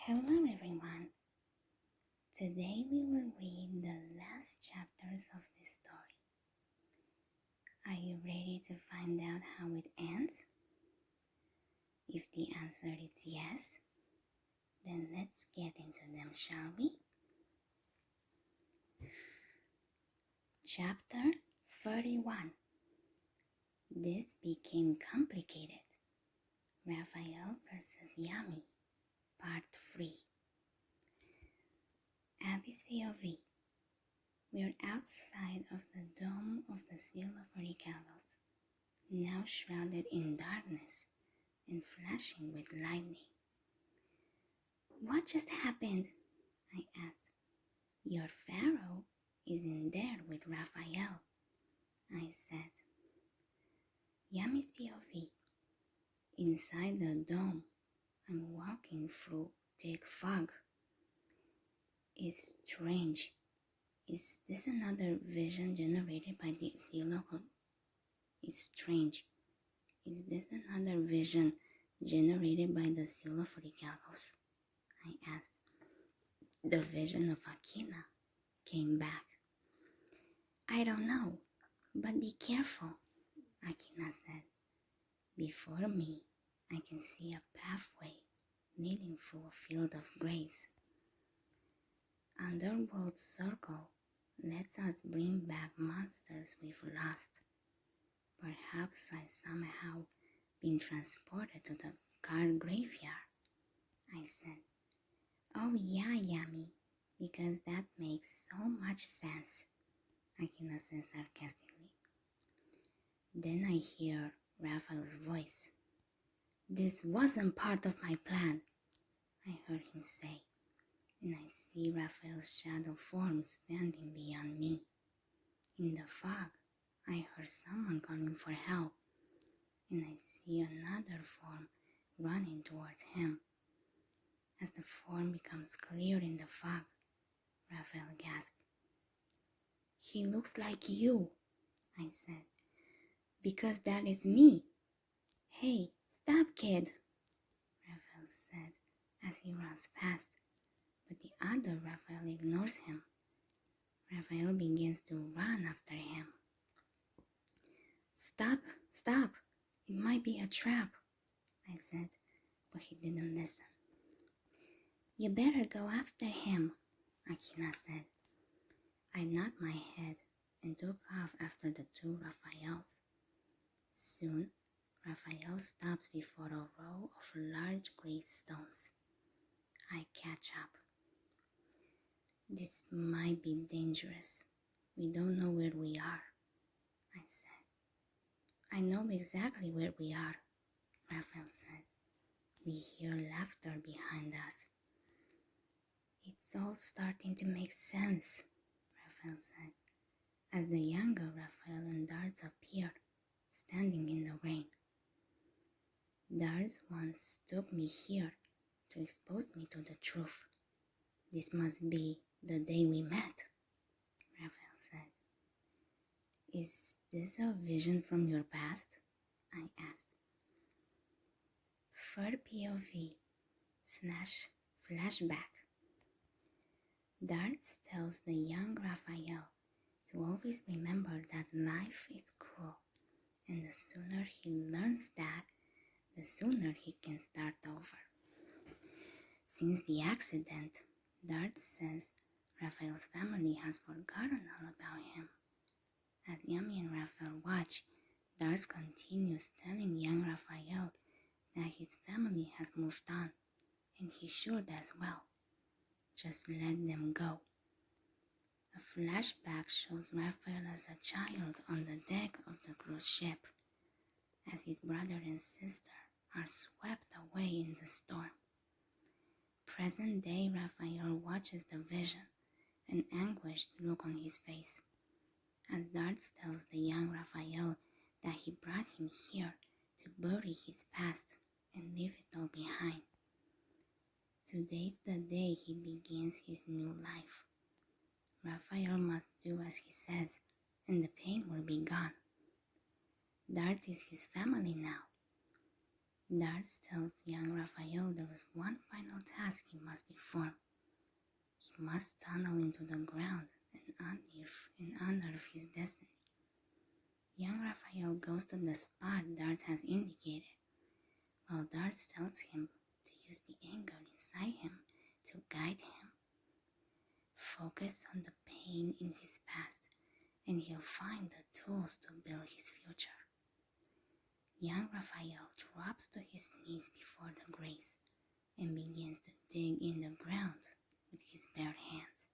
Hello everyone. Today we will read the last chapters of this story. Are you ready to find out how it ends? If the answer is yes, then let's get into them, shall we? Chapter 31. This became complicated. Raphael versus Yami, Part 3. Abby's POV. We're outside of the dome of the Seal of Oricalos, now shrouded in darkness and flashing with lightning. What just happened? I asked. Your pharaoh is in there with Raphael, I said. Yami's POV. Inside the dome, I'm walking through thick fog. It's strange. Is this another vision generated by the Seal of... It's strange. Is this another vision generated by the Seal of Oricalos? I asked. The vision of Akina came back. I don't know, but be careful, Akina said. Before me, I can see a pathway leading through a field of grace. Underworld Circle lets us bring back monsters we've lost. Perhaps I somehow been transported to the guard graveyard, I said. Oh yeah, Yami, because that makes so much sense, Akina said sarcastically. Then I hear Raphael's voice. This wasn't part of my plan, I heard him say, and I see Raphael's shadow form standing beyond me. In the fog, I heard someone calling for help, and I see another form running towards him. As the form becomes clear in the fog, Raphael gasped. He looks like you, I said. Because that is me. Hey, stop, kid, Raphael said as he runs past, but the other Raphael ignores him. Raphael begins to run after him. Stop, stop, it might be a trap, I said, but he didn't listen. You better go after him, Akina said. I nodded my head and took off after the two Raphaels. Soon, Raphael stops before a row of large gravestones. I catch up. This might be dangerous. We don't know where we are, I said. I know exactly where we are, Raphael said. We hear laughter behind us. It's all starting to make sense, Raphael said, as the younger Raphael and Darts appeared, standing in the rain. Darts once took me here to expose me to the truth. This must be the day we met, Raphael said. Is this a vision from your past? I asked. Third POV / flashback. Darts tells the young Raphael to always remember that life is cruel, and the sooner he learns that, the sooner he can start over. Since the accident, Darts says Raphael's family has forgotten all about him. As Yami and Raphael watch, Darts continues telling young Raphael that his family has moved on, and he should as well. Just let them go. A flashback shows Raphael as a child on the deck of the cruise ship, as his brother and sister are swept away in the storm. Present-day Raphael watches the vision, an anguished look on his face, as Darts tells the young Raphael that he brought him here to bury his past and leave it all behind. Today's the day he begins his new life. Raphael must do as he says, and the pain will be gone. Darts is his family now. Darts tells young Raphael there was one final task he must perform. He must tunnel into the ground and unearth his destiny. Young Raphael goes to the spot Darts has indicated, while Darts tells him to use the anger inside him to guide him. Focus on the pain in his past, and he'll find the tools to build his future. Young Raphael drops to his knees before the graves and begins to dig in the ground with his bare hands.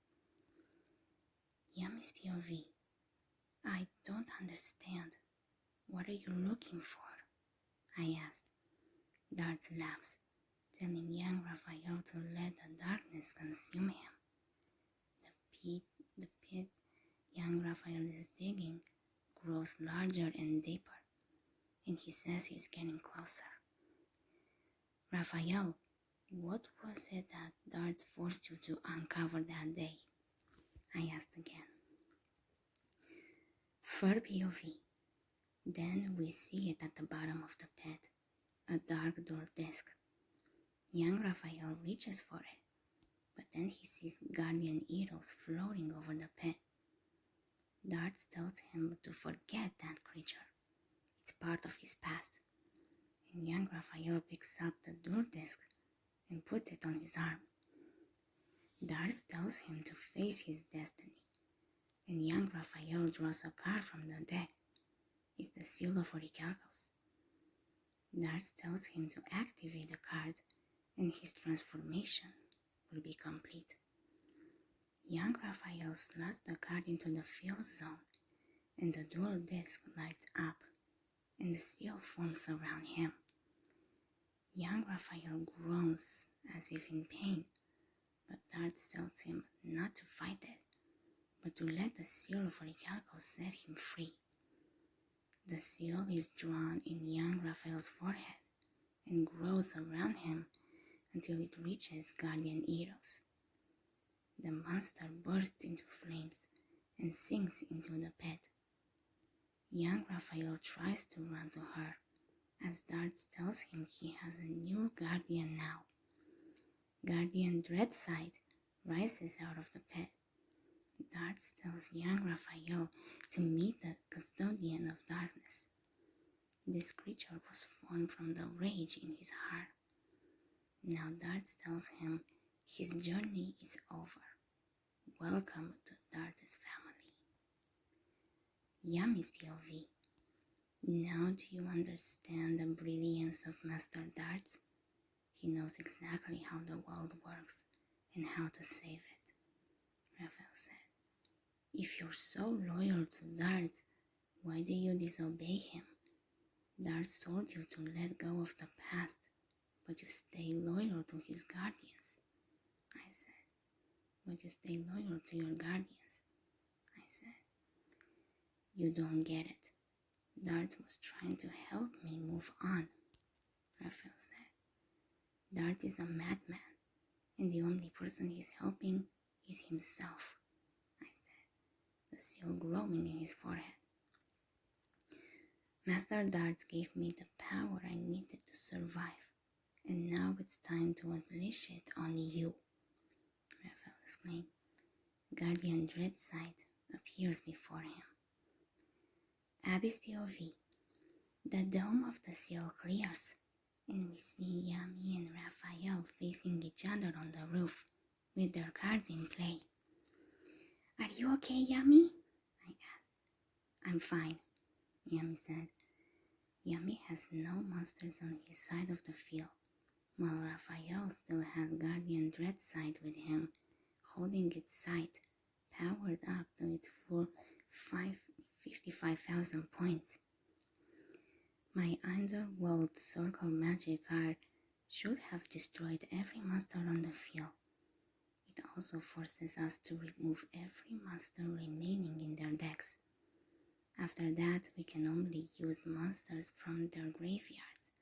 Yami's POV. I don't understand. What are you looking for? I asked. Darts laughs, telling young Raphael to let the darkness consume him. The pit young Raphael is digging grows larger and deeper, and he says he's getting closer. Raphael, what was it that Darts forced you to uncover that day? I asked again. Third POV. Then we see it at the bottom of the pit, a dark door disc. Young Raphael reaches for it, but then he sees guardian eagles floating over the pit. Darts tells him to forget that creature. It's part of his past. And young Raphael picks up the door disc and puts it on his arm. Darts tells him to face his destiny, and young Raphael draws a card from the deck. It's the Seal of Orichalcos. Darts tells him to activate the card, and his transformation will be complete. Young Raphael slots the card into the field zone, and the dual disc lights up, and the seal forms around him. Young Raphael groans as if in pain, but Darts tells him not to fight it, but to let the Seal of Orichalcos set him free. The seal is drawn in young Raphael's forehead and grows around him until it reaches Guardian Eros. The monster bursts into flames and sinks into the pit. Young Raphael tries to run to her, as Darts tells him he has a new guardian now. Guardian Dreadside rises out of the pit. Darts tells young Raphael to meet the custodian of darkness. This creature was formed from the rage in his heart. Now Darts tells him his journey is over. Welcome to Darts' family. Yami's POV. Now do you understand the brilliance of Master Darts? He knows exactly how the world works and how to save it, Raphael said. If you're so loyal to Darts, why do you disobey him? Darts told you to let go of the past, but you stay loyal to his guardians, I said. But you stay loyal to your guardians, I said. You don't get it. Darts was trying to help me move on, Raphael said. Darts is a madman, and the only person he's helping is himself, I said, the seal glowing in his forehead. Master Darts gave me the power I needed to survive, and now it's time to unleash it on you, Raphael exclaimed. Guardian Dreadside appears before him. Abby's POV. The dome of the seal clears, and we see Yami and Raphael facing each other on the roof, with their cards in play. Are you okay, Yami? I asked. I'm fine, Yami said. Yami has no monsters on his side of the field, while Raphael still has Guardian Dreadside with him, holding its sight, powered up to its full 55,000 points. My underworld circle magic card should have destroyed every monster on the field. It also forces us to remove every monster remaining in their decks. After that, we can only use monsters from their graveyards.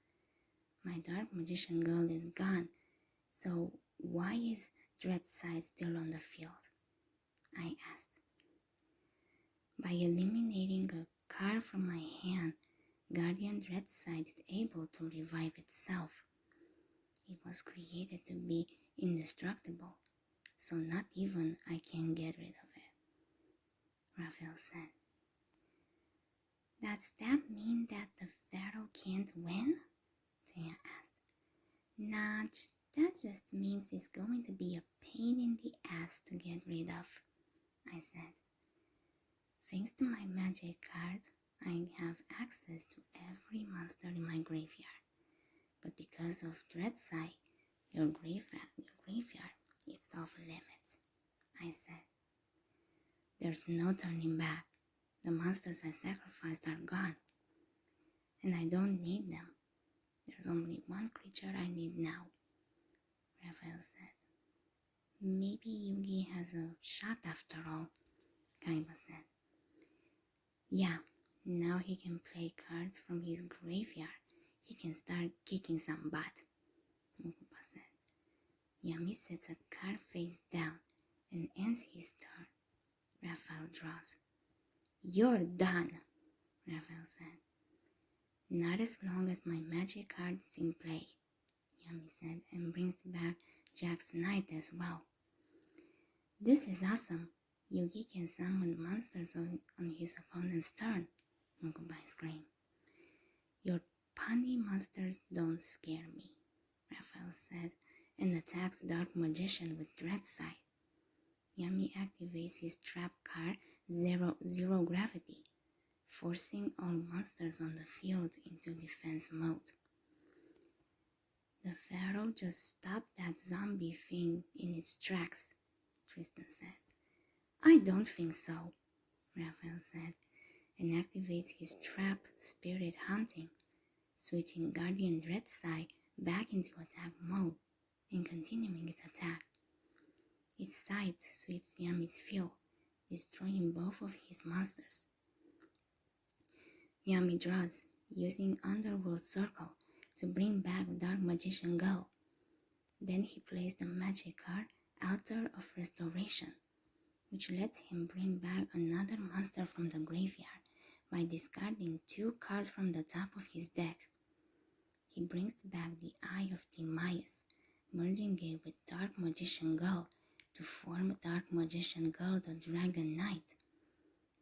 My Dark Magician Girl is gone, so why is Dreadside still on the field? I asked. By eliminating a card from my hand, Guardian Dreadside is able to revive itself. It was created to be indestructible, so not even I can get rid of it, Raphael said. Does that mean that the Pharaoh can't win? Taya asked. Nah, that just means it's going to be a pain in the ass to get rid of, I said. Thanks to my magic card, I have access to every monster in my graveyard. But because of Dreadside, your graveyard is off limits, I said. There's no turning back. The monsters I sacrificed are gone, and I don't need them. There's only one creature I need now, Raphael said. Maybe Yugi has a shot after all, Kaiba said. Yeah, now he can play cards from his graveyard. He can start kicking some butt, Mokuba said. Yami sets a card face down and ends his turn. Raphael draws. You're done, Raphael said. Not as long as my magic card is in play, Yami said, and brings back Jack's Knight as well. This is awesome. Yugi can summon monsters on his opponent's turn, Mokuba exclaimed. Your punny monsters don't scare me, Raphael said, and attacks Dark Magician with Dreadside. Yami activates his trap card Zero Gravity, forcing all monsters on the field into defense mode. The Pharaoh just stopped that zombie thing in its tracks, Tristan said. I don't think so, Raphael said, and activates his trap Spirit Hunting, switching Guardian Dreadside back into attack mode and continuing its attack. Its sight sweeps Yami's field, destroying both of his monsters. Yami draws, using Underworld Circle to bring back Dark Magician Go. Then he plays the magic card Altar of Restoration, which lets him bring back another monster from the graveyard by discarding 2 cards from the top of his deck. He brings back the Eye of Timaeus, merging it with Dark Magician Girl to form Dark Magician Girl the Dragon Knight,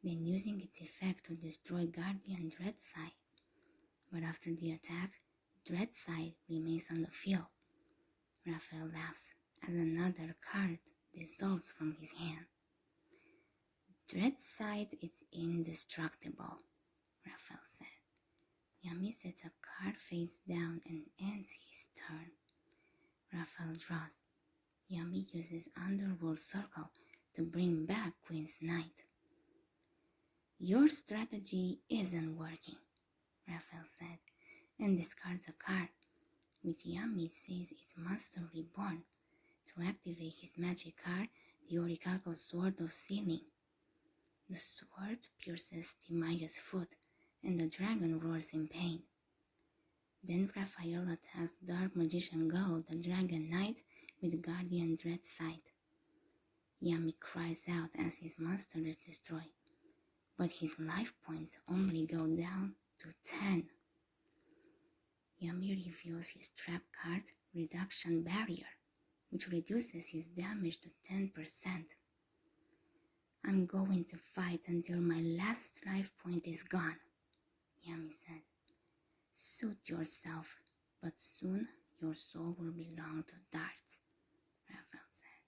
then using its effect to destroy Guardian Dreadside. But after the attack, Dreadside remains on the field. Raphael laughs as another card dissolves from his hand. Dreadside is indestructible, Raphael said. Yami sets a card face down and ends his turn. Raphael draws. Yami uses Underworld Circle to bring back Queen's Knight. Your strategy isn't working, Raphael said, and discards a card, which Yami says is Monster Reborn, to activate his magic card, the Orichalco Sword of Sealing. The sword pierces Timaeus' foot, and the dragon roars in pain. Then Raphael attacks Dark Magician Go, the Dragon Knight, with Guardian Dreadside. Yami cries out as his monster is destroyed, but his life points only go down to 10. Yami reveals his trap card, Reduction Barrier, which reduces his damage to 10%. I'm going to fight until my last life point is gone, Yami said. Suit yourself, but soon your soul will belong to darts, Raphael said.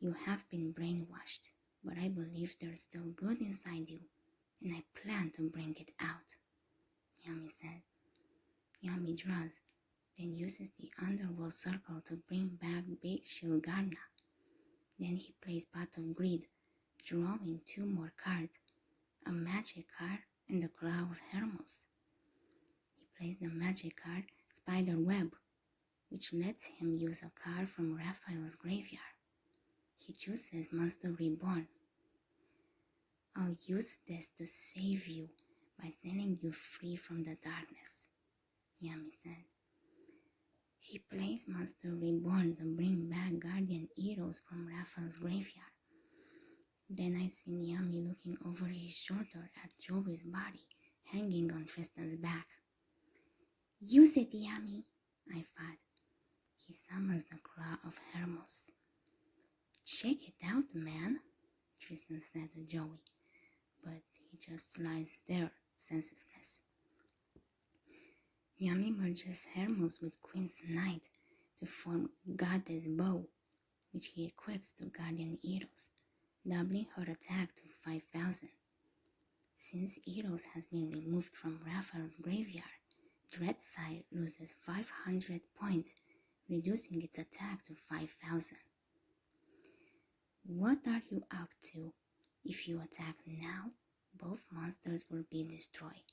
You have been brainwashed, but I believe there's still good inside you, and I plan to bring it out, Yami said. Yami draws, then uses the Underworld Circle to bring back Big Shilgarna. Then he plays Path of Greed, drawing 2 more cards, a magic card and the Claw of Hermos. He plays the magic card Spider Web, which lets him use a card from Raphael's graveyard. He chooses Monster Reborn. I'll use this to save you by setting you free from the darkness, Yami said. He plays Monster Reborn to bring back Guardian Heroes from Raphael's graveyard. Then I see Yami looking over his shoulder at Joey's body hanging on Tristan's back. Use it, Yami, I thought. he summons the claw of Hermos. "Check it out, man," Tristan said to Joey, but he just lies there, senseless. Yami merges Hermos with Queen's Knight to form Goddess Bow, which he equips to Guardian Eros, doubling her attack to 5,000. Since Eros has been removed from Raphael's graveyard, Dreadside loses 500 points, reducing its attack to 5,000. "What are you up to? If you attack now, both monsters will be destroyed,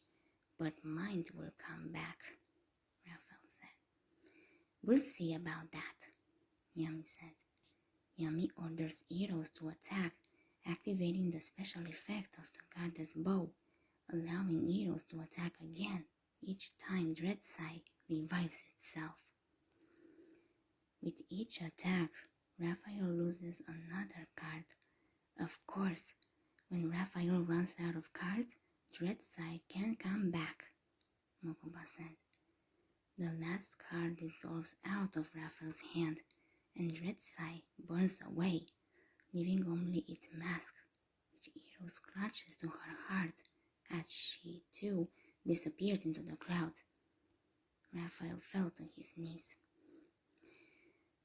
but mind will come back," Raphael said. "We'll see about that," Yami said. Yami orders Eros to attack, activating the special effect of the Goddess Bow, allowing Eros to attack again each time Dreadside revives itself. With each attack, Raphael loses another card. Of course, when Raphael runs out of cards, Dreadside can come back, Mokuba said. The last card dissolves out of Raphael's hand, and Dreadside burns away, leaving only its mask, which Eros clutches to her heart as she, too, disappears into the clouds. Raphael fell to his knees.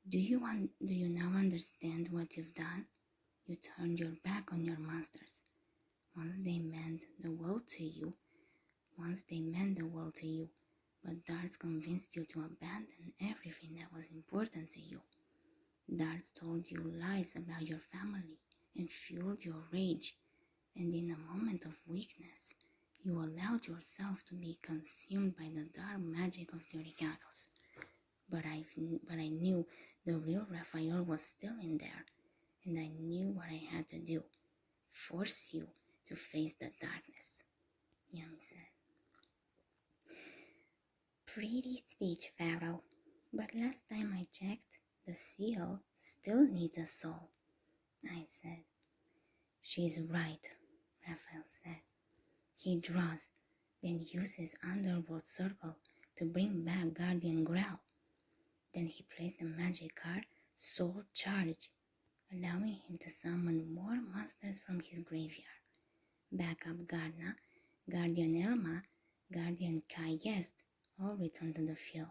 Do you now understand what you've done? You turned your back on your monsters. Once they meant the world to you, but Darts convinced you to abandon everything that was important to you. Darts told you lies about your family and fueled your rage, and in a moment of weakness, you allowed yourself to be consumed by the dark magic of the Origaros. But I knew the real Raphael was still in there, and I knew what I had to do. Force you to face the darkness, Yami said. Pretty speech, Pharaoh, but last time I checked, the seal still needs a soul, I said. She's right, Raphael said. He draws, then uses Underworld Circle to bring back Guardian Grell. Then he plays the magic card Soul Charge, allowing him to summon more monsters from his graveyard. Backup Gardna, Guardian Elma, Guardian Kayest all return to the field.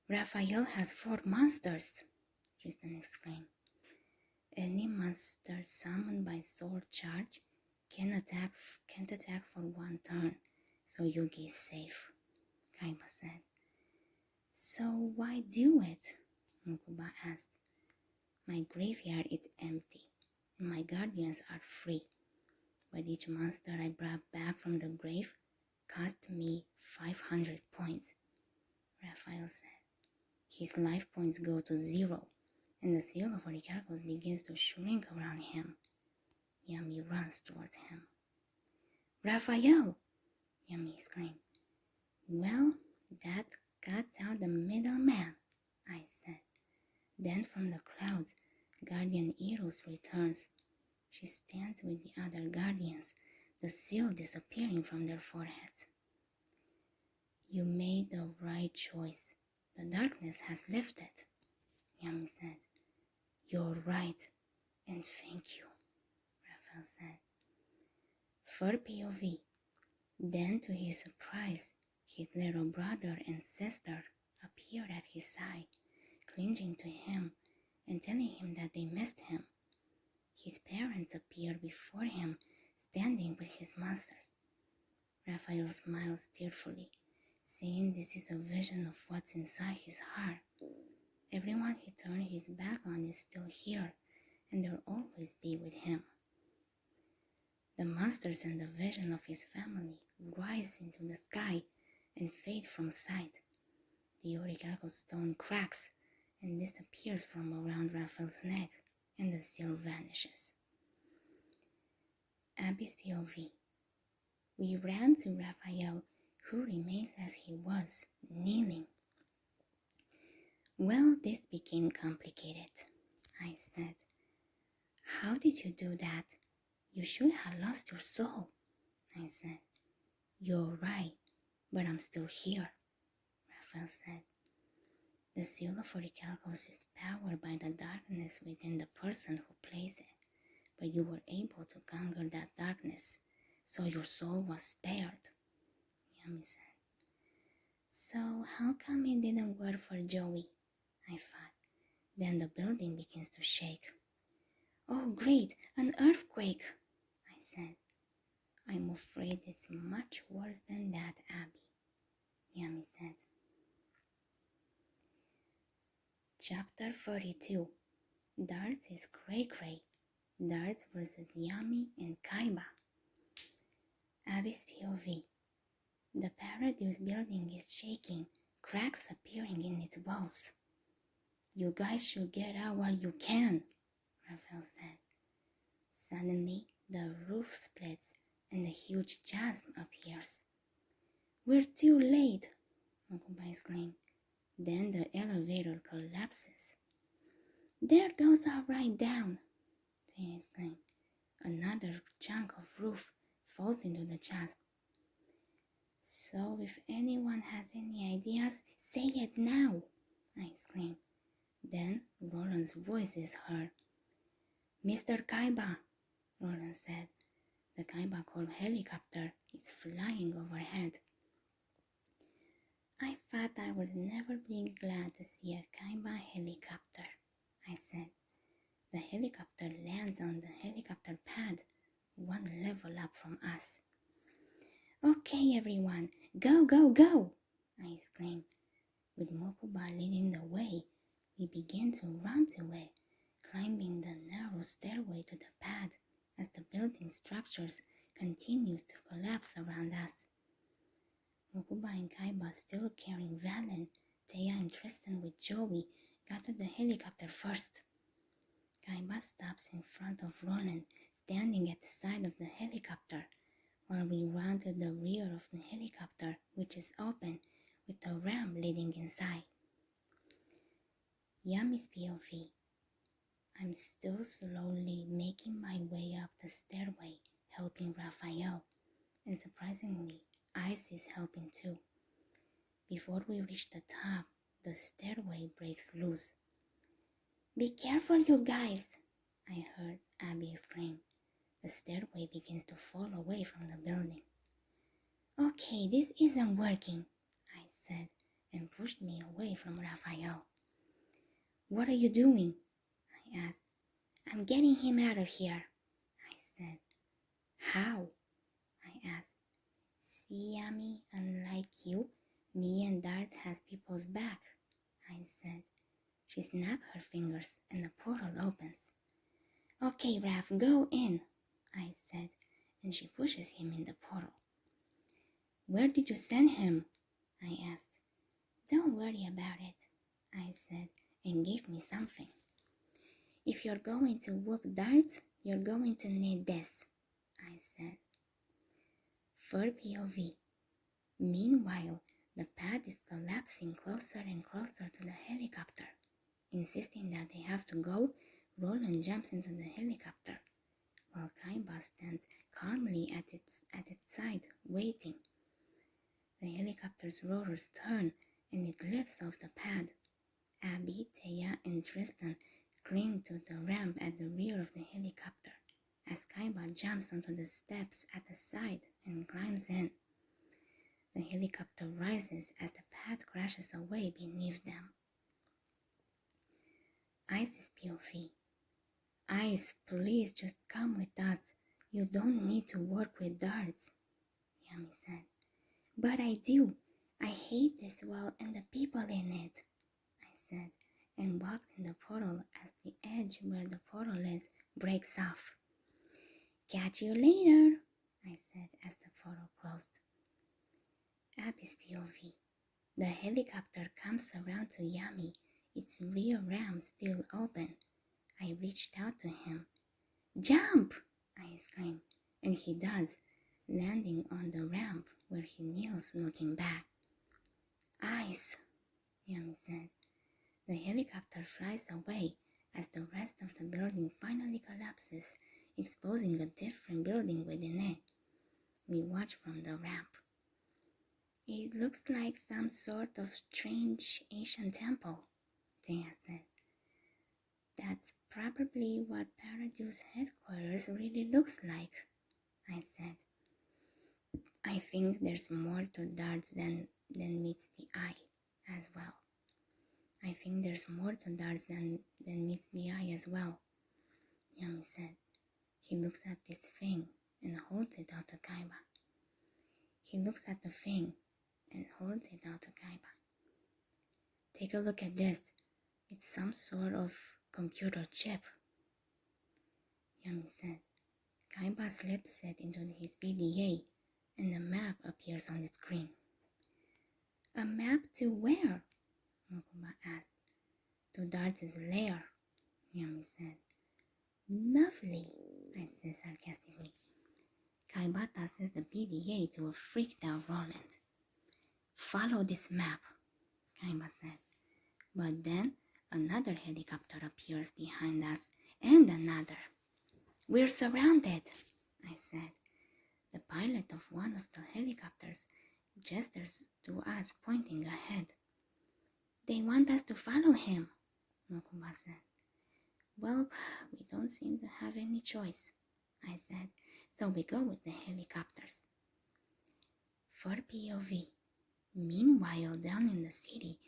Raphael has 4 monsters, Tristan exclaimed. Any monster summoned by Soul Charge can't attack for 1 turn, so Yugi is safe, Kaiba said. So why do it? Mokuba asked. My graveyard is empty, and my guardians are free, but each monster I brought back from the grave cost me 500 points, Raphael said. His life points go to 0, and the seal of Origargos begins to shrink around him. Yami runs towards him. Raphael! Yami exclaimed. Well, that cuts out the middleman, I said. Then from the clouds, Guardian Eros returns. She stands with the other guardians, the seal disappearing from their foreheads. You made the right choice. The darkness has lifted, Yami said. You're right, and thank you, Raphael said. For POV. Then, to his surprise, his little brother and sister appeared at his side, clinging to him and telling him that they missed him. His parents appeared before him, standing with his monsters. Raphael smiles tearfully, saying this is a vision of what's inside his heart. Everyone he turned his back on is still here, and they'll always be with him. The monsters and the vision of his family rise into the sky and fade from sight. The Origago stone cracks and disappears from around Raphael's neck, and the seal vanishes. Abby's POV. We ran to Raphael, who remains as he was, kneeling. Well, this became complicated, I said. How did you do that? You should have lost your soul, I said. You're right, but I'm still here, Raphael said. The seal of orichalcos is powered by the darkness within the person who plays it, but you were able to conquer that darkness, so your soul was spared, Yami said. So how come it didn't work for Joey? I thought. Then the building begins to shake. Oh great, an earthquake, I said. I'm afraid it's much worse than that, Abby, Yami said. Chapter 42. Darts is Cray Cray. Darts versus Yami and Kaiba. Abby's POV. The Paradise building is shaking, cracks appearing in its walls. You guys should get out while you can, Raphael said. Suddenly, the roof splits and a huge chasm appears. We're too late, Mokuba exclaimed. Then the elevator collapses. There goes our ride down, they exclaimed. Another chunk of roof falls into the chasm. So if anyone has any ideas, say it now, I exclaimed. Then Roland's voice is heard. Mr. Kaiba, Roland said. The Kaiba Corp helicopter is flying overhead. I thought I would never be glad to see a Kaiba helicopter, I said. The helicopter lands on the helicopter pad, one level up from us. Okay, everyone, go, go, go, I exclaimed. With Mokuba leading the way, we began to run to it, climbing the narrow stairway to the pad as the building structures continues to collapse around us. Mokuba and Kaiba, still carrying Valen, Taya and Tristan with Joey, got to the helicopter first. Kaiba stops in front of Roland, standing at the side of the helicopter, while we run to the rear of the helicopter, which is open, with a ramp leading inside. Yami's POV. I'm still slowly making my way up the stairway, helping Raphael, and surprisingly, Ice is helping too. Before we reach the top, the stairway breaks loose. Be careful, you guys, I heard Abby exclaim. The stairway begins to fall away from the building. Okay, this isn't working, I said, and pushed me away from Raphael. What are you doing? I asked. I'm getting him out of here, I said. How? I asked. See, Yami, unlike you, me and Darts has people's back, I said. She snapped her fingers and the portal opens. Okay, Raph, go in, I said, and she pushes him in the portal. Where did you send him? I asked. Don't worry about it, I said, and gave me something. If you're going to whoop Darts, you're going to need this, I said. For POV. Meanwhile, the pad is collapsing closer and closer to the helicopter. Insisting that they have to go, Roland jumps into the helicopter, while Kaiba stands calmly at its side, waiting. The helicopter's rotors turn, and it lifts off the pad. Abby, Taya, and Tristan cling to the ramp at the rear of the helicopter, as Kaiba jumps onto the steps at the side and climbs in. The helicopter rises as the pad crashes away beneath them. Ice's POV. Ice, please just come with us. You don't need to work with Darts, Yami said. But I do. I hate this world and the people in it, I said, and walked in the portal as the edge where the portal is breaks off. Catch you later, I said as the portal closed. Abby's POV. The helicopter comes around to Yami, its rear ramp still open. I reached out to him. Jump! I exclaimed, and he does, landing on the ramp where he kneels looking back. Ice, Yami said. The helicopter flies away as the rest of the building finally collapses, exposing a different building within it. We watch from the ramp. It looks like some sort of strange ancient temple, Thea said. That's probably what Paradu's headquarters really looks like, I said. I think there's more to darts than meets the eye as well. I think there's more to darts than meets the eye as well, Yami said. He looks at this thing and holds it out to Kaiba. He looks at the thing and holds it out to Kaiba. Take a look at this. It's some sort of computer chip, Yami said. Kaiba slips it into his PDA and a map appears on the screen. A map to where? Mokuba asked. To Darts' lair, Yami said. Lovely, I said sarcastically. Kaiba tosses the PDA to a freaked out Roland. Follow this map, Kaiba said. But then another helicopter appears behind us and another. We're surrounded, I said. The pilot of one of the helicopters gestures to us, pointing ahead. They want us to follow him, Mokuba said. Well, we don't seem to have any choice, I said, so we go with the helicopters. For POV. Meanwhile, down in the city,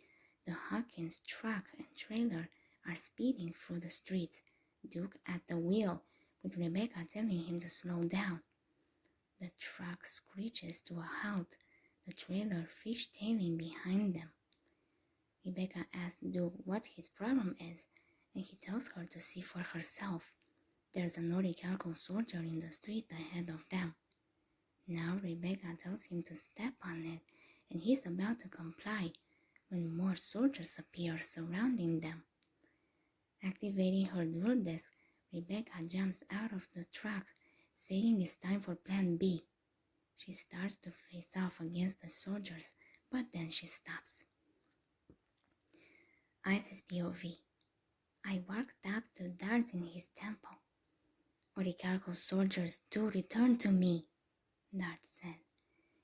the Hawkins truck and trailer are speeding through the streets, Duke at the wheel, with Rebecca telling him to slow down. The truck screeches to a halt, the trailer fishtailing behind them. Rebecca asks Duke what his problem is, and he tells her to see for herself. There's an Orichalco soldier in the street ahead of them. Now Rebecca tells him to step on it, and he's about to comply when more soldiers appear surrounding them. Activating her dual desk, Rebecca jumps out of the truck, saying it's time for Plan B. She starts to face off against the soldiers, but then she stops. Ice's POV. I walked up to Darts in his temple. Orichalco soldiers do return to me, Dart said.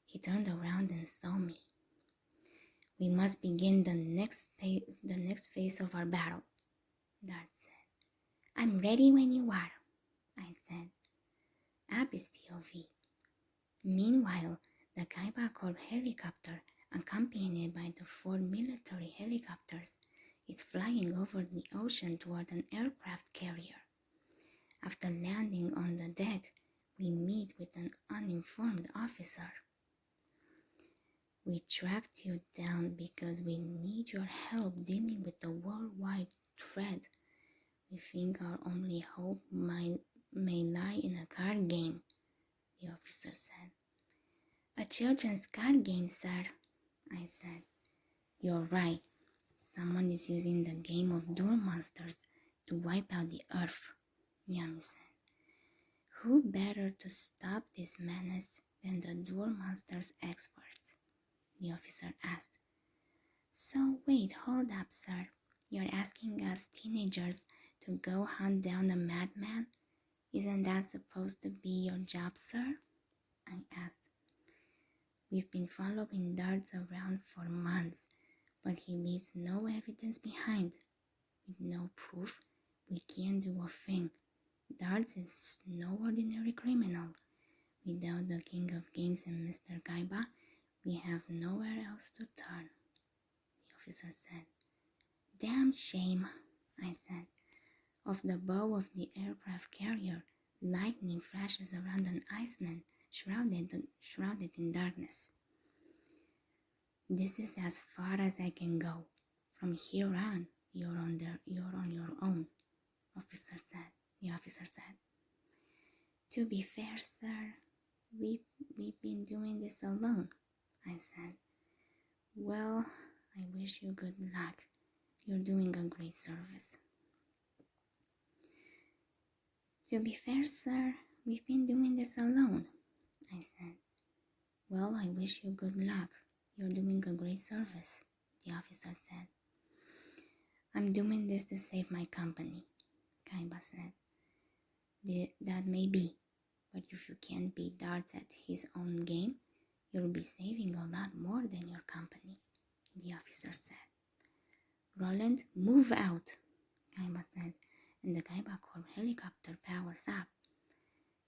He turned around and saw me. We must begin the next phase of our battle, Dart said. I'm ready when you are, I said. Abby's POV. Meanwhile, the Kaiba Corps helicopter, accompanied by the 4 military helicopters, is flying over the ocean toward an aircraft carrier. After landing on the deck, we meet with an uninformed officer. We tracked you down because we need your help dealing with the worldwide threat. We think our only hope may lie in a card game, the officer said. A children's card game, sir, I said. You're right. Someone is using the game of Duel Monsters to wipe out the Earth, Yami said. Who better to stop this menace than the Duel Monsters experts? The officer asked. So wait, hold up, sir. You're asking us teenagers to go hunt down a madman? Isn't that supposed to be your job, sir? I asked. We've been following Darts around for months, but he leaves no evidence behind. With no proof, we can't do a thing. Darts is no ordinary criminal. Without the King of Games and Mr. Kaiba, we have nowhere else to turn, the officer said. Damn shame, I said. Of the bow of the aircraft carrier, lightning flashes around an island shrouded in darkness. This is as far as I can go. From here on, you're on your own, the officer said. To be fair, sir, we've been doing this alone, I said. Well, I wish you good luck. You're doing a great service. To be fair, sir, we've been doing this alone, I said. Well, I wish you good luck. You're doing a great service, the officer said. I'm doing this to save my company, Kaiba said. That may be, but if you can't beat Darts at his own game, You'll be saving a lot more than your company, the officer said. Roland, move out, Kaiba said, and the Kaiba Corp helicopter powers up.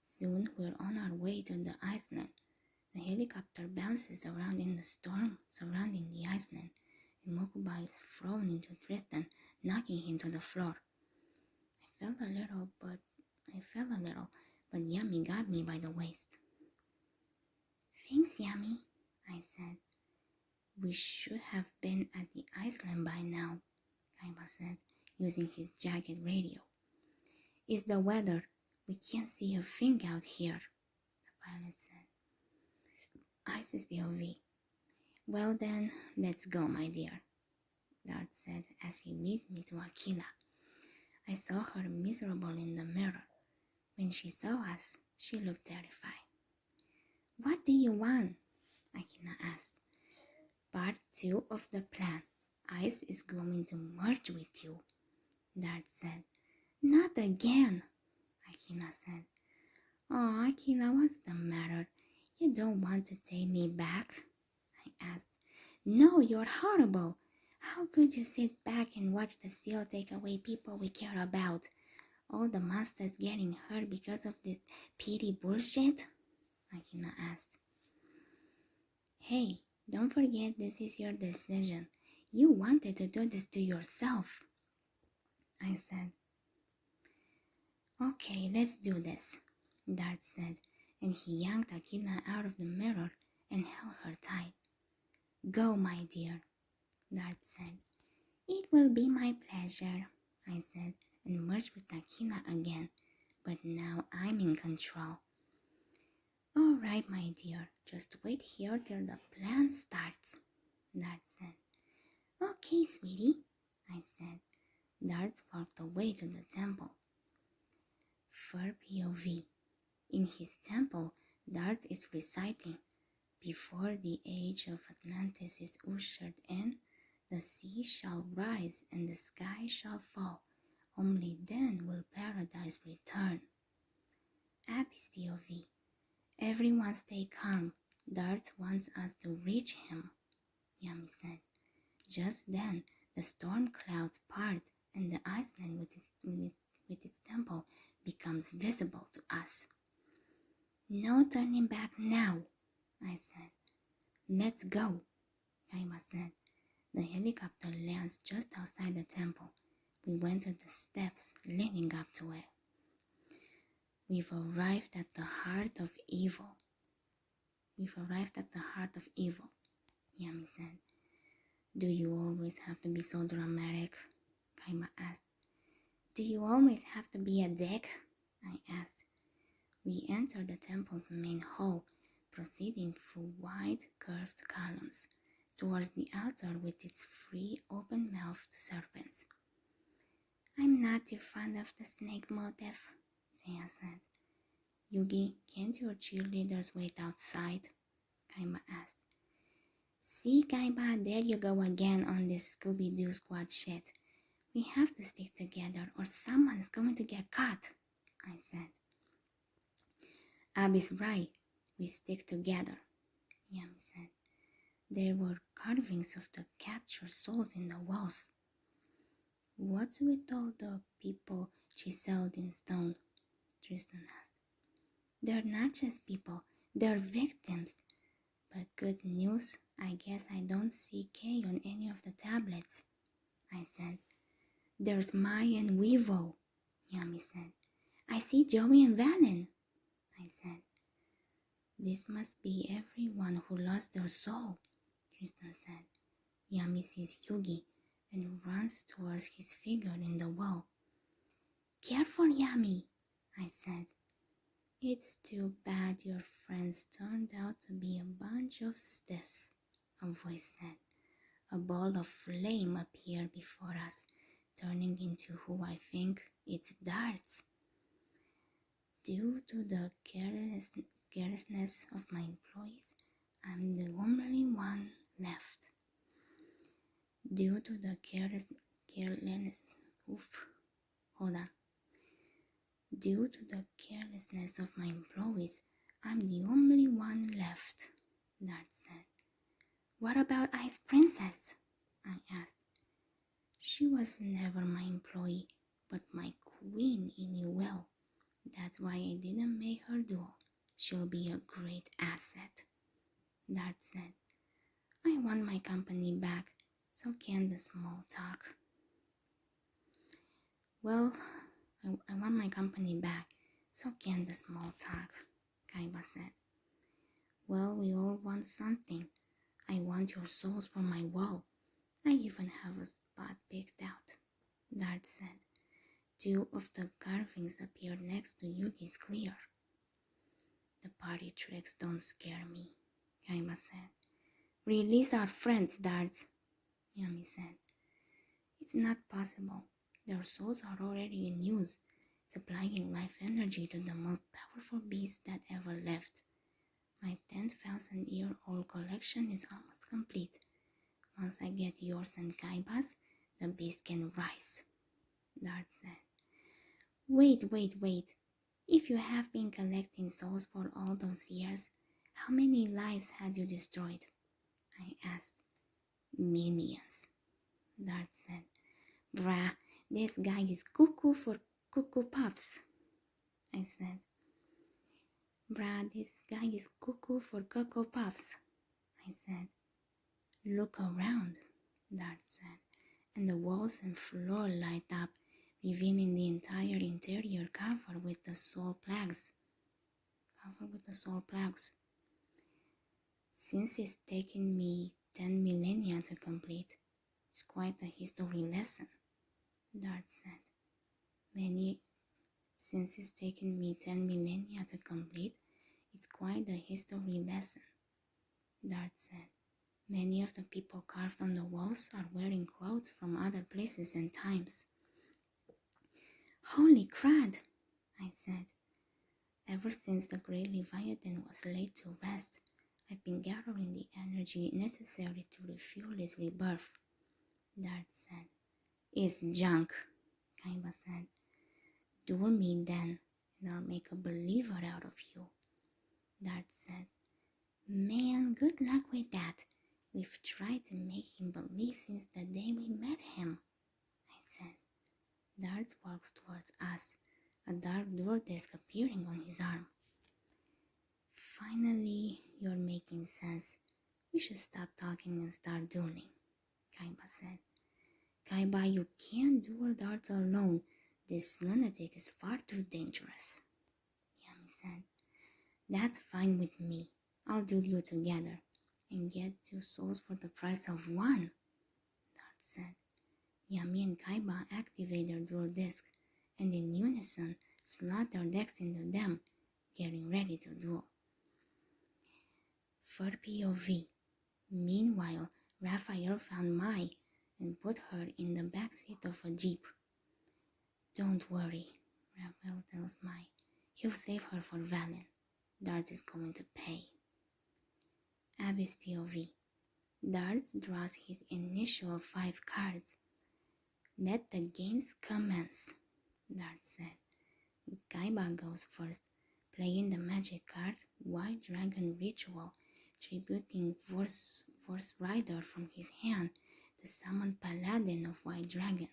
Soon we're on our way to the island. The helicopter bounces around in the storm surrounding the island, and Mokuba is thrown into Tristan, knocking him to the floor. I fell a little, but Yami got me by the waist. Thanks, Yami, I said. We should have been at the island by now, Kaiba said, using his jacket radio. It's the weather. We can't see a thing out here, the pilot said. Isis POV. Well then, let's go, my dear, Dart said as he led me to Akila. I saw her miserable in the mirror. When she saw us, she looked terrified. What do you want? Akila asked. Part 2 of the plan. Ice is going to merge with you, Dart said. Not again, Akila said. Oh, Akila, what's the matter? You don't want to take me back? I asked. No, you're horrible. How could you sit back and watch the seal take away people we care about? All the monsters getting hurt because of this pity bullshit? Akila asked. Hey, don't forget this is your decision. You wanted to do this to yourself, I said. Okay, let's do this, Dart said, and he yanked Akila out of the mirror and held her tight. Go, my dear, Dart said. It will be my pleasure, I said, and merged with Akila again, but now I'm in control. All right, my dear, just wait here till the plan starts, Dart said. Okay, sweetie, I said. Dart walked away to the temple. Fur POV. In his temple, Dart is reciting, before the age of Atlantis is ushered in, the sea shall rise and the sky shall fall. Only then will paradise return. Abyss POV. Everyone stay calm. Dart wants us to reach him, Yami said. Just then, the storm clouds part and the island with its temple becomes visible to us. No turning back now, I said. Let's go, Kaiba said. The helicopter lands just outside the temple. We went to the steps leading up to it. We've arrived at the heart of evil. Yami said. Do you always have to be so dramatic? Kaiba asked. Do you always have to be a dick? I asked. We entered the temple's main hall, proceeding through wide, curved columns, towards the altar with its three open-mouthed serpents. I'm not too fond of the snake motif, Thea said. Yugi, can't your cheerleaders wait outside? Kaiba asked. See, Kaiba, there you go again on this Scooby-Doo squad shit. We have to stick together or someone's going to get caught, I said. Abby's right. We stick together, Yami said. There were carvings of the captured souls in the walls. What's with all the people chiseled in stone? Tristan asked. They're not just people, they're victims. But good news, I guess I don't see K on any of the tablets, I said. There's Mai and Weevil, Yami said. I see Joey and Vannon, I said. This must be everyone who lost their soul, Tristan said. Yami sees Yugi and runs towards his figure in the wall. Careful, Yami, I said. It's too bad your friends turned out to be a bunch of stiffs, a voice said. A ball of flame appeared before us, turning into who I think it's Darts. Due to the carelessness of my employees, I'm the only one left. Due to the carelessness of my employees, I'm the only one left, Dart said. What about Ice Princess? I asked. She was never my employee, but my queen you knew well. That's why I didn't make her duel. She'll be a great asset. Dart said. I want my company back, so can the small talk. Well, I want my company back, so can the small talk, Kaiba said. Well, we all want something. I want your souls for my wall. I even have a spot picked out, Dart said. 2 of the carvings appeared next to Yugi's clear. The party tricks don't scare me, Kaiba said. Release our friends, Darts, Yami said. It's not possible. Their souls are already in use, supplying life energy to the most powerful beast that ever lived. My 10,000-year-old collection is almost complete. Once I get yours and Kaiba's, the beast can rise, Dart said. Wait. If you have been collecting souls for all those years, how many lives had you destroyed? I asked. Millions, Dart said. Brah, this guy is cuckoo for Cuckoo Puffs, I said. Brah, this guy is cuckoo for Cocoa Puffs, I said. Look around, Dart said, and the walls and floor light up, revealing the entire interior covered with the soul plagues. Since it's taken me 10 millennia to complete, it's quite a history lesson, Dart said. Since it's taken me 10 millennia to complete, it's quite a history lesson, Dart said. Many of the people carved on the walls are wearing clothes from other places and times. Holy crud, I said. Ever since the Great Leviathan was laid to rest, I've been gathering the energy necessary to refuel its rebirth, Dart said. It's junk, Kaiba said. Duel me then, and I'll make a believer out of you, Dart said. Man, good luck with that. We've tried to make him believe since the day we met him, I said. Dart walks towards us, a dark door disc appearing on his arm. Finally, you're making sense. We should stop talking and start dueling, Kaiba said. Kaiba, you can't duel Darts alone. This lunatic is far too dangerous, Yami said. That's fine with me. I'll duel you together and get 2 souls for the price of 1, Dart said. Yami and Kaiba activate their dual disc and in unison slot their decks into them, getting ready to duel. For POV. Meanwhile, Raphael found Mai and put her in the backseat of a jeep. Don't worry, Raphael tells Mai. He'll save her for Valen. Darts is going to pay. Abby's POV. Darts draws his initial 5 cards. Let the games commence, Dart said. Kaiba goes first, playing the magic card White Dragon Ritual, tributing Force Rider from his hand to summon Paladin of White Dragon.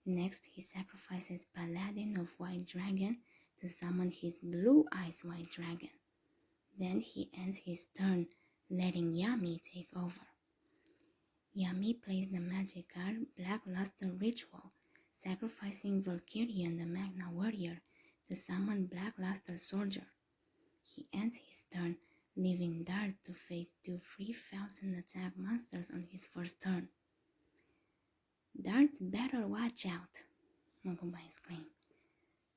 Next, he sacrifices Paladin of White Dragon to summon his Blue Eyes White Dragon. Then he ends his turn, letting Yami take over. Yami plays the magic card Black Luster Ritual, sacrificing Valkyrian the Magna Warrior to summon Black Luster Soldier. He ends his turn, leaving Dart to face 2 3,000 attack monsters on his first turn. Darts better watch out, Mokuba exclaimed.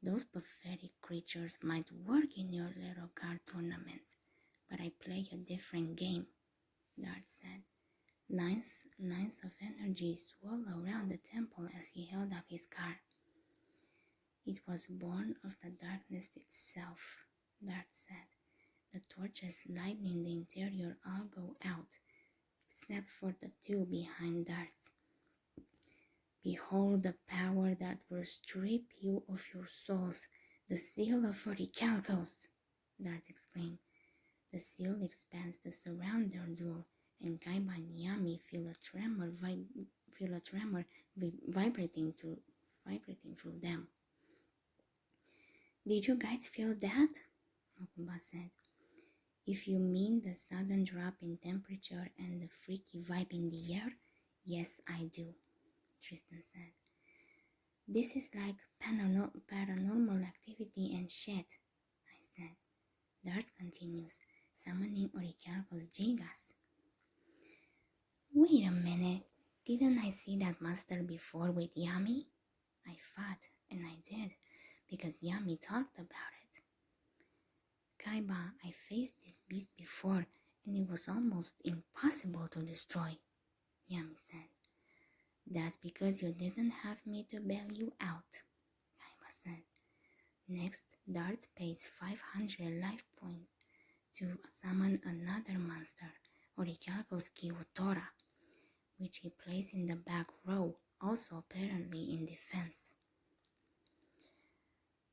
Those pathetic creatures might work in your little card tournaments, but I play a different game, Dart said. Lines of energy swirled around the temple as he held up his card. It was born of the darkness itself, Dart said. The torches lighting the interior all go out, except for the 2 behind Darts. Behold the power that will strip you of your souls, the seal of Orichalcos, Dart exclaimed. The seal expands to surround their door, and Kaiba and Yami feel a tremor, vibrating through them. Did you guys feel that? Mokuba said. If you mean the sudden drop in temperature and the freaky vibe in the air, yes, I do, Tristan said. This is like paranormal activity and shit, I said. Darts continues, summoning Orichalcos Gigas. Wait a minute, didn't I see that monster before with Yami? I thought, and I did, because Yami talked about it. Kaiba, I faced this beast before, and it was almost impossible to destroy, Yami said. That's because you didn't have me to bail you out, Kaiba said. Next, Darts pays 500 life points to summon another monster, Orichalcos Kiutora, which he placed in the back row, also apparently in defense.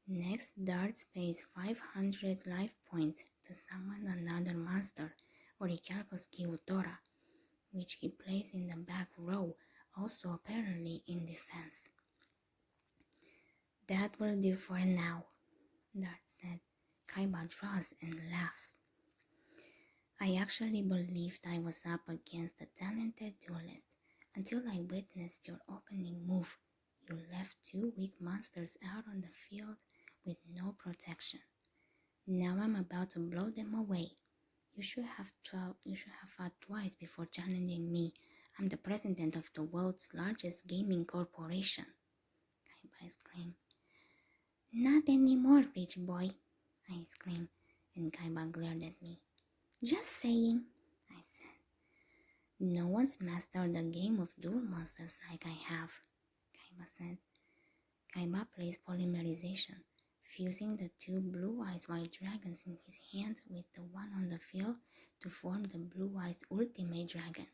Next, Darts pays 500 life points to summon another monster, Orichalcos Kiutora, which he placed in the back row, also apparently in defense. That will do for now, Darts said. Kaiba draws and laughs. I actually believed I was up against a talented duelist until I witnessed your opening move. You left two weak monsters out on the field with no protection. Now I'm about to blow them away. You should have thought twice before challenging me. I'm the president of the world's largest gaming corporation, Kaiba exclaimed. Not anymore, rich boy, I exclaimed, and Kaiba glared at me. Just saying, I said. No one's mastered the game of duel monsters like I have, Kaiba said. Kaiba plays polymerization, fusing the two blue-eyes white dragons in his hand with the one on the field to form the blue-eyes ultimate dragon.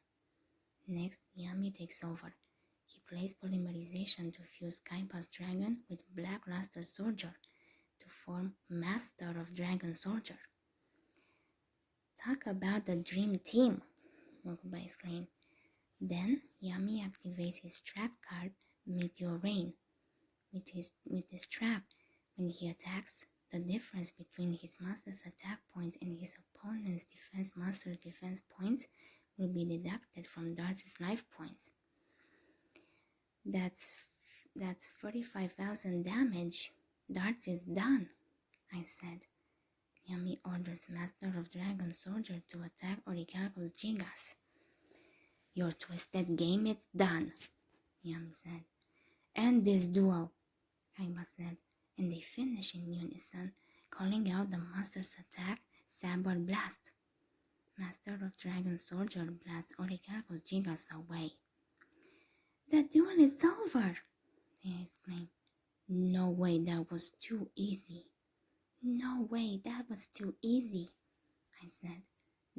Next, Yami takes over. He plays polymerization to fuse Kaiba's dragon with Black Luster Soldier to form Master of Dragon Soldier. Talk about the dream team, Mokuba exclaimed. Then Yami activates his trap card, Meteor Rain. With this trap, when he attacks, the difference between his master's attack points and his opponent's master's defense points will be deducted from Darts' life points. That's 45,000 damage. Darts is done, I said. Yami orders Master of Dragon Soldier to attack Orichalcos Gigas. Your twisted game is done, Yami said. End this duel, Kaiba said, and they finish in unison, calling out the monster's attack, Saber Blast. Master of Dragon Soldier blasts Orichalcos Gigas away. The duel is over, they exclaimed. No way, that was too easy. No way, that was too easy, I said.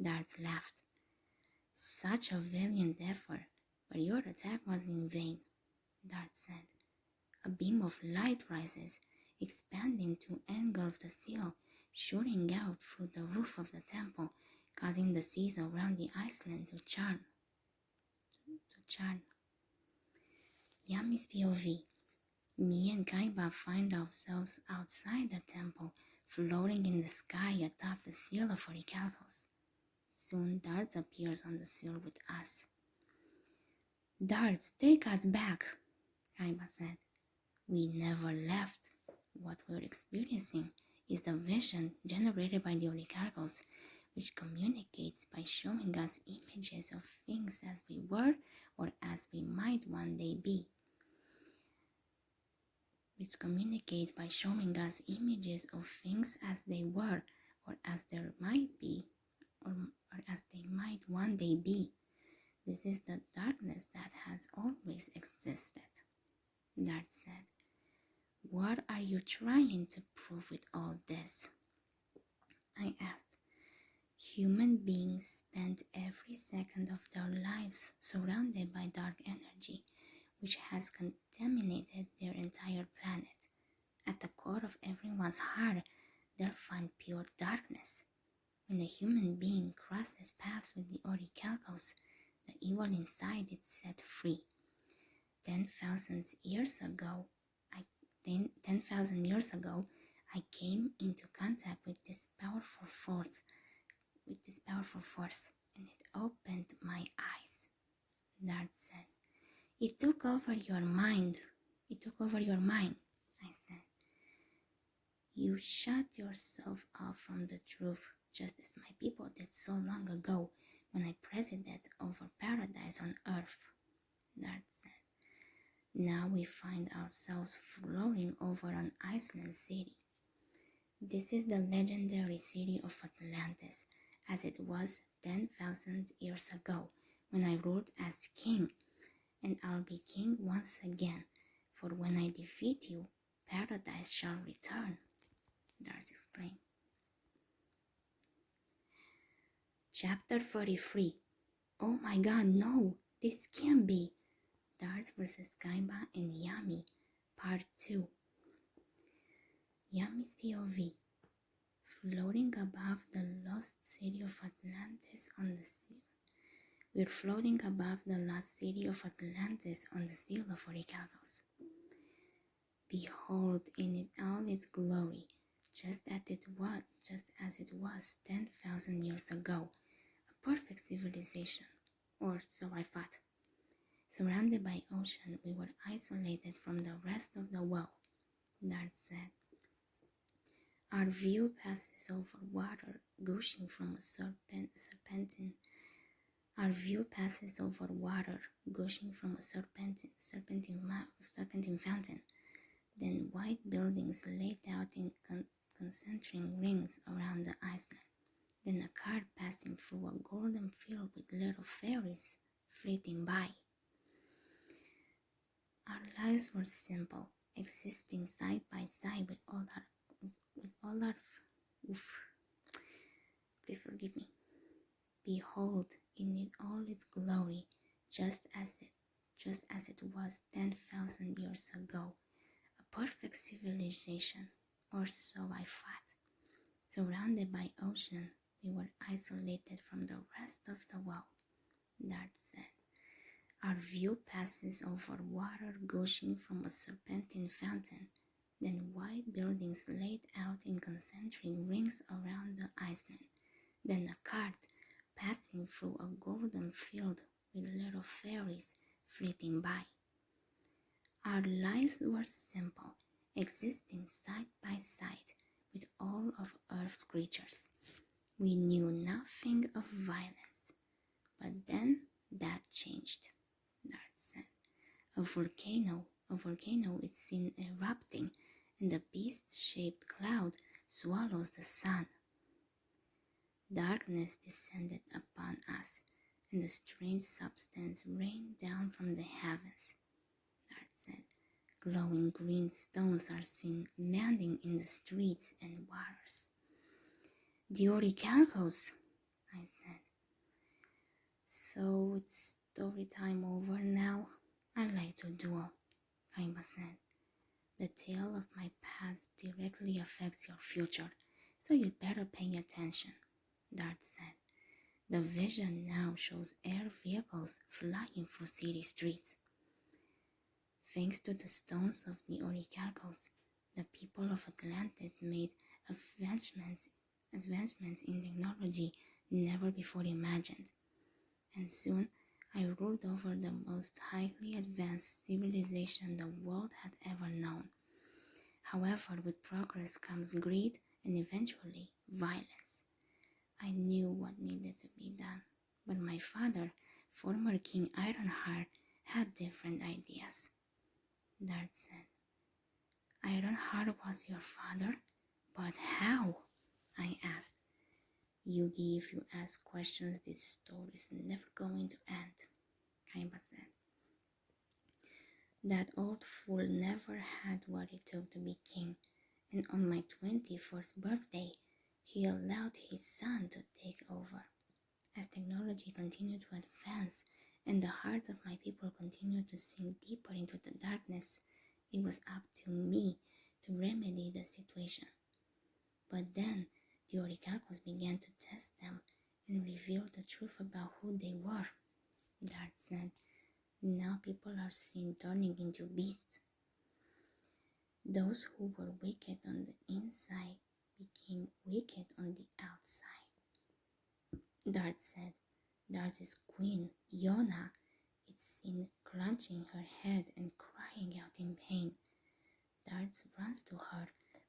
Darts laughed. Such a valiant effort, but your attack was in vain, Darts said. A beam of light rises, expanding to engulf the seal, shooting out through the roof of the temple, causing the seas around the island to churn. Yami's POV. Me and Kaiba find ourselves outside the temple, floating in the sky atop the seal of Orichalcos. Soon Darts appears on the seal with us. Darts, take us back, Kaiba said. We never left. What we're experiencing is the vision generated by the Orichalcos, which communicates by showing us images of things as we were or as we might one day be. Which communicates by showing us images of things as they were or as there might be or as they might one day be. This is the darkness that has always existed, Dart said. What are you trying to prove with all this? I asked. Human beings spend every second of their lives surrounded by dark energy, which has contaminated their entire planet. At the core of everyone's heart, they'll find pure darkness. When a human being crosses paths with the Orichalcos, the evil inside is set free. 10,000 years ago, 10,000 years ago, I came into contact with this powerful force, and it opened my eyes. Dart said. It took over your mind. I said. You shut yourself off from the truth, just as my people did so long ago when I presided over paradise on earth. Dart said. Now we find ourselves floating over an Iceland city. This is the legendary city of Atlantis, as it was 10,000 years ago when I ruled as king, and I'll be king once again, for when I defeat you, paradise shall return, Dart exclaimed. Chapter 33. Oh my god, no, this can't be. Dart vs. Kaiba and Yami, Part 2. Yami's POV. Floating above the lost city of Atlantis on the sea. We're floating above the lost city of Atlantis on the seal of Orichalcos. Behold in it all its glory, just as it was 10,000 years ago, a perfect civilization, or so I thought. Surrounded by ocean, we were isolated from the rest of the world, Dart said. Our view passes over water gushing from a serpentine. Our view passes over water gushing from a serpentine fountain. Then white buildings laid out in concentric rings around the island. Then a cart passing through a golden field with little fairies flitting by. Our lives were simple, existing side by side with all our please forgive me. Behold in it all its glory, just as it was 10,000 years ago, a perfect civilization, or so I thought. Surrounded by ocean, we were isolated from the rest of the world, Dart said. Our view passes over water gushing from a serpentine fountain, then white buildings laid out in concentric rings around the island, then a cart passing through a golden field with little fairies flitting by. Our lives were simple, existing side by side with all of Earth's creatures. We knew nothing of violence, but then that changed, Dart said. A volcano is seen erupting, and the beast-shaped cloud swallows the sun. Darkness descended upon us, and a strange substance rained down from the heavens, Dart said. Glowing green stones are seen landing in the streets and waters. The Orichalcos, I said. So it's story time over now? I like to duel, Kaiba said. The tale of my past directly affects your future, so you'd better pay attention, Dart said. The vision now shows air vehicles flying through city streets. Thanks to the stones of the Orichalcos, the people of Atlantis made advancements in technology never before imagined, and soon I ruled over the most highly advanced civilization the world had ever known. However, with progress comes greed and eventually violence. I knew what needed to be done, but my father, former King Ironheart, had different ideas, Dart said. Ironheart was your father? But how? I asked. Yugi, if you ask questions, this story is never going to end, Kaiba said. That old fool never had what it took to be king, and on my 21st birthday, he allowed his son to take over. As technology continued to advance and the hearts of my people continued to sink deeper into the darkness, it was up to me to remedy the situation. But then, the Orichalcos began to test them and reveal the truth about who they were. Dart said, now people are seen turning into beasts. Those who were wicked on the inside became wicked on the outside. Dart said, Dart's queen, Iona, is seen clenching her head and crying out in pain. Dart runs to her,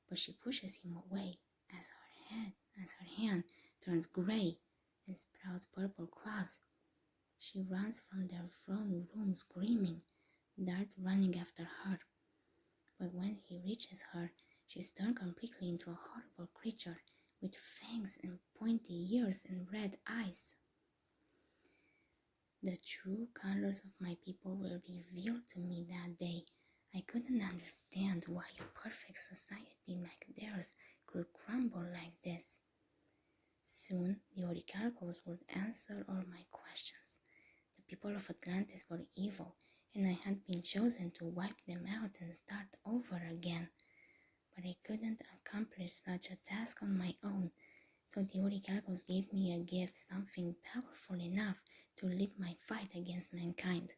but she pushes him away as her hand turns gray and sprouts purple claws. She runs from their throne room screaming, Dart running after her. But when he reaches her, she's turned completely into a horrible creature with fangs and pointy ears and red eyes. The true colors of my people were revealed to me that day. I couldn't understand why a perfect society like theirs could crumble like this. Soon, the Orichalcos would answer all my questions. The people of Atlantis were evil, and I had been chosen to wipe them out and start over again. But I couldn't accomplish such a task on my own, so the Orichalcos gave me a gift, something powerful enough to lead my fight against mankind.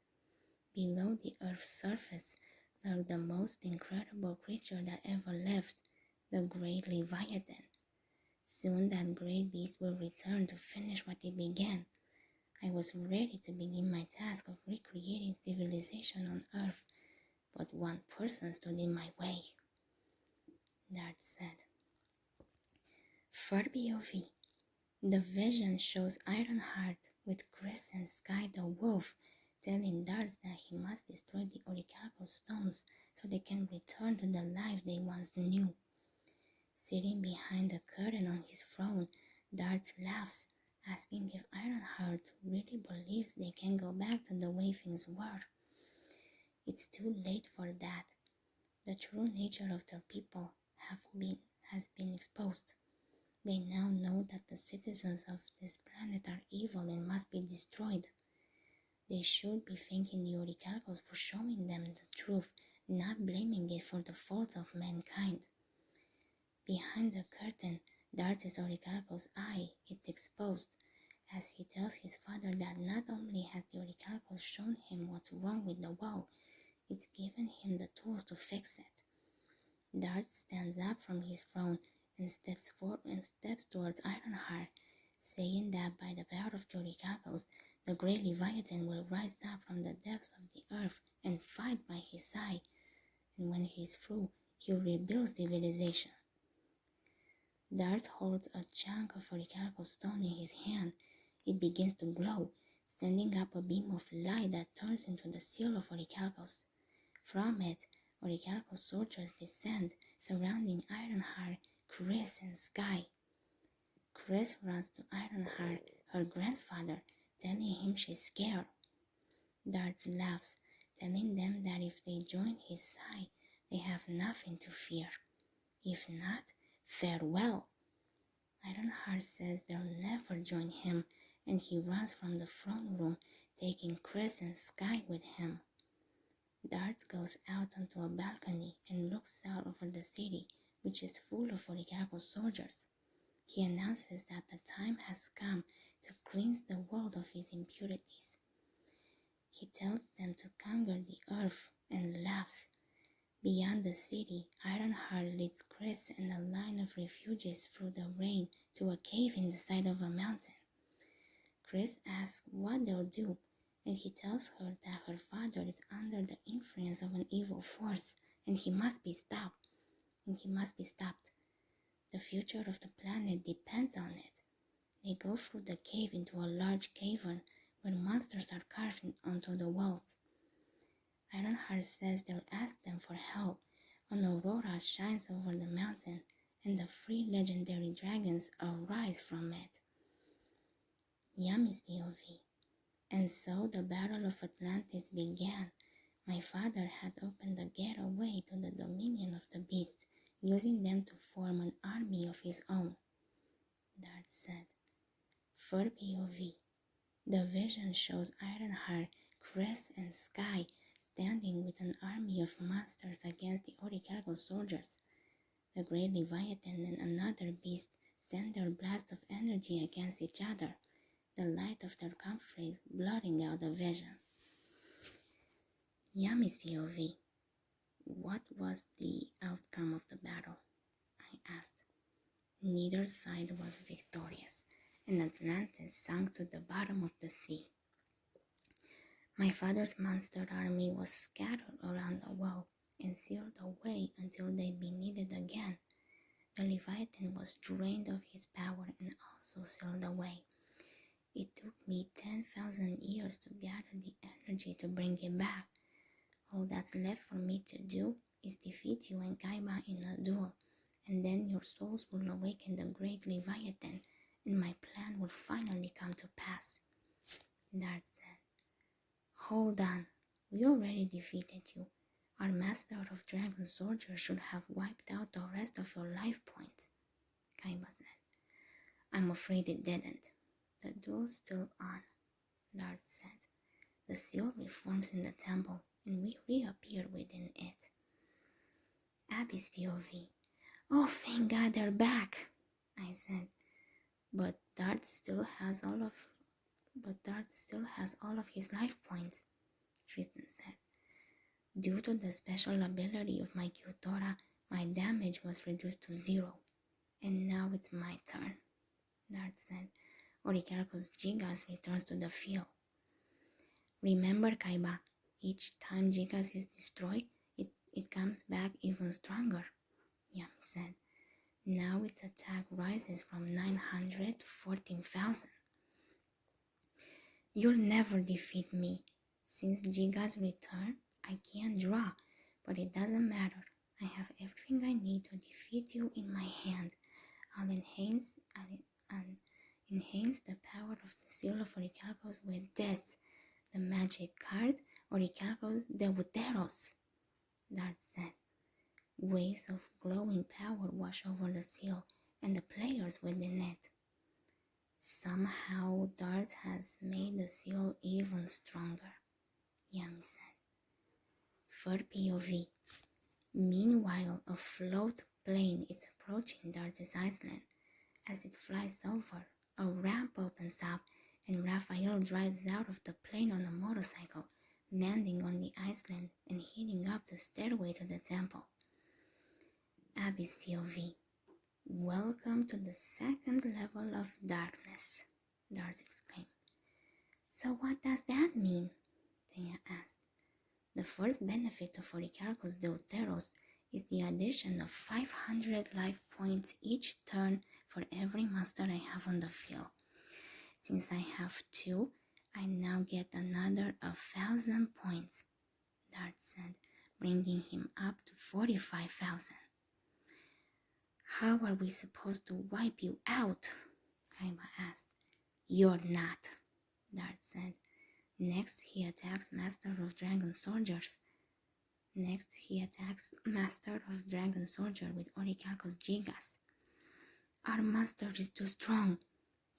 Below the Earth's surface lurked the most incredible creature that ever lived, the Great Leviathan. Soon that great beast will return to finish what it began. I was ready to begin my task of recreating civilization on Earth, but one person stood in my way. Dart said. Third POV. The vision shows Ironheart with Chris and Sky the wolf telling Dart that he must destroy the Orichalcos stones so they can return to the life they once knew. Sitting behind the curtain on his throne, Dart laughs, asking if Ironheart really believes they can go back to the way things were. It's too late for that. The true nature of their people has been exposed. They now know that the citizens of this planet are evil and must be destroyed. They should be thanking the Orichalcos for showing them the truth, not blaming it for the faults of mankind. Behind the curtain, Dart's Orichalcos' eye is exposed as he tells his father that not only has the Orichalcos shown him what's wrong with the wall, it's given him the tools to fix it. Dart stands up from his throne and steps towards Ironheart, saying that by the power of the Orichalcos, the great Leviathan will rise up from the depths of the earth and fight by his side, and when he is through, he'll rebuild civilization. Dart holds a chunk of Orichalcos stone in his hand. It begins to glow, sending up a beam of light that turns into the seal of Orichalcos. From it, Orichalcos soldiers descend, surrounding Ironheart, Chris, and Sky. Chris runs to Ironheart, her grandfather, telling him she's scared. Dart laughs, telling them that if they join his side, they have nothing to fear. If not, farewell. Ironheart says they'll never join him, and he runs from the throne room, taking Chris and Sky with him. Dart goes out onto a balcony and looks out over the city, which is full of Orichalcos soldiers. He announces that the time has come to cleanse the world of its impurities. He tells them to conquer the earth and laughs. Beyond the city, Ironheart leads Chris and a line of refugees through the rain to a cave in the side of a mountain. Chris asks what they'll do, and he tells her that her father is under the influence of an evil force, and he must be stopped. The future of the planet depends on it. They go through the cave into a large cavern where monsters are carved onto the walls. Ironheart says they'll ask them for help. An aurora shines over the mountain, and the 3 legendary dragons arise from it. Yami's POV. And so the Battle of Atlantis began. My father had opened the gateway to the dominion of the beasts, using them to form an army of his own. Dart said. Third POV. The vision shows Ironheart, Chris, and Sky standing with an army of monsters against the Orichalcos soldiers. The great Leviathan and another beast sent their blasts of energy against each other, the light of their conflict blotting out the vision. Yami's POV. What was the outcome of the battle? I asked. Neither side was victorious, and Atlantis sank to the bottom of the sea. My father's monster army was scattered around the world and sealed away until they'd be needed again. The Leviathan was drained of his power and also sealed away. It took me 10,000 years to gather the energy to bring it back. All that's left for me to do is defeat you and Kaiba in a duel, and then your souls will awaken the great Leviathan, and my plan will finally come to pass. Dart said, Hold on, we already defeated you. Our master of dragon soldiers should have wiped out the rest of your life points, Kaiba said. I'm afraid it didn't. The duel's still on, Dart said. The seal reforms in the temple, and we reappear within it. Abby's POV. Oh, thank God they're back, I said. But Dart still has all of his life points, Tristan said. Due to the special ability of my Kyutora, my damage was reduced to 0. And now it's my turn, Dart said. Orichalcos Gigas returns to the field. Remember, Kaiba, each time Gigas is destroyed, it comes back even stronger, Yami said. Now its attack rises from 900 to 14,000. You'll never defeat me. Since Giga's return, I can't draw, but it doesn't matter. I have everything I need to defeat you in my hand. I'll enhance the power of the seal of Orichalcos with this, the magic card Orichalcos Deuteros, Dart said. Waves of glowing power wash over the seal and the players within it. Somehow Dart has made the seal even stronger, Yami said. Third POV. Meanwhile, a float plane is approaching Dart's island. As it flies over, a ramp opens up and Raphael drives out of the plane on a motorcycle, landing on the island and heading up the stairway to the temple. Abby's POV. Welcome to the second level of darkness, Dart exclaimed. So what does that mean? Tenya asked. The first benefit of Orichalcos Deuteros is the addition of 500 life points each turn for every monster I have on the field. Since I have 2, I now get another 1,000 points, Dart said, bringing him up to 45,000. How are we supposed to wipe you out? Kaiba asked. You're not, Dart said. Next, he attacks Master of Dragon Soldier with Orichalcos Gigas. Our master is too strong,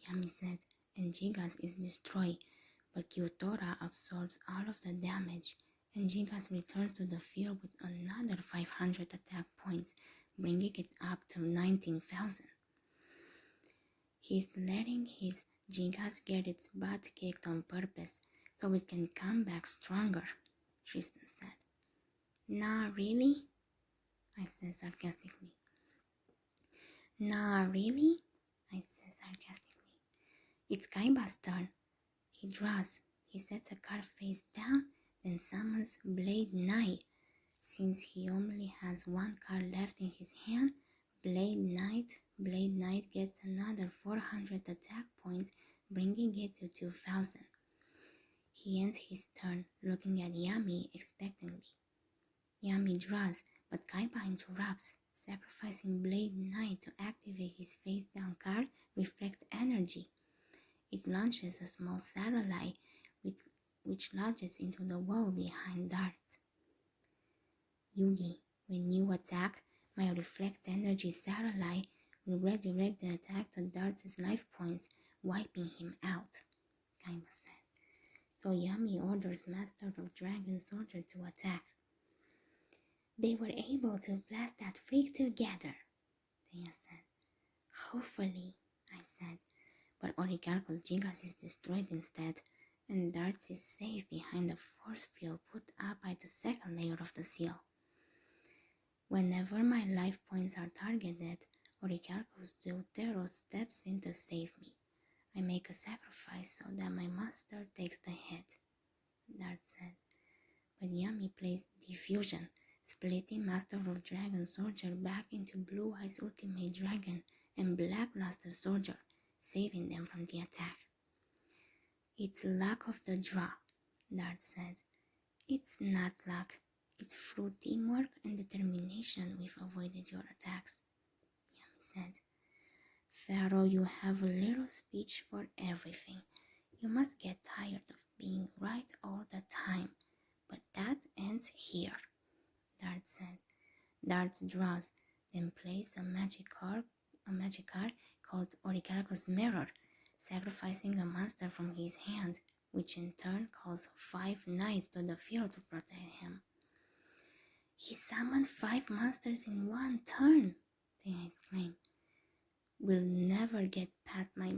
Yami said, and Gigas is destroyed, but Kyutora absorbs all of the damage, and Gigas returns to the field with another 500 attack points, bringing it up to 19,000. He's letting his Gigas get its butt kicked on purpose so it can come back stronger, Tristan said. Nah, really? I said sarcastically. Nah, really? I said sarcastically. It's Kaiba's turn. He draws. He sets a card face down, then summons Blade Knight. Since he only has 1 card left in his hand, Blade Knight gets another 400 attack points, bringing it to 2,000. He ends his turn, looking at Yami expectantly. Yami draws, but Kaiba interrupts, sacrificing Blade Knight to activate his face-down card, Reflect Energy. It launches a small satellite which lodges into the wall behind Dart. Yugi, when you attack, my Reflect Energy satellite will redirect the attack to Dart's life points, wiping him out, Kaiba said. So Yami orders Master of Dragon Soldier to attack. They were able to blast that freak together, Tenya said. Hopefully, I said, but Orichalcos Gigas is destroyed instead, and Darts is safe behind the force field put up by the second layer of the seal. Whenever my life points are targeted, Orichalcos Deuteros steps in to save me. I make a sacrifice so that my master takes the hit, Dart said. But Yami plays diffusion, splitting Master of Dragon Soldier back into Blue Eyes Ultimate Dragon and Black Luster Soldier, saving them from the attack. It's luck of the draw, Dart said. It's not luck. It's through teamwork and determination we've avoided your attacks, Yami said. Pharaoh, you have a little speech for everything. You must get tired of being right all the time. But that ends here, Dart said. Dart draws, then plays a magic card called Orichalcos Mirror, sacrificing a monster from his hand, which in turn calls 5 knights to the field to protect him. He summoned 5 monsters in one turn, they exclaimed. You'll never get past my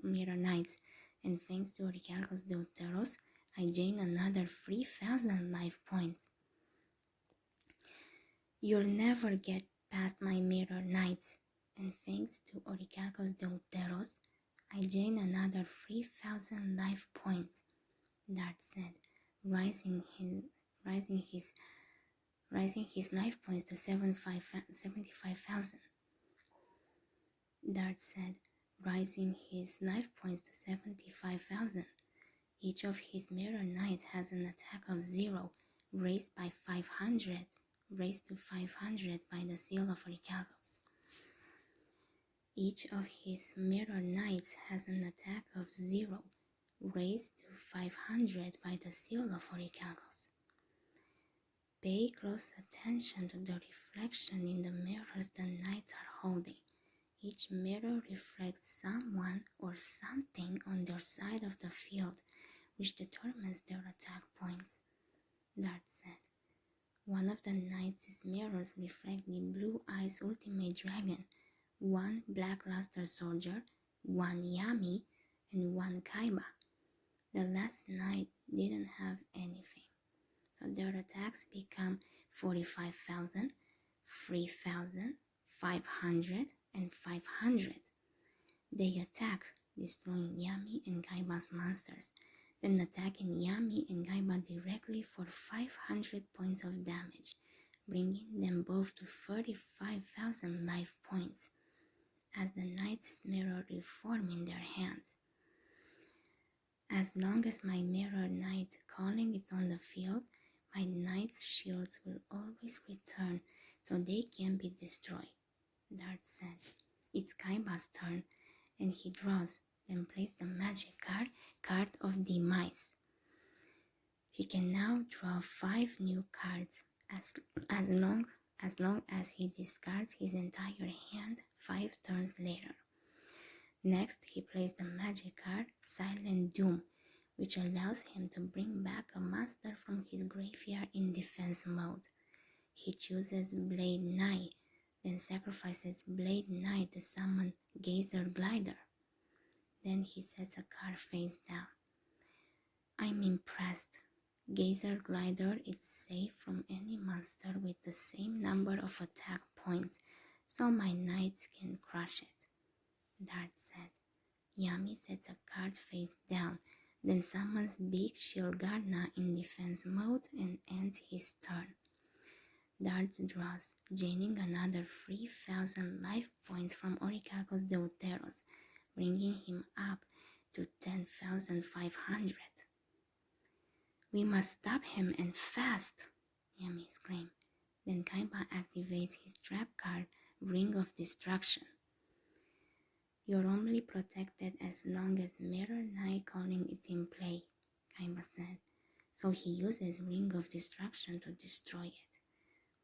mirror knights, and thanks to Orichalcos Deuteros, I gain another 3,000 life points. You'll never get past my mirror knights, and thanks to Orichalcos Deuteros, I gain another 3,000 life points, Dart said, rising his life points to 75,000. Dart said, rising his life points to 75,000. Each of his mirror knights has an attack of 0, raised to 500 by the seal of Orichalcos. Each of his mirror knights has an attack of 0, raised to 500 by the seal of Orichalcos. Pay close attention to the reflection in the mirrors the knights are holding. Each mirror reflects someone or something on their side of the field, which determines their attack points, Dart said. One of the knights' mirrors reflect the Blue Eyes Ultimate Dragon, 1 Black Luster Soldier, 1 Yami, and 1 Kaiba. The last knight didn't have anything, so their attacks become 45,000, 3,000, 500, and 500. They attack, destroying Yami and Kaiba's monsters, then attacking Yami and Kaiba directly for 500 points of damage, bringing them both to 35,000 life points, as the knight's mirror reform in their hands. As long as my mirror knight calling is on the field, my knight's shields will always return so they can be destroyed, Dart said. It's Kaiba's turn, and he draws, then plays the magic card of Demise. He can now draw 5 new cards as long as he discards his entire hand 5 turns later. Next, he plays the magic card Silent Doom, which allows him to bring back a monster from his graveyard in defense mode. He chooses Blade Knight, then sacrifices Blade Knight to summon Gazer Glider. Then he sets a card face down. I'm impressed. Gazer Glider is safe from any monster with the same number of attack points, so my knights can crush it, Dart said. Yami sets a card face down, then summons Big Shield Garna in defense mode and ends his turn. Dart draws, gaining another 3,000 life points from Orichalcos Deuteros, bringing him up to 10,500. We must stop him and fast, Yami exclaimed. Then Kaiba activates his trap card, Ring of Destruction. You're only protected as long as Mirror Knight calling is in play, Kaiba said, so he uses Ring of Destruction to destroy it.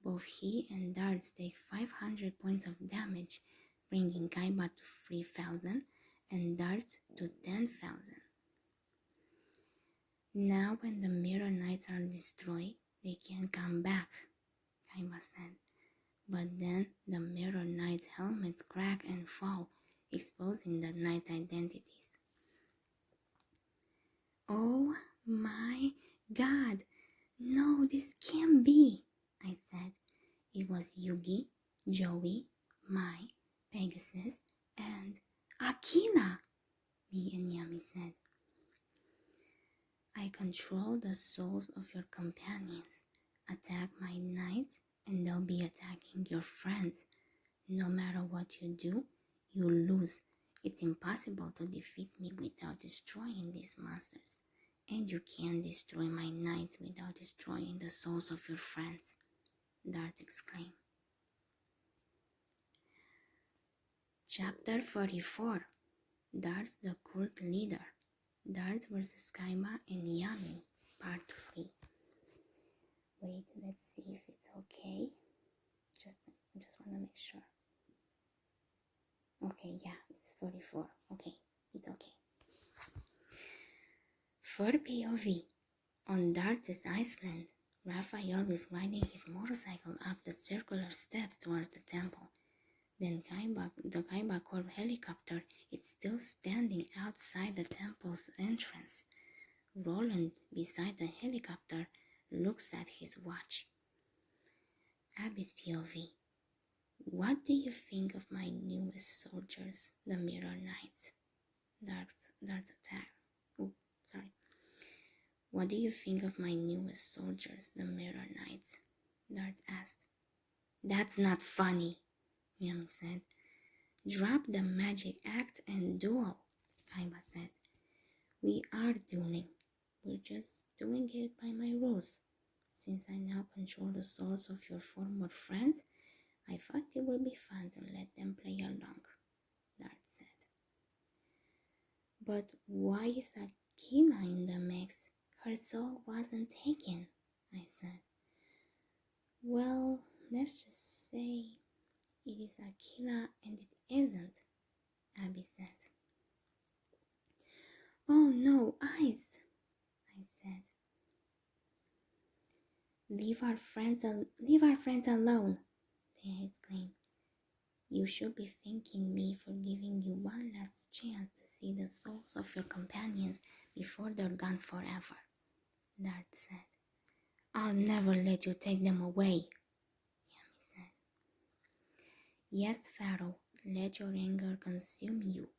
Both he and Darts take 500 points of damage, bringing Kaiba to 3,000 and Darts to 10,000. Now when the Mirror Knights are destroyed, they can come back, Kaiba said. But then the Mirror Knight's helmets crack and fall, exposing the knight's identities. "Oh my God! No, this can't be," I said. It was Yugi, Joey, Mai, Pegasus, and Akina, me and Yami said. "I control the souls of your companions. Attack my knights and they'll be attacking your friends. No matter what you do, you lose. It's impossible to defeat me without destroying these monsters. And you can't destroy my knights without destroying the souls of your friends," Dart exclaimed. Chapter 44. Darts the Cult Leader. Darts vs. Kaiba and Yami, Part 3. Wait, let's see if it's okay. Just want to make sure. Okay, yeah, it's 44. Okay, it's okay. For POV, on Darts' Island, Raphael is riding his motorcycle up the circular steps towards the temple. Then the Kaiba Corp helicopter is still standing outside the temple's entrance. Roland, beside the helicopter, looks at his watch. Abby's POV. What do you think of my newest soldiers, the Mirror Knights? Dart's attack. Oh, sorry. What do you think of my newest soldiers, the Mirror Knights? Dart asked. That's not funny, Yami said. Drop the magic act and duel, Kaiba said. We are dueling. We're just doing it by my rules. Since I now control the souls of your former friends, I thought it would be fun to let them play along, Dart said. But why is Akina in the mix? Her soul wasn't taken, I said. Well, let's just say it is Akina and it isn't, Abby said. Oh no, Ice, I said. Leave our friends alone, they exclaimed. You should be thanking me for giving you one last chance to see the souls of your companions before they're gone forever, Dart said. I'll never let you take them away, Yami said. Yes, Pharaoh, let your anger consume you.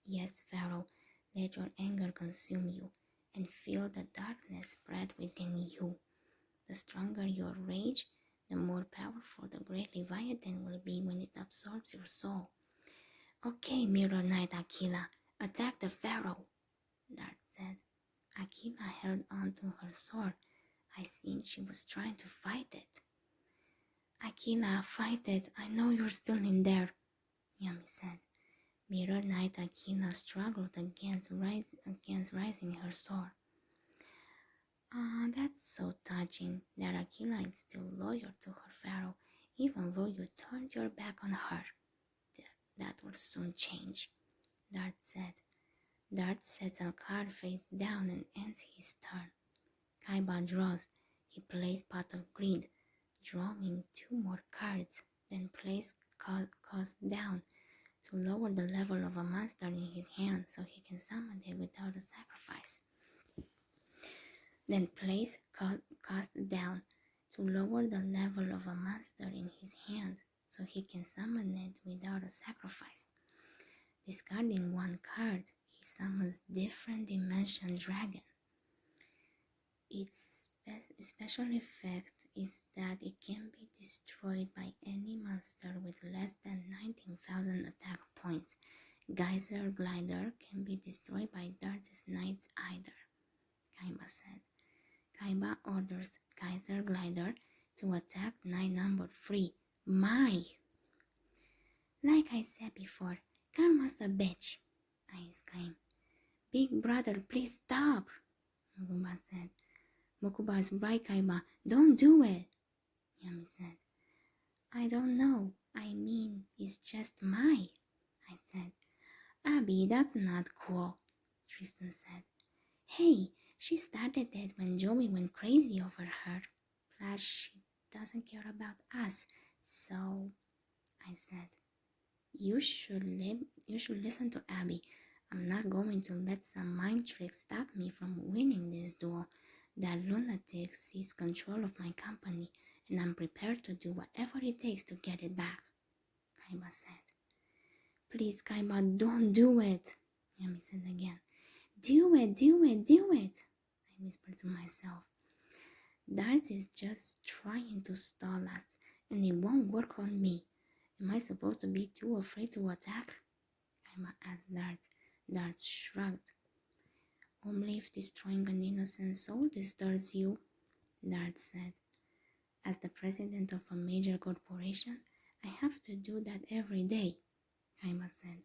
Yes, Pharaoh, let your anger consume you and feel the darkness spread within you. The stronger your rage, the more powerful the great Leviathan will be when it absorbs your soul. Okay, Mirror Knight Akila, attack the Pharaoh, Dart said. Akila held on to her sword. I think she was trying to fight it. Akila, fight it. I know you're still in there, Yami said. Mirror Knight Akila struggled against raising her sword. That's so touching that Akila is still loyal to her Pharaoh, even though you turned your back on her. That will soon change, Dart said. Dart sets a card face down and ends his turn. Kaiba draws. He plays Pot of Greed, drawing 2 more cards, then plays Cost down to lower the level of a monster in his hand so he can summon it without a sacrifice. Then place Cost down to lower the level of a monster in his hand so he can summon it without a sacrifice. Discarding 1 card, he summons Different Dimension Dragon. Its special effect is that it can be destroyed by any monster with less than 19,000 attack points. Geyser Glider can be destroyed by Darts Knight's Either, Kaiba said. Kaiba orders Geyser Glider to attack knight number 3, Mai. Like I said before, Karma's a bitch, I exclaimed. Big brother, please stop, Mokuba said. Mokuba's right, Kaiba, don't do it, Yami said. I don't know, I mean, it's just Mai, I said. Abby, that's not cool, Tristan said. Hey, she started it when Joey went crazy over her. Plus, doesn't care about us. So, I said, you should listen to Abby. I'm not going to let some mind trick stop me from winning this duel. That lunatic seized control of my company, and I'm prepared to do whatever it takes to get it back, Kaiba said. Please, Kaiba, don't do it, Yami said again. Do it, do it, do it, I whispered to myself. Darts is just trying to stall us, and it won't work on me. Am I supposed to be too afraid to attack? Kaiba asked Darts. Darts shrugged. Only if destroying an innocent soul disturbs you, Darts said. As the president of a major corporation, I have to do that every day, Kaiba said.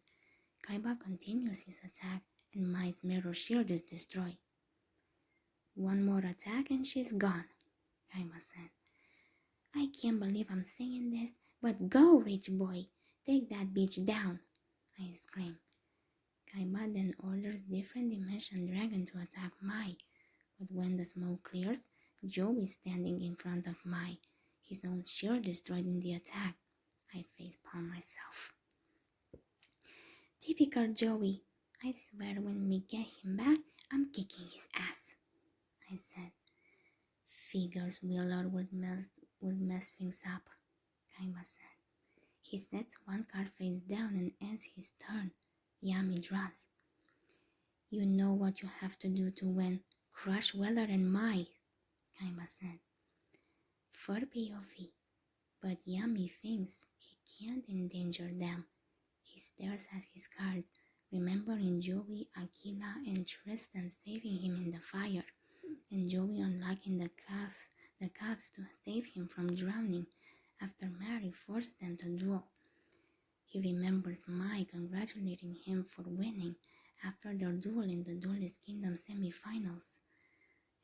Kaiba continues his attack, and Mai's mirror shield is destroyed. One more attack and she's gone, Kaiba said. I can't believe I'm saying this, but go, rich boy. Take that bitch down, I exclaimed. Kaiba then orders different dimension dragon to attack Mai, but when the smoke clears, Joe is standing in front of Mai, his own shield destroyed in the attack. I facepalm myself. Typical Joey. I swear when we get him back, I'm kicking his ass, I said. Figures Willard would mess things up, Kaiba said. He sets one card face down and ends his turn. Yami draws. You know what you have to do to win. Crush Willard and Mai, Kaiba said. For POV, but Yami thinks he can't endanger them. He stares at his cards, remembering Joey, Aquila, and Tristan saving him in the fire, and Joey unlocking the cuffs to save him from drowning after Mary forced them to duel. He remembers Mai congratulating him for winning after their duel in the Duelist Kingdom semi-finals,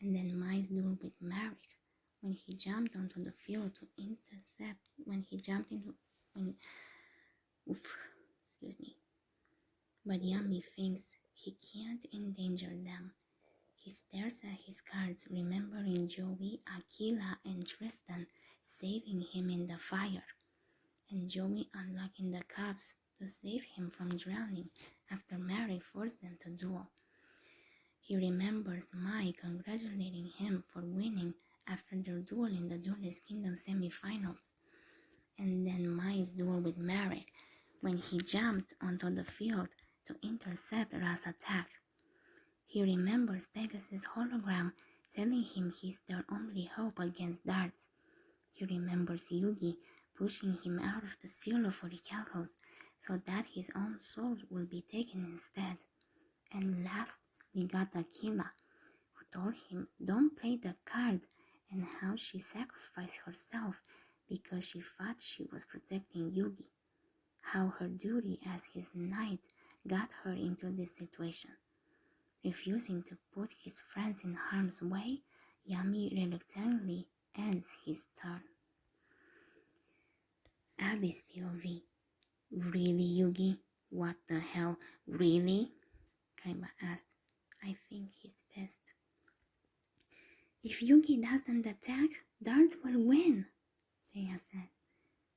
and then Mai's duel with Marek when he jumped onto the field to intercept excuse me. But Yami thinks he can't endanger them. He stares at his cards, remembering Joey, Aquila, and Tristan saving him in the fire, and Joey unlocking the cuffs to save him from drowning after Mary forced them to duel. He remembers Mai congratulating him for winning after their duel in the Duelist Kingdom semi-finals, and then Mai's duel with Marek when he jumped onto the field to intercept Ra's attack. He remembers Pegasus' hologram telling him he's their only hope against Darts. He remembers Yugi pushing him out of the seal of Orichalcos so that his own soul will be taken instead. And last, we got Aquila, who told him don't play the card, and how she sacrificed herself because she thought she was protecting Yugi. How her duty as his knight got her into this situation. Refusing to put his friends in harm's way, Yami reluctantly ends his turn. Abby's POV. Really, Yugi? What the hell? Really? Kaiba asked. I think he's pissed. If Yugi doesn't attack, Darts will win, Seiya said.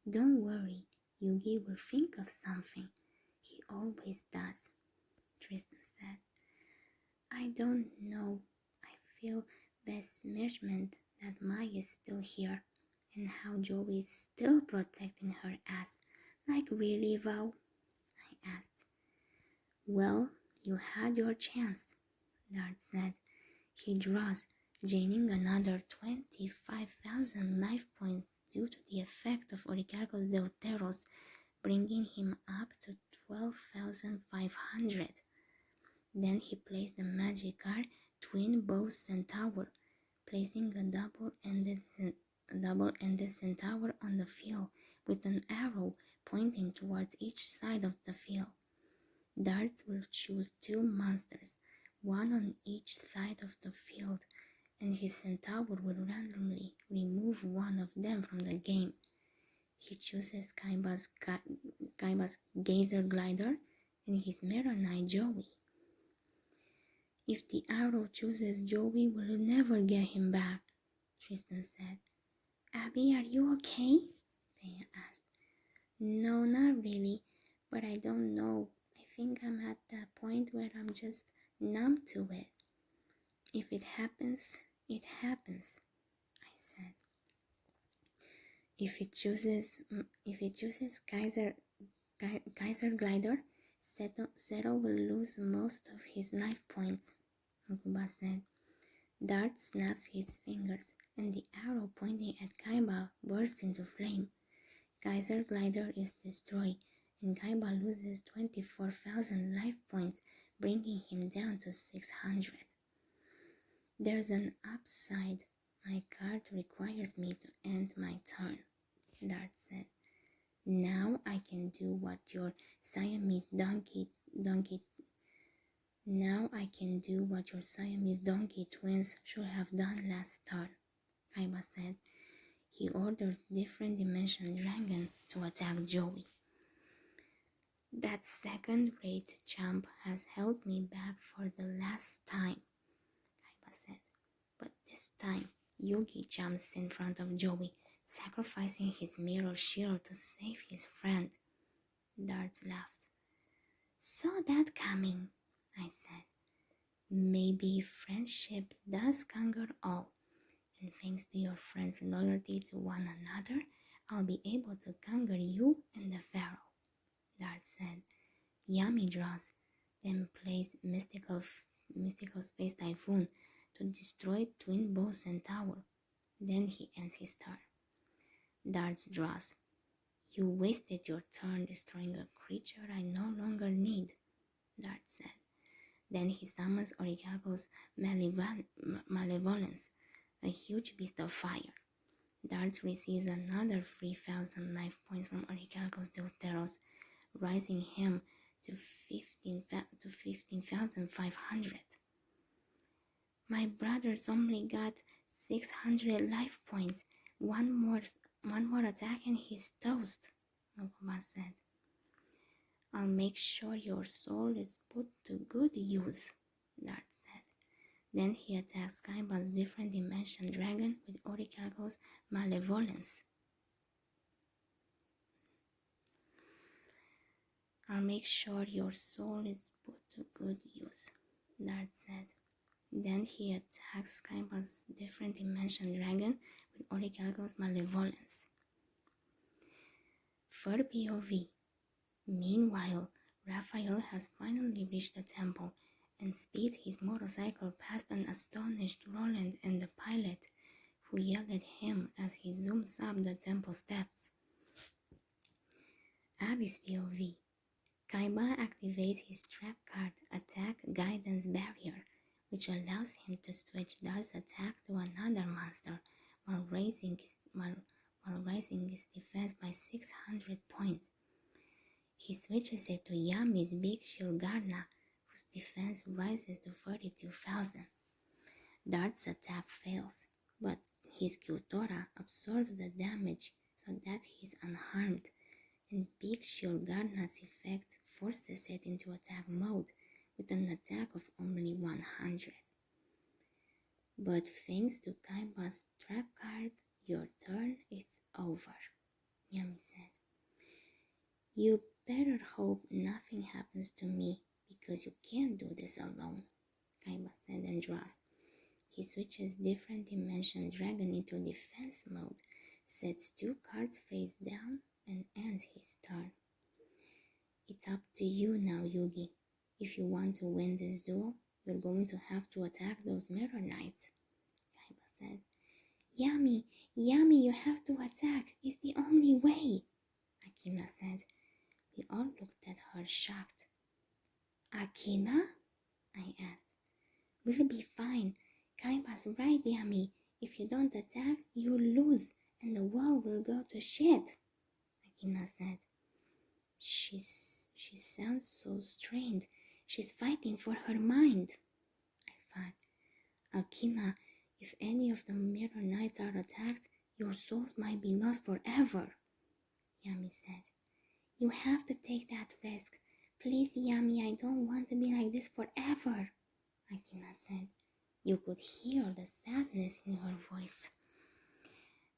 Don't worry, Yugi will think of something. He always does, Tristan said. I don't know. I feel besmirchment that Mai is still here, and how Joey is still protecting her ass. Like really, Val? I asked. Well, you had your chance, Dart said. He draws, gaining another 25,000 life points due to the effect of Orichalcos Deuteros, bringing him up to 12,500. Then he placed the magic card Twin Bows Centaur, placing a double-ended centaur on the field with an arrow pointing towards each side of the field. Darts will choose 2 monsters, one on each side of the field, and his centaur will randomly remove one of them from the game. He chooses Kaiba's Gazer Glider and his Mirror Knight Joey. If the arrow chooses Joey, we'll never get him back, Tristan said. Abby, are you okay? They asked. No, not really, but I don't know. I think I'm at that point where I'm just numb to it. If it happens, it happens, I said. If it chooses Kaiser Glider, Zero will lose most of his life points, Mokuba said. Dart snaps his fingers, and the arrow pointing at Kaiba bursts into flame. Kaiser Glider is destroyed, and Kaiba loses 24,000 life points, bringing him down to 600. There's an upside. My card requires me to end my turn, Dart said. Now I can do what your Siamese donkey twins should have done last turn, Kaiba said. He orders Different Dimension Dragon to attack Joey. That second-rate jump has held me back for the last time, Kaiba said. But this time, Yugi jumps in front of Joey, sacrificing his mirror shield to save his friend. Dart laughed. Saw that coming, I said. Maybe friendship does conquer all, and thanks to your friends' loyalty to one another, I'll be able to conquer you and the Pharaoh, Dart said. Yami draws, then plays Mystical Space Typhoon to destroy Twin Bow Centaur. Then he ends his turn. Dart draws. You wasted your turn destroying a creature I no longer need, Dart said. Then he summons Orichalco's Malevolence, a huge beast of fire. Dart receives another 3,000 life points from Orichalco's Deuteros, rising him to 15,500. My brother's only got 600 life points. One more attack and he's toast, Mokuba said. I'll make sure your soul is put to good use, Dart said. Then he attacks Kaiba's Different Dimension Dragon with Orichalco's Malevolence. I'll make sure your soul is put to good use, Dart said. Then he attacks Kaiba's Different Dimension Dragon with Orichalco's Malevolence. For POV. Meanwhile, Raphael has finally reached the temple and speeds his motorcycle past an astonished Roland and the pilot, who yelled at him as he zooms up the temple steps. Abby's POV. Kaiba activates his trap card Attack Guidance Barrier, which allows him to switch Dart's attack to another monster while raising his defense by 600 points. He switches it to Yami's Big Shield Garna, whose defense rises to 32,000. Dart's attack fails, but his Kyutora absorbs the damage so that he's unharmed, and Big Shield Garna's effect forces it into attack mode with an attack of only 100. But thanks to Kaiba's trap card, your turn is over, Yami said. You better hope nothing happens to me, because you can't do this alone, Kaiba said and draws. He switches Different Dimension Dragon into defense mode, sets 2 cards face down, and ends his turn. It's up to you now, Yugi. If you want to win this duel, you're going to have to attack those Mirror Knights, Kaiba said. Yami, you have to attack. It's the only way, Akina said. We all looked at her shocked. Akina? I asked. We'll be fine. Kaiba's right, Yami. If you don't attack, you'll lose, and the world will go to shit, Akina said. She sounds so strained. She's fighting for her mind, I thought. Akina, if any of the Mirror Knights are attacked, your souls might be lost forever, Yami said. You have to take that risk. Please, Yami, I don't want to be like this forever, Akina said. You could hear the sadness in her voice.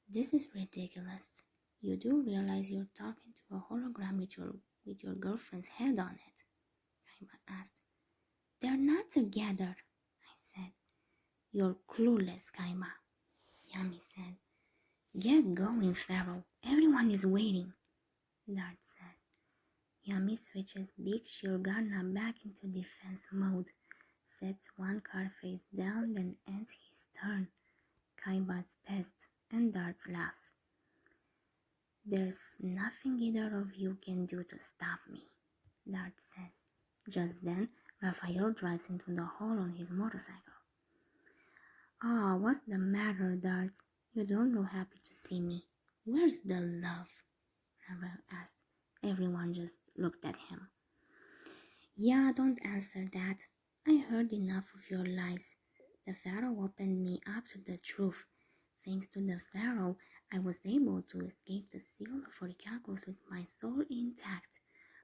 This is ridiculous. You do realize you're talking to a hologram with your girlfriend's head on it? Kaiba asked. They're not together, I said. You're clueless, Kaiba, Yami said. Get going, Pharaoh. Everyone is waiting, Dart said. Yami switches Big Shield Gardener back into defense mode, sets one card face down, then ends his turn. Kaiba's pissed, and Dart laughs. There's nothing either of you can do to stop me, Dart said. Just then, Raphael drives into the hall on his motorcycle. Ah, what's the matter, Dart? You don't look happy to see me. Where's the love? Raphael asked. Everyone just looked at him. Yeah, don't answer that. I heard enough of your lies. The Pharaoh opened me up to the truth. Thanks to the Pharaoh, I was able to escape the seal of Orichalcos with my soul intact,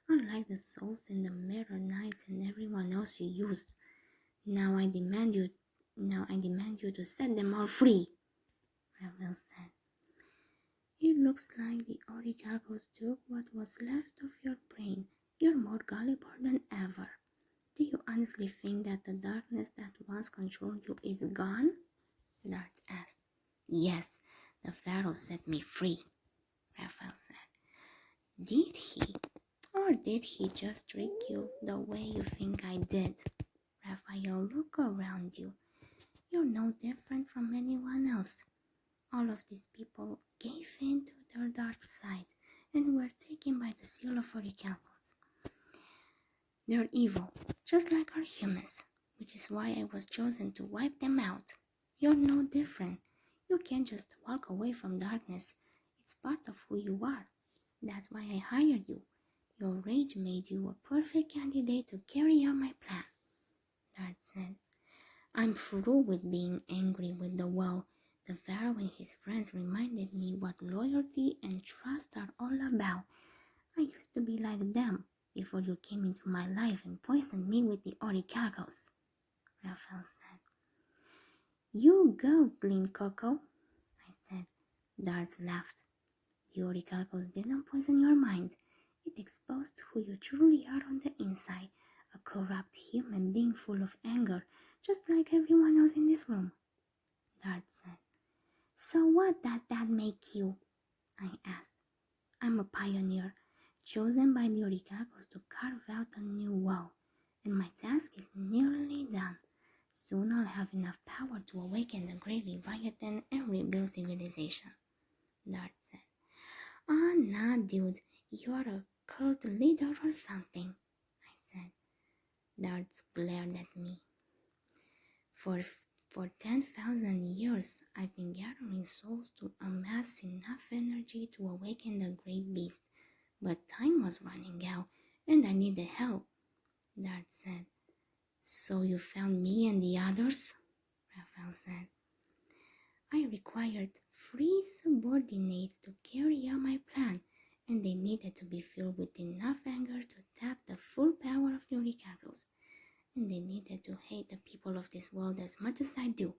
unlike the souls in the Mirror Knights and everyone else you used. Now I demand you to set them all free, Raphael said. It looks like the Orichalcos took what was left of your brain. You're more gullible than ever. Do you honestly think that the darkness that once controlled you is gone? Dart asked. Yes, the Pharaoh set me free, Raphael said. Did he? Or did he just trick you the way you think I did? Raphael, look around you. You're no different from anyone else. All of these people gave in to their dark side and were taken by the seal of Orichalcos. They're evil, just like our humans, which is why I was chosen to wipe them out. You're no different. You can't just walk away from darkness. It's part of who you are. That's why I hired you. Your rage made you a perfect candidate to carry out my plan, Dart said. I'm through with being angry with the world. The Pharaoh and his friends reminded me what loyalty and trust are all about. I used to be like them before you came into my life and poisoned me with the Orichalcos, Raphael said. You go, Blind Coco, I said. Dart laughed. The Orichalcos didn't poison your mind. It exposed who you truly are on the inside, a corrupt human being full of anger, just like everyone else in this room, Dart said. So what does that make you? I asked. I'm a pioneer, chosen by the Orichalcos to carve out a new world, and my task is nearly done. Soon I'll have enough power to awaken the Great Leviathan and rebuild civilization, Dart said. Ah, nah, dude, you're a cult leader or something, I said. Dart glared at me. For 10,000 years, I've been gathering souls to amass enough energy to awaken the great beast, but time was running out, and I needed help, Dart said. So you found me and the others? Raphael said. I required 3 subordinates to carry out my plan, and they needed to be filled with enough anger to tap the full power of the Orichalcos, and they needed to hate the people of this world as much as I do.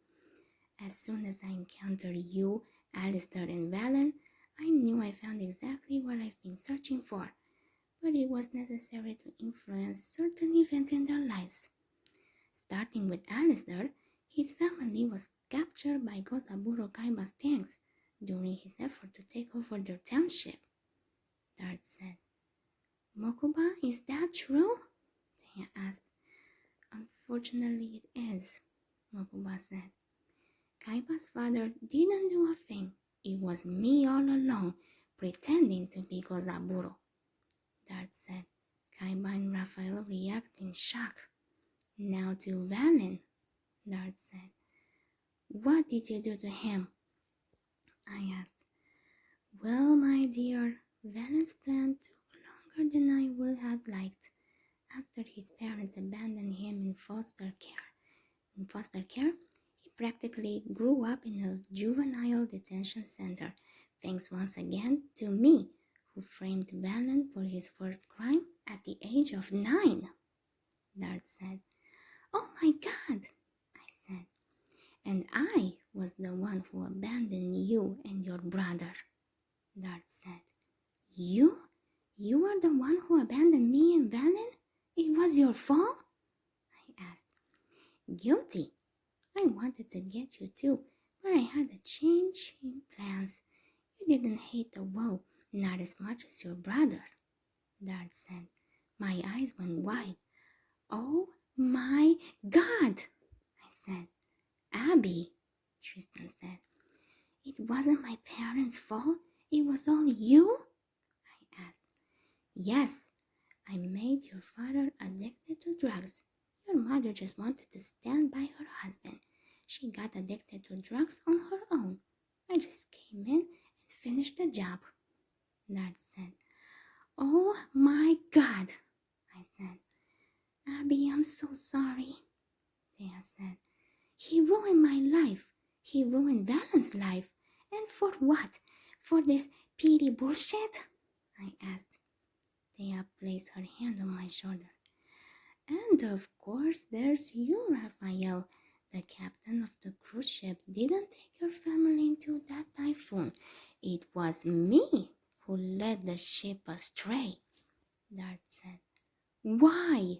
As soon as I encountered you, Alistair, and Valen, I knew I found exactly what I've been searching for, but it was necessary to influence certain events in their lives. Starting with Alistair, his family was captured by Gozaburo Kaiba's tanks during his effort to take over their township, Dart said. Mokuba, is that true? Tanya asked. Unfortunately, it is, Mokuba said. Kaiba's father didn't do a thing. It was me all along, pretending to be Gozaburo, Dart said. Kaiba and Raphael reacted in shock. Now to Valen, Dart said. What did you do to him? I asked. Well, my dear, Valen's plan took longer than I would have liked. After his parents abandoned him in foster care, he practically grew up in a juvenile detention center, thanks once again to me, who framed Valen for his first crime at the age of 9, Dart said. Oh my God, I said. And I was the one who abandoned you and your brother, Dart said. You? You were the one who abandoned me and Valen? It was your fault? I asked. Guilty. I wanted to get you too, but I had a change in plans. You didn't hate the woe, not as much as your brother, Dart said. My eyes went wide. Oh my God, I said. Abby, Tristan said. It wasn't my parents' fault. It was all you? I asked. Yes, I made your father addicted to drugs. Your mother just wanted to stand by her husband. She got addicted to drugs on her own. I just came in and finished the job, Dart said. Oh my God, I said. Abby, I'm so sorry, Thea said. He ruined my life. He ruined Valen's life. And for what? For this petty bullshit? I asked. Thea placed her hand on my shoulder. And of course, there's you, Raphael. The captain of the cruise ship didn't take your family into that typhoon. It was me who led the ship astray, Dart said. Why?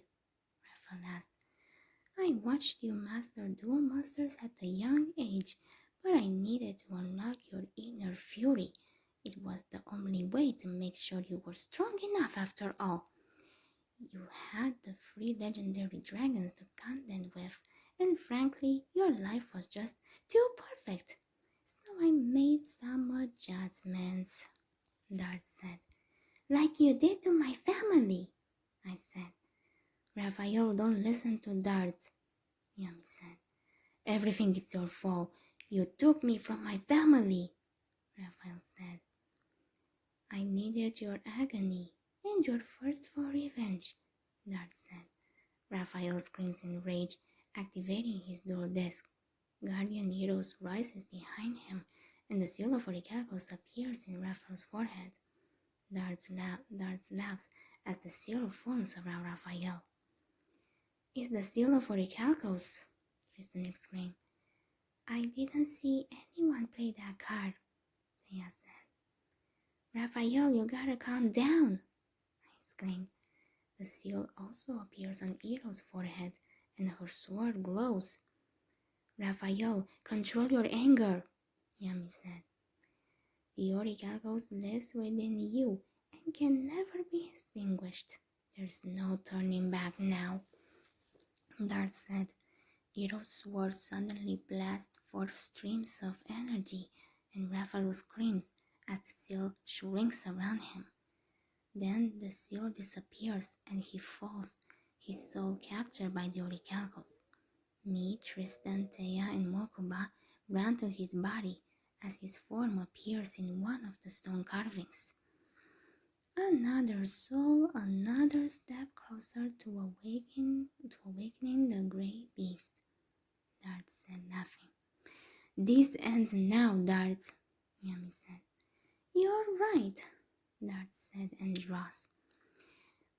Raphael asked. I watched you master dual masters at a young age, but I needed to unlock your inner fury. It was the only way to make sure you were strong enough after all. You had the three legendary dragons to contend with, and frankly, your life was just too perfect. So I made some adjustments, Dart said. Like you did to my family, I said. Raphael, don't listen to Dart, Yami said. Everything is your fault. You took me from my family, Raphael said. I needed your agony and your thirst for revenge, Dart said. Raphael screams in rage, activating his dual disc. Guardian Heroes rises behind him, and the seal of Orichalcos appears in Raphael's forehead. Darts laughs as the seal forms around Raphael. It's the seal of Orichalcos, Tristan exclaimed. I didn't see anyone play that card, Thea said. Raphael, you gotta calm down, I exclaimed. The seal also appears on Ero's forehead, and her sword glows. Raphael, control your anger, Yami said. The Orichalcos lives within you and can never be extinguished. There's no turning back now, Dart said. Ero's sword suddenly blasts forth streams of energy, and Raphael screams as the seal shrinks around him. Then the seal disappears and he falls, his soul captured by the Orichalcos. Me, Tristan, Thea, and Mokuba run to his body as his form appears in one of the stone carvings. Another soul, another step closer to awakening the Grey Beast, Dart said, laughing. This ends now, Dart, Yami said. You're right, Dart said and draws.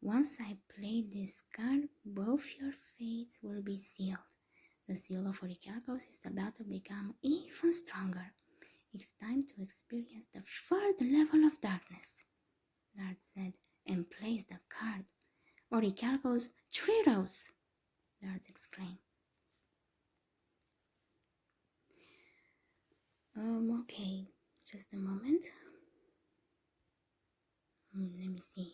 Once I play this card, both your fates will be sealed. The seal of Orichalcos is about to become even stronger. It's time to experience the third level of darkness, Dart said, and placed the card. Orichalcos Tritos, Dart exclaimed. Okay, just a moment. Let me see.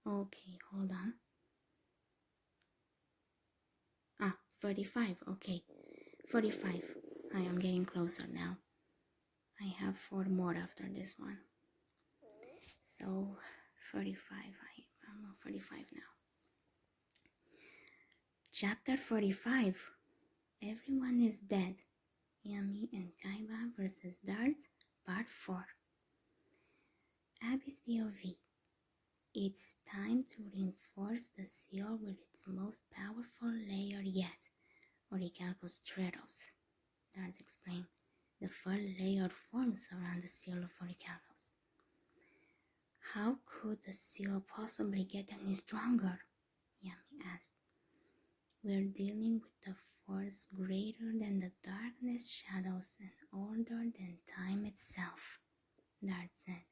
Okay, hold on. 35, okay. 45. I am getting closer now. I have 4 more after this one. So, 35. I'm on 45 now. Chapter 45. Everyone is dead. Yami and Kaiba versus Darts, Part 4. Abby's POV. It's time to reinforce the seal with its most powerful layer yet, Orichalcos Tritos, Darts explained. The third layer forms around the seal of Orichalcos. How could the seal possibly get any stronger? Yami asked. We're dealing with a force greater than the darkness, shadows, and older than time itself, Dart said.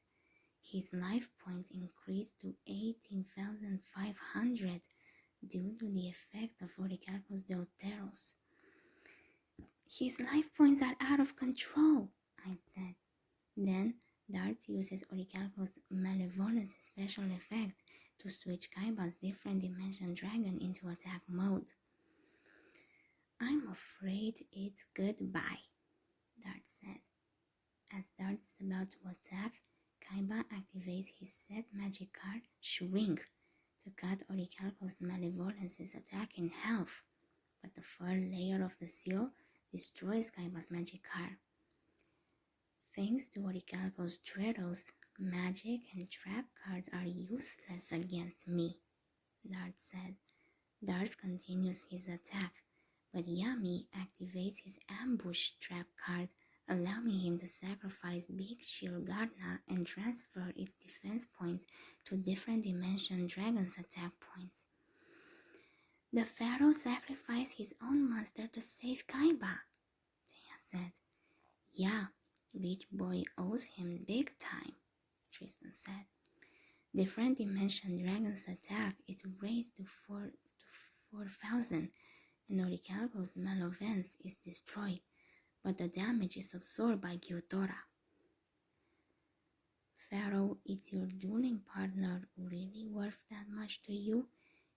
His life points increased to 18,500 due to the effect of Orichalcos Deuteros. His life points are out of control, I said. Then Dart uses Orichalcos' Malevolence special effect to switch Kaiba's different dimension dragon into attack mode. I'm afraid it's goodbye, Dart said. As Dart is about to attack, Kaiba activates his set magic card, Shrink, to cut Orichalcos' Malevolence's attack in half, but the third layer of the seal destroys Kaiba's magic card. Thanks to Orichalcos' Dreados, magic and trap cards are useless against me, Dart said. Dart continues his attack, but Yami activates his ambush trap card, allowing him to sacrifice Big Shield Gardna and transfer its defense points to different dimension dragon's attack points. The pharaoh sacrificed his own monster to save Kaiba, Taya said. Yeah, Rich Boy owes him big time, Tristan said. Different dimension dragon's attack is raised to 4,000, and Orichalcos' Malevolence is destroyed, but the damage is absorbed by Gyutora. Pharaoh, is your dueling partner really worth that much to you?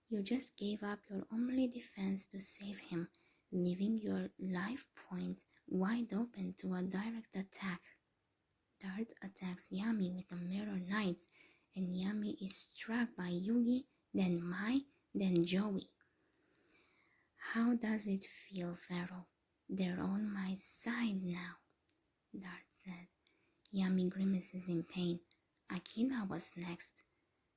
You just gave up your only defense to save him, leaving your life points wide open to a direct attack. Dart attacks Yami with the Mirror Knights, and Yami is struck by Yugi, then Mai, then Joey. How does it feel, Pharaoh? They're on my side now, Dart said. Yami grimaces in pain. Akila was next.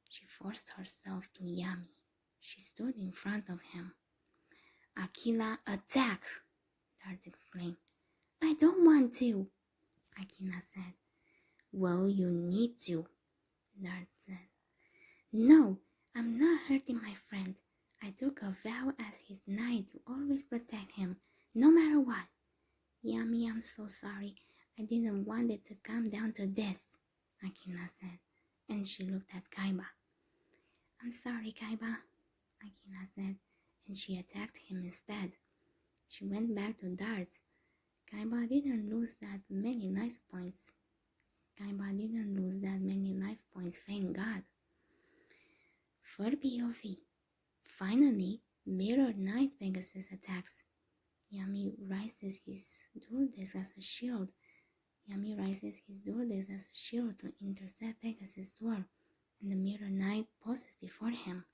She forced herself to Yami. She stood in front of him. Akila, attack! Dart exclaimed. I don't want to, Akila said. Well, you need to, Dart said. No, I'm not hurting my friend. I took a vow as his knight to always protect him, no matter what. Yami, I'm so sorry. I didn't want it to come down to this, Akina said, and she looked at Kaiba. I'm sorry, Kaiba, Akina said, and she attacked him instead. She went back to darts. Kaiba didn't lose that many life points. Thank God. For POV. Finally, Mirror Knight Pegasus attacks. Yami raises his dual disc as a shield. To intercept Pegasus' sword, and the Mirror Knight poses before him.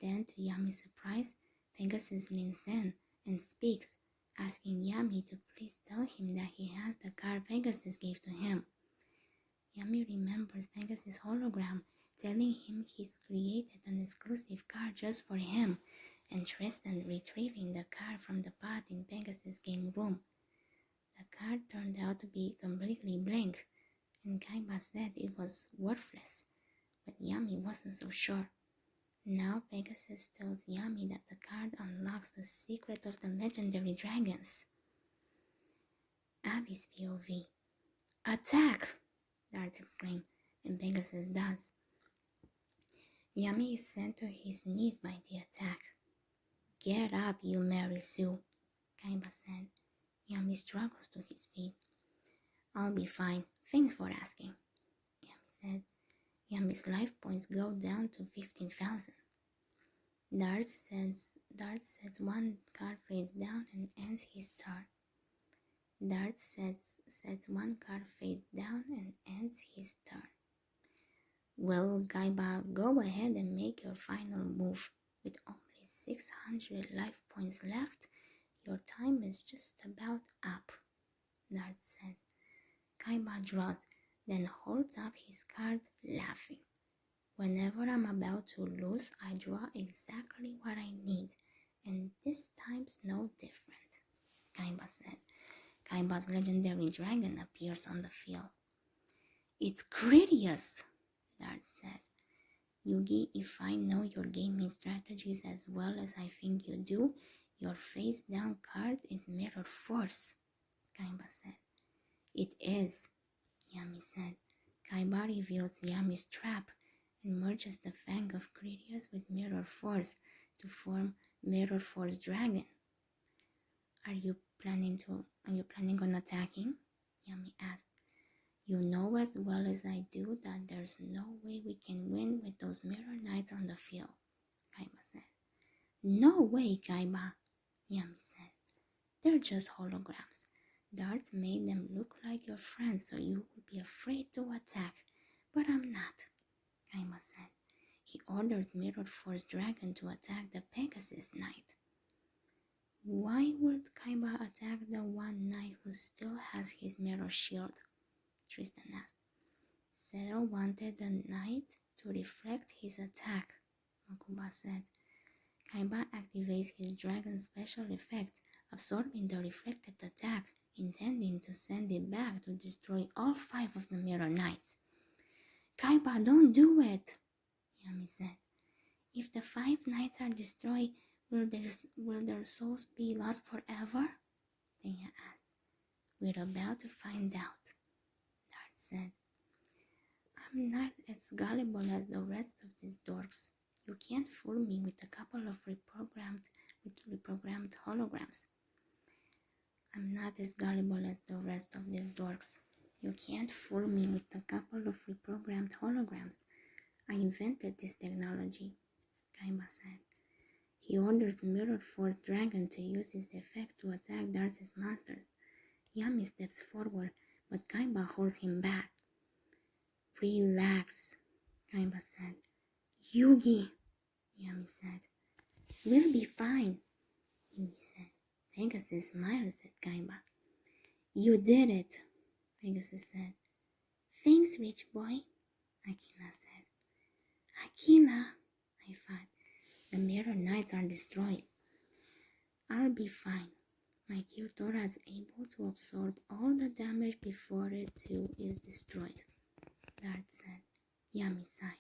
Then, to Yami's surprise, Pegasus leans in and speaks, asking Yami to please tell him that he has the card Pegasus gave to him. Yami remembers Pegasus' hologram, telling him he's created an exclusive card just for him, and Tristan retrieving the card from the pot in Pegasus' game room. The card turned out to be completely blank, and Kaiba said it was worthless, but Yami wasn't so sure. Now Pegasus tells Yami that the card unlocks the secret of the legendary dragons. Abby's POV. Attack! Dart exclaimed, and Pegasus does. Yami is sent to his knees by the attack. Get up, you Mary Sue, Kaiba said. Yami struggles to his feet. I'll be fine, thanks for asking, Yami said. Yami's life points go down to 15,000. Dart sets one card face down and ends his turn. Dart sets one card face down and ends his turn. Well, Kaiba, go ahead and make your final move. With only 600 life points left, your time is just about up, Dart said. Kaiba draws, then holds up his card, laughing. Whenever I'm about to lose, I draw exactly what I need, and this time's no different, Kaiba said. Kaiba's legendary dragon appears on the field. It's Critias, Dart said. Yugi, if I know your gaming strategies as well as I think you do, your face down card is Mirror Force, Kaiba said. It is, Yami said. Kaiba reveals Yami's trap and merges the Fang of Critias with Mirror Force to form Mirror Force Dragon. Are you planning on attacking? Yami asked. You know as well as I do that there's no way we can win with those Mirror Knights on the field, Kaiba said. No way, Kaiba, Yami said. They're just holograms. Darts made them look like your friends so you would be afraid to attack. But I'm not, Kaiba said. He orders Mirror Force Dragon to attack the Pegasus Knight. Why would Kaiba attack the one knight who still has his mirror shield? Tristan asked. Zero wanted the knight to reflect his attack, Makuba said. Kaiba activates his dragon special effect, absorbing the reflected attack, intending to send it back to destroy all 5 of the Mirror Knights. Kaiba, don't do it, Yami said. If the 5 knights are destroyed, will their souls be lost forever? Tenya asked. We're about to find out, Dart said. I'm not as gullible as the rest of these dorks. You can't fool me with a couple of reprogrammed holograms. I'm not as gullible as the rest of these dorks. You can't fool me with a couple of reprogrammed holograms. I invented this technology, Kaiba said. He orders Mirror Force Dragon to use his effect to attack Darcy's monsters. Yami steps forward, but Kaiba holds him back. Relax, Kaiba said. Yugi, Yami said. We'll be fine, Yugi said. Pegasus smiles at Kaiba. You did it, Pegasus said. Thanks, rich boy, Akina said. Akina, I thought. The Mirror Knights are destroyed. I'll be fine. My Kyutora is able to absorb all the damage before it too is destroyed, Dart said. Yami sighed.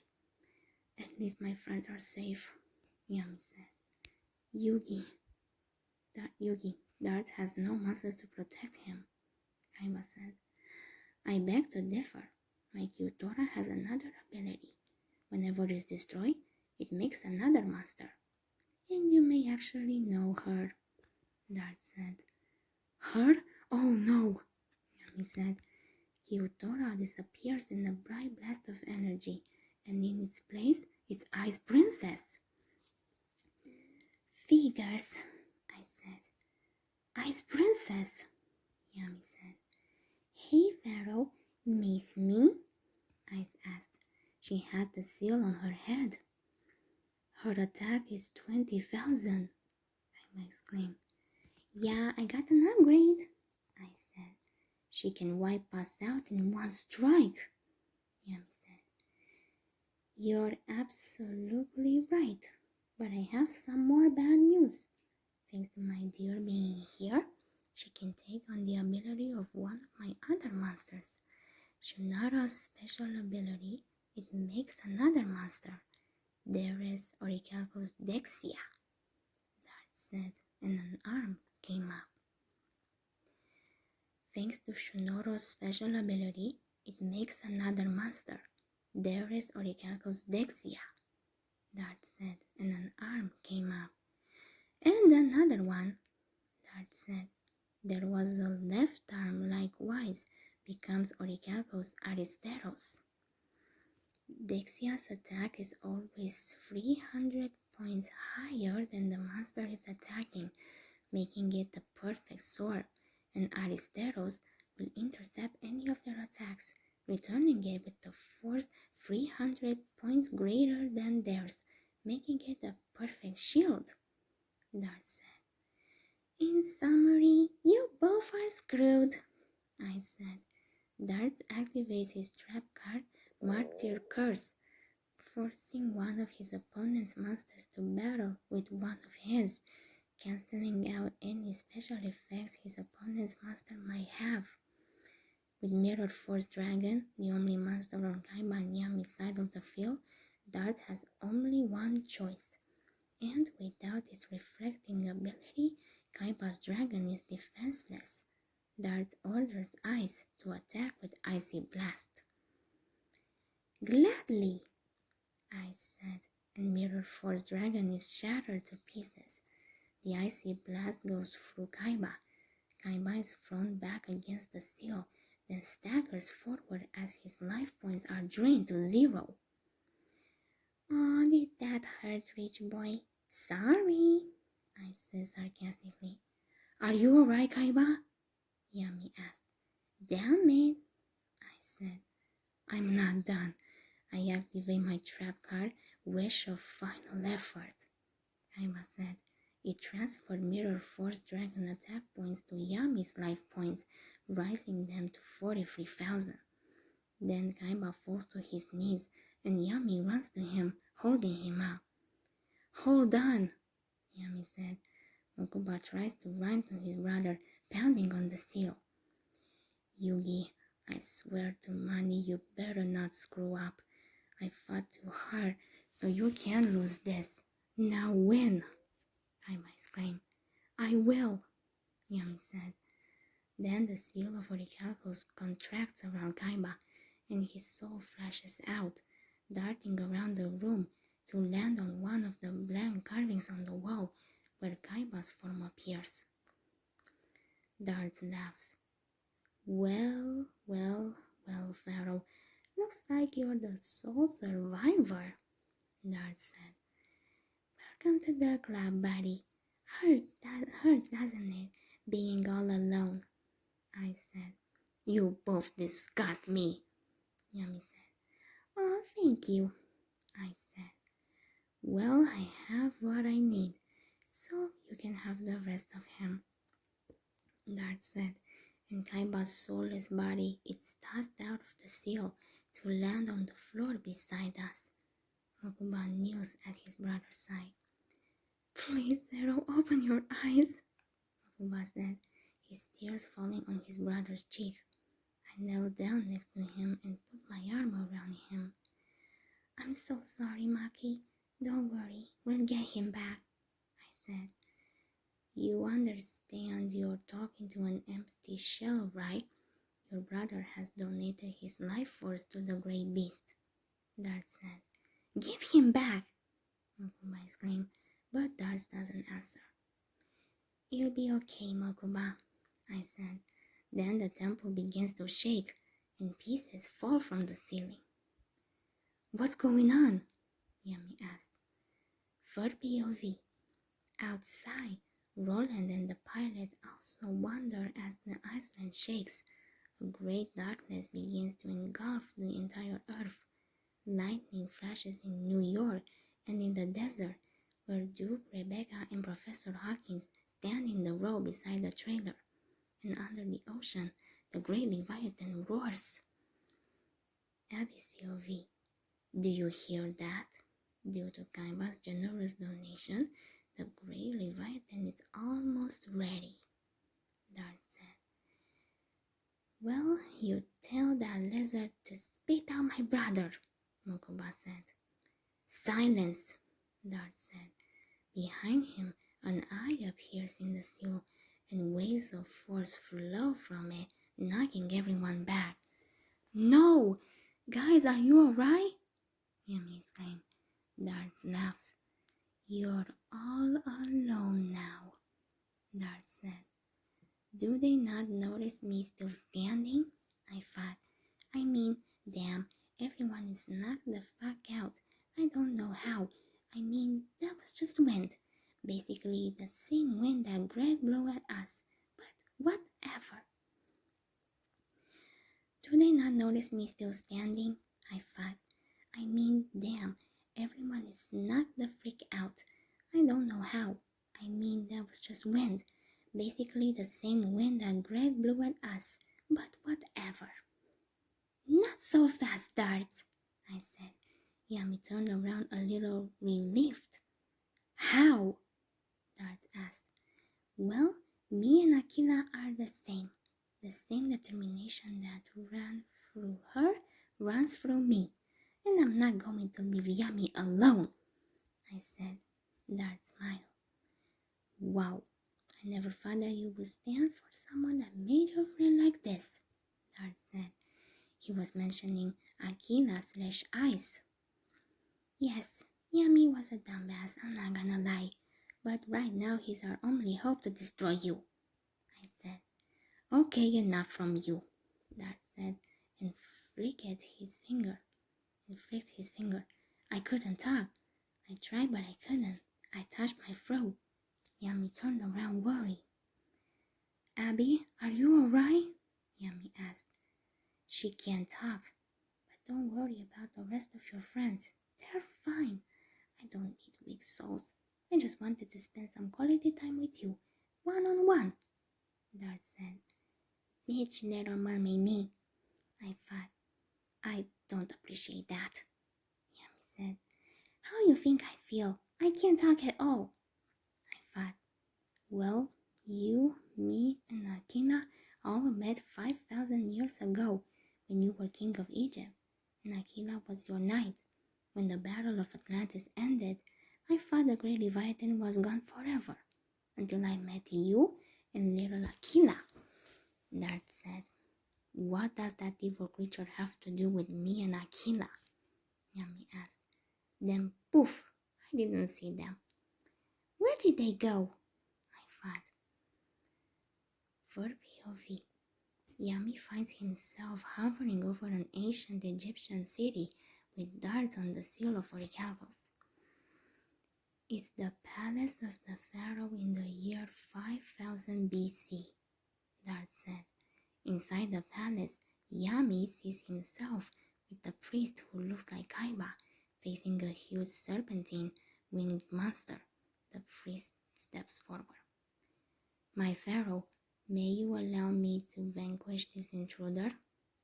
At least my friends are safe, Yami said. Yugi, Dart has no muscles to protect him, Kaiba said. I beg to differ. My Kyutora has another ability. Whenever it is destroyed, it makes another monster. And you may actually know her, Dart said. Her? Oh no, Yami said. Kyutora disappears in a bright blast of energy, and in its place, it's Ice Princess. Figures, I said. Ice Princess, Yami said. Hey, Pharaoh, miss me? Ice asked. She had the seal on her head. Her attack is 20,000, I exclaimed. Yeah, I got an upgrade, I said. She can wipe us out in one strike, Yami said. You're absolutely right, but I have some more bad news. Thanks to my dear being here, she can take on the ability of one of my other monsters. Shunaro's special ability, it makes another monster. There is Orichalcos Dexia, Dart said, and an arm came up. Thanks to Shunoro's special ability, it makes another monster. There is Orichalcos Dexia, Dart said, and an arm came up. And another one, Dart said. There was a left arm likewise, becomes Orichalcos Aristeros. Dexia's attack is always 300 points higher than the monster it's attacking, making it the perfect sword, and Aristeros will intercept any of their attacks, returning it with the force 300 points greater than theirs, making it a perfect shield, Dart said. In summary, you both are screwed, I said. Dart activates his trap card, Martyr Curse, forcing one of his opponent's monsters to battle with one of his, cancelling out any special effects his opponent's monster might have. With Mirror Force Dragon, the only monster on Kaiba and Yami's side of the field, Dart has only one choice, and without its reflecting ability, Kaiba's dragon is defenseless. Dart orders Ice to attack with Icy Blast. Gladly, Ice said, and Mirror Force Dragon is shattered to pieces. The Icy Blast goes through Kaiba. Kaiba is thrown back against the seal, then staggers forward as his life points are drained to 0. "Aw, did that hurt, rich boy?" "Sorry," I said sarcastically. "Are you alright, Kaiba?" Yami asked. "Damn it," I said. "I'm not done." I activate my trap card, Wish of Final Effort. Kaiba said. It transferred Mirror Force Dragon attack points to Yami's life points, rising them to 43,000. Then Kaiba falls to his knees, and Yami runs to him, holding him up. "Hold on," Yami said. Mokuba tries to run to his brother, pounding on the seal. "Yugi, I swear to money you better not screw up. I fought too hard, so you can't lose this. Now win!" Kaiba exclaimed. "I will," Yami said. Then the seal of Orichalcos contracts around Kaiba, and his soul flashes out, darting around the room to land on one of the blank carvings on the wall where Kaiba's form appears. Dart laughs. Well, Pharaoh, looks like you're the sole survivor," Dart said. "Welcome to the club, buddy. Hurts, doesn't it, being all alone?" I said. "You both disgust me," Yami said. "Oh, thank you," I said. "Well, I have what I need, so you can have the rest of him," Dart said, and Kaiba's soulless body is tossed out of the seal to land on the floor beside us. Mokuba kneels at his brother's side. "Please, Zero, open your eyes," Mokuba said, his tears falling on his brother's cheek. I knelt down next to him and put my arm around him. "I'm so sorry, Maki. Don't worry, we'll get him back," I said. "You understand you're talking to an empty shell, right? Your brother has donated his life force to the Great Beast," Dart said. "Give him back!" Mokuba exclaimed, but Dart doesn't answer. "You'll be okay, Mokuba," I said. Then the temple begins to shake, and pieces fall from the ceiling. "What's going on?" Yami asked. Third POV. Outside, Roland and the pilot also wonder as the island shakes. A great darkness begins to engulf the entire earth. Lightning flashes in New York and in the desert, where Duke, Rebecca, and Professor Hawkins stand in the row beside the trailer. And under the ocean, the great Leviathan roars. Abby's POV. Do you hear that? Due to Kaiba's generous donation, the great Leviathan is almost ready, Dart said. "Well, you tell that lizard to spit out my brother," Mokuba said. "Silence," Dart said. Behind him, an eye appears in the seal, and waves of force flow from it, knocking everyone back. "No! Guys, are you alright?" Yami exclaimed. Dart laughs. "You're all alone now," Dart said. "Do they not notice me still standing?" I thought. I mean, damn, everyone is knocked the fuck out. I don't know how. I mean, that was just wind. Basically, the same wind that Greg blew at us. But whatever. Do they not notice me still standing? I thought. I mean, damn, everyone is knocked the freak out. I don't know how. I mean, that was just wind. Basically, the same wind that Greg blew at us. But whatever. "Not so fast, Dart," I said. Yami turned around a little relieved. "How?" Dart asked. "Well, me and Akila are the same. The same determination that ran through her runs through me. and I'm not going to leave Yami alone, I said. Dart smiled. Wow, I never thought that you would stand for someone that made you feel like this, Dart said. He was mentioning Akila slash Ice. Yes, Yami was a dumbass, I'm not gonna lie. But right now he's our only hope to destroy you, I said. Okay, enough from you, Dart said, and flicked his finger. I couldn't talk. I tried, but I couldn't. I touched my throat. Yami turned around worried. Abby, are you alright? Yami asked. She can't talk. But don't worry about the rest of your friends. They're fine. I don't need weak souls. I just wanted to spend some quality time with you. One-on-one, Dart said. Bitch, little mermaid me. I thought. I don't appreciate that, Yami said. How you think I feel? I can't talk at all. I thought. Well, you, me, and Akina all met 5,000 years ago when you were king of Egypt, and Akila was your knight. When the Battle of Atlantis ended, I thought the Great Leviathan was gone forever, until I met you and little Akila. Dart said. What does that evil creature have to do with me and Akila? Yami asked. Then poof, I didn't see them. Where did they go? I thought. For POV, Yami finds himself hovering over an ancient Egyptian city with darts on the seal of Orichalcos. It's the palace of the pharaoh in the year 5000 BC, Dart said. Inside the palace, Yami sees himself with the priest who looks like Kaiba, facing a huge serpentine winged monster. The priest steps forward. My pharaoh, may you allow me to vanquish this intruder?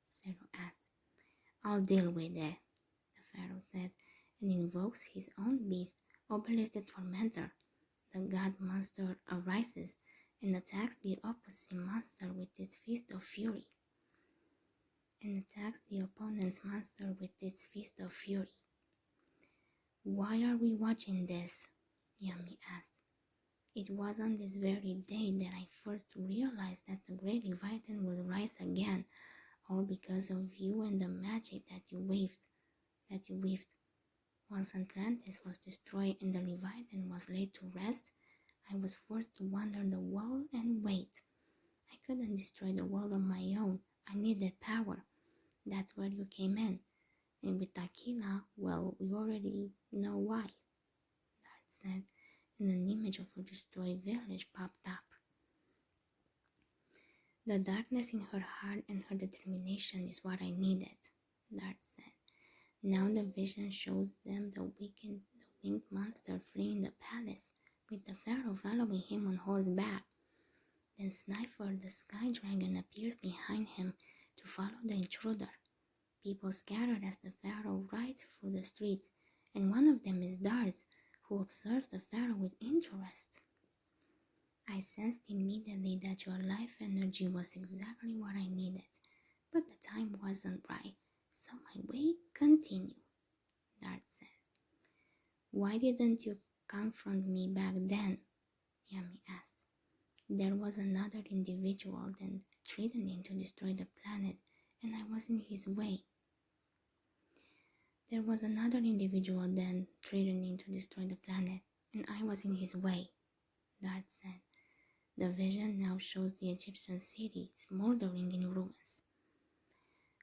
Zero asked. I'll deal with it, the pharaoh said, and invokes his own beast, Obelisk the Tormentor. The god monster arises and attacks the opposite monster with its fist of fury. Why are we watching this? Yami asked. It was on this very day that I first realized that the Great Leviathan would rise again, all because of you and the magic that you weaved. Once Atlantis was destroyed and the Leviathan was laid to rest, I was forced to wander the world and wait. I couldn't destroy the world on my own. I needed power. That's where you came in. And with Aquila, well, we already know why, Dart said, and an image of a destroyed village popped up. The darkness in her heart and her determination is what I needed, Dart said. Now the vision shows them the winged monster fleeing the palace, with the pharaoh following him on horseback. Then Sniper, the sky dragon, appears behind him to follow the intruder. People scatter as the pharaoh rides through the streets, and one of them is Dart, who observes the pharaoh with interest. I sensed immediately that your life energy was exactly what I needed, but the time wasn't right, so my wait continued, Dart said. Why didn't you confront me back then? Yami asked. There was another individual then threatening to destroy the planet, and I was in his way. There was another individual then threatening to destroy the planet, and I was in his way, Dart said. The vision now shows the Egyptian city smoldering in ruins.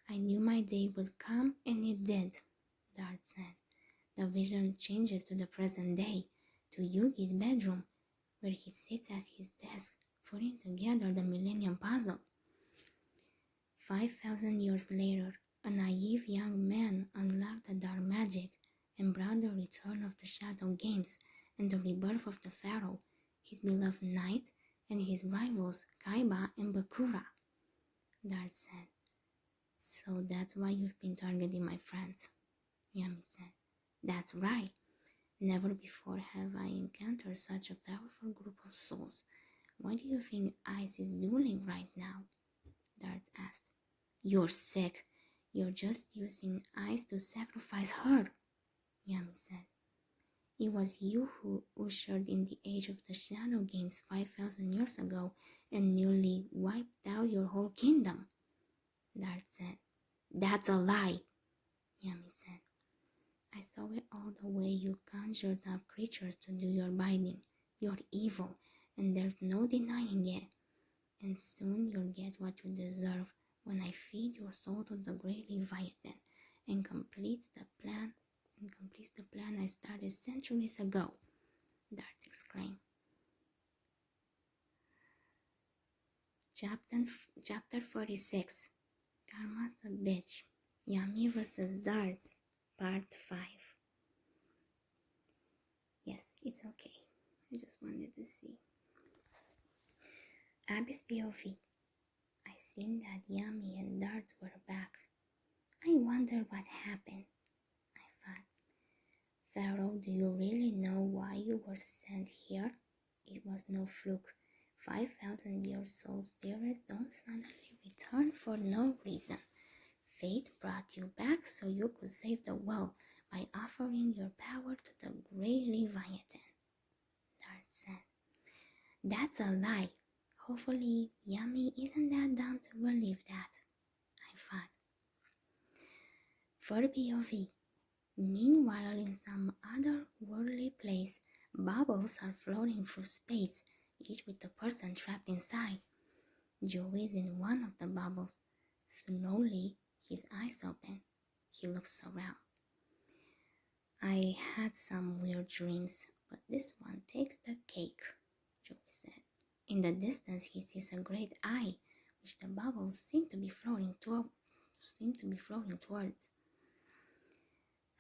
I knew my day would come, and it did, Dart said. The vision changes to the present day, to Yugi's bedroom, where he sits at his desk, putting together the Millennium Puzzle. 5,000 years later, a naive young man unlocked the dark magic and brought the return of the Shadow Games and the rebirth of the Pharaoh, his beloved knight, and his rivals Kaiba and Bakura, Dart said. So that's why you've been targeting my friends, Yami said. That's right. Never before have I encountered such a powerful group of souls. Why do you think Ice is dueling right now? Dart asked. You're sick. You're just using ice to sacrifice her, Yami said. It was you who ushered in the age of the Shadow Games 5,000 years ago and nearly wiped out your whole kingdom, Dart said. That's a lie, Yami said. I saw it all the way you conjured up creatures to do your bidding. You're evil, and there's no denying it. And soon you'll get what you deserve when I feed your soul to the great Leviathan and completes the plan I started centuries ago, Darts exclaimed. Chapter 46 Karma's a Bitch, Yami vs. Darts, Part 5. Yes, it's okay. I just wanted to see. Abby's POV. I seen that Yami and Darts were back. I wonder what happened, I thought. Pharaoh, do you really know why you were sent here? It was no fluke. 5,000-year soul spirits don't suddenly return for no reason. Fate brought you back so you could save the world by offering your power to the great Leviathan, Dart said. That's a lie. Hopefully, Yami isn't that dumb to believe that, I thought. For POV. Meanwhile, in some other worldly place, bubbles are floating through space, each with a person trapped inside. Joey is in one of the bubbles. Slowly, his eyes open. He looks around. I had some weird dreams, but this one takes the cake, Joey said. In the distance, he sees a great eye, which the bubbles seem to be floating towards.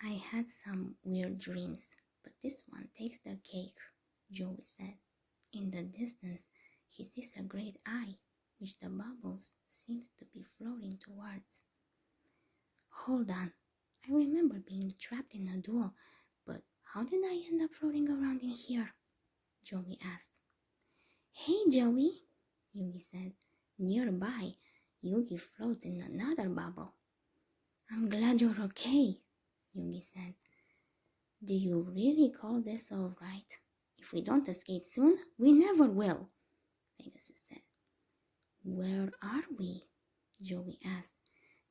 I had some weird dreams, but this one takes the cake, Joey said. In the distance, he sees a great eye, which the bubbles seems to be floating towards. Hold on, I remember being trapped in a duel, but how did I end up floating around in here? Joey asked. Hey Joey, Yugi said. Nearby, Yugi floats in another bubble. I'm glad you're okay, Yugi said. Do you really call this all right? If we don't escape soon, we never will, Pegasus said. Where are we? Joey asked.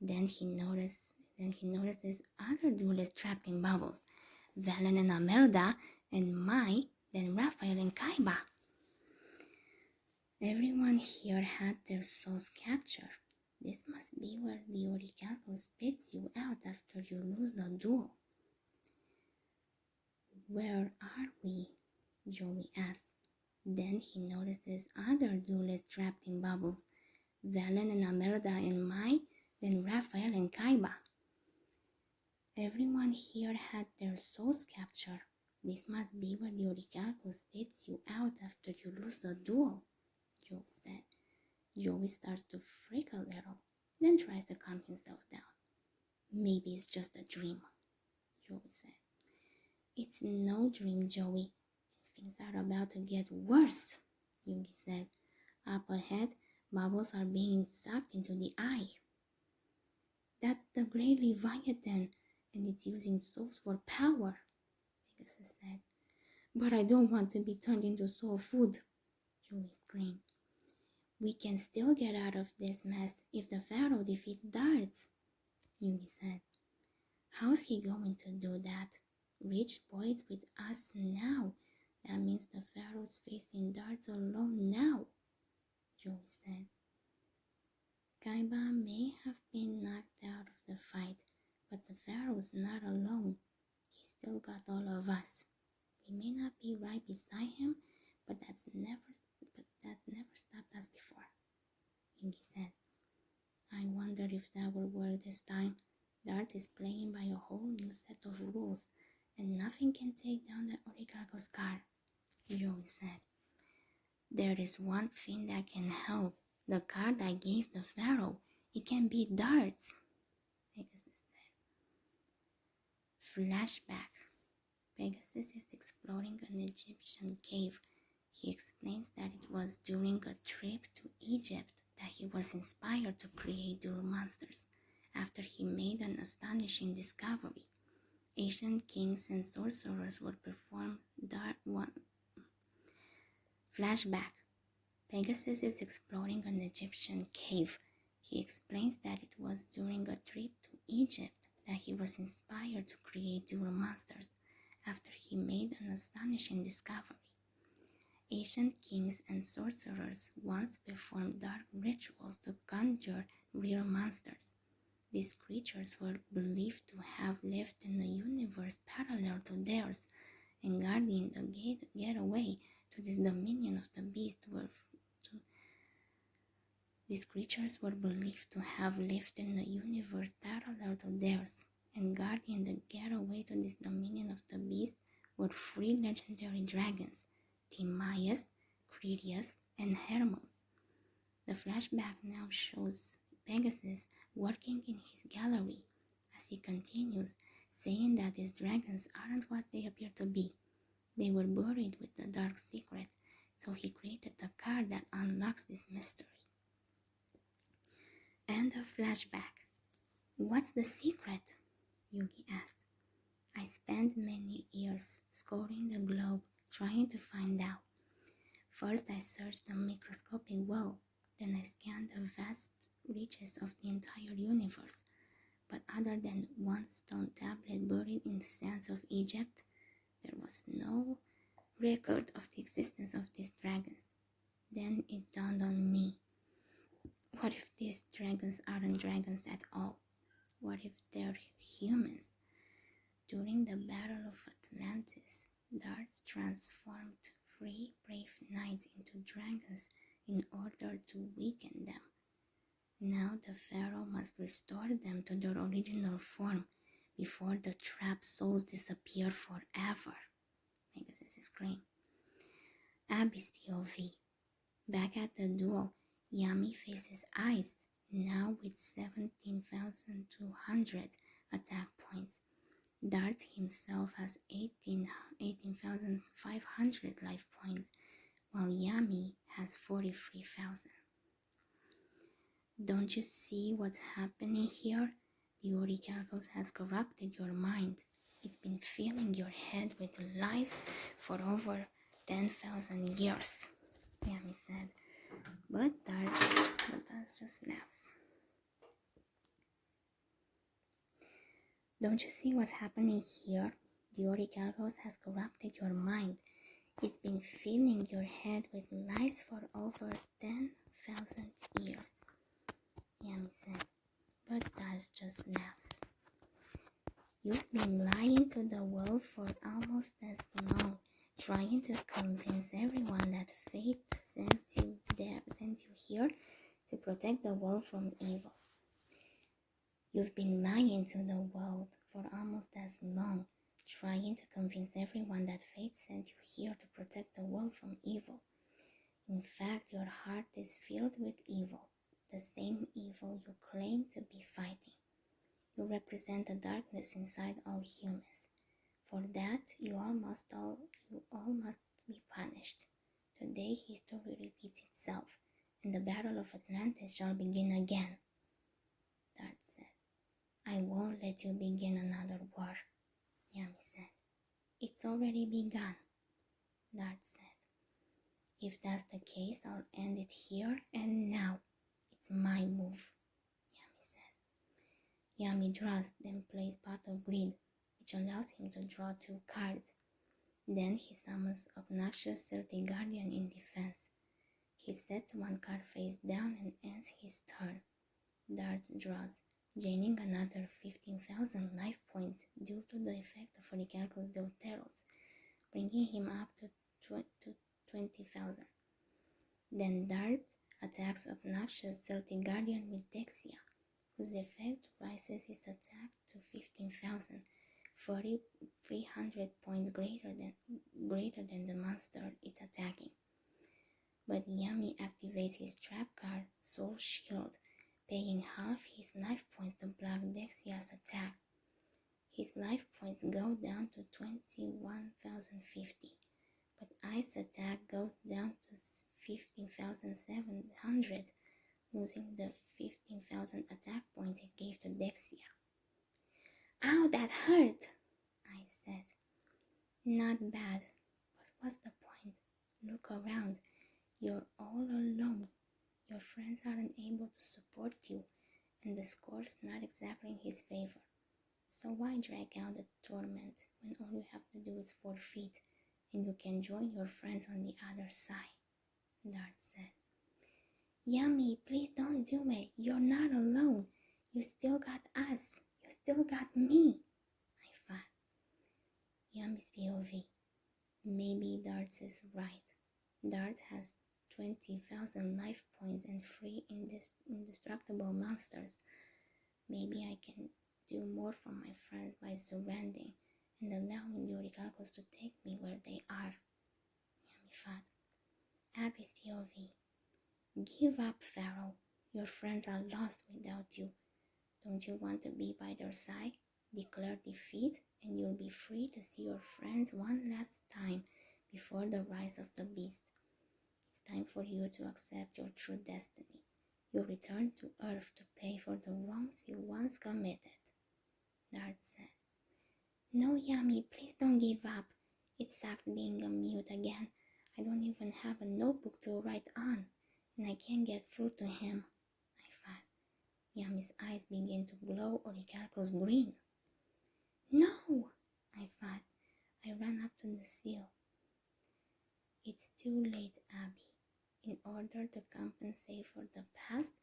Then he notices other duelists trapped in bubbles. Valen and Amelda, and Mai, then Raphael and Kaiba. Everyone here had their souls captured. This must be where the Orichalco spits you out after you lose a duel. Where are we? Joey asked. Then he notices other duelists trapped in bubbles. Valen and Amelda and Mai, then Raphael and Kaiba. Everyone here had their souls captured. This must be where the Orichalco spits you out after you lose a duel, Joey said. Joey starts to freak a little, then tries to calm himself down. Maybe it's just a dream, Joey said. It's no dream, Joey. Things are about to get worse, Yugi said. Up ahead, bubbles are being sucked into the eye. That's the great Leviathan, and it's using souls for power, Pegasus said. But I don't want to be turned into soul food, Joey exclaimed. We can still get out of this mess if the Pharaoh defeats Darts, Yugi said. How's he going to do that? Rich Boyd's with us now. That means the Pharaoh's facing Darts alone now, Joey said. Kaiba may have been knocked out of the fight, but the Pharaoh's not alone. He's still got all of us. We may not be right beside him, but that's never stopped us before, Yugi said. I wonder if that will work this time. Darts is playing by a whole new set of rules, and nothing can take down the Orichalco's card, Joey said. There is one thing that can help. The card I gave the Pharaoh. It can beat Darts, Pegasus said. Flashback. Pegasus is exploring an Egyptian cave. He explains that it was during a trip to Egypt that he was inspired to create duel monsters. after he made an astonishing discovery. Ancient kings and sorcerers would perform dark one. Flashback. Pegasus is exploring an Egyptian cave. He explains that it was during a trip to Egypt that he was inspired to create dual monsters after he made an astonishing discovery. Ancient kings and sorcerers once performed dark rituals to conjure real monsters. These creatures were believed to have lived in a universe parallel to theirs, and guarding the getaway to this dominion of the beast these creatures were believed to have lived in a universe parallel to theirs, and guarding the getaway to this dominion of the beast were three legendary dragons, Timaeus, Critias, and Hermos. The flashback now shows Pegasus working in his gallery as he continues, saying that these dragons aren't what they appear to be. They were buried with the dark secret, so he created a card that unlocks this mystery. End of flashback. What's the secret? Yugi asked. I spent many years scouring the globe trying to find out. First I searched the microscopic world, then I scanned the vast reaches of the entire universe. But other than one stone tablet buried in the sands of Egypt, there was no record of the existence of these dragons. Then it dawned on me. What if these dragons aren't dragons at all? What if they're humans? During the Battle of Atlantis, Darts transformed 3 brave knights into dragons in order to weaken them. Now the pharaoh must restore them to their original form before the trapped souls disappear forever, Pegasus exclaimed. Abby's POV. Back at the duel, Yami faces Ice, now with 17,200 attack points. Dart himself has 18,500 life points, while Yami has 43,000. Don't you see what's happening here? The Orichalcos has corrupted your mind. It's been filling your head with lies for over 10,000 years, Yami said. But Dart just laughs. Don't you see what's happening here? The Orichalcos has corrupted your mind. It's been filling your head with lies for over 10,000 years, Yami said. But Dart just laughs. You've been lying to the world for almost as long, trying to convince everyone that fate sent you here to protect the world from evil. You've been lying to the world for almost as long, trying to convince everyone that fate sent you here to protect the world from evil. In fact, your heart is filled with evil, the same evil you claim to be fighting. You represent the darkness inside all humans. For that, you all must be punished. Today, history repeats itself, and the Battle of Atlantis shall begin again. Dart said. I won't let you begin another war, Yami said. It's already begun, Dart said. If that's the case, I'll end it here and now. It's my move, Yami said. Yami draws, then plays Path of Greed, which allows him to draw 2 cards. Then he summons Obnoxious Silty Guardian in defense. He sets 1 card face down and ends his turn. Dart draws, gaining another 15,000 life points due to the effect of Orichalcos Deuteros, bringing him up to 20,000. Then Dart attacks Obnoxious Silty Guardian with Dexia, whose effect rises his attack to 15,000, 300 points greater than the monster it's attacking. But Yami activates his trap card, Soul Shield, paying half his life points to block Dexia's attack. His life points go down to 21,050, but Ice's attack goes down to 15,700, losing the 15,000 attack points it gave to Dexia. Ow, that hurt, I said. Not bad, but what's the point? Look around. You're all alone. Your friends aren't able to support you, and the score's not exactly in his favor. So why drag out the tournament when all you have to do is forfeit, and you can join your friends on the other side? Dart said. Yummy, please don't do it. You're not alone. You still got us. You still got me, I thought. Yummy's POV. Maybe Darts is right. Darts has 20,000 life points and 3 indestructible monsters. Maybe I can do more for my friends by surrendering and allowing the Orichalcos to take me where they are. Yummy thought. Abby's POV. Give up, Pharaoh. Your friends are lost without you. Don't you want to be by their side? Declare defeat and you'll be free to see your friends one last time before the rise of the beast. It's time for you to accept your true destiny. You return to Earth to pay for the wrongs you once committed. Dart said. No, Yummy, please don't give up. It sucks being a mute again. I don't even have a notebook to write on, and I can't get through to him, I thought. Yummy's eyes began to glow Orichalcos green. No, I thought. I ran up to the seal. It's too late, Abby. In order to compensate for the past,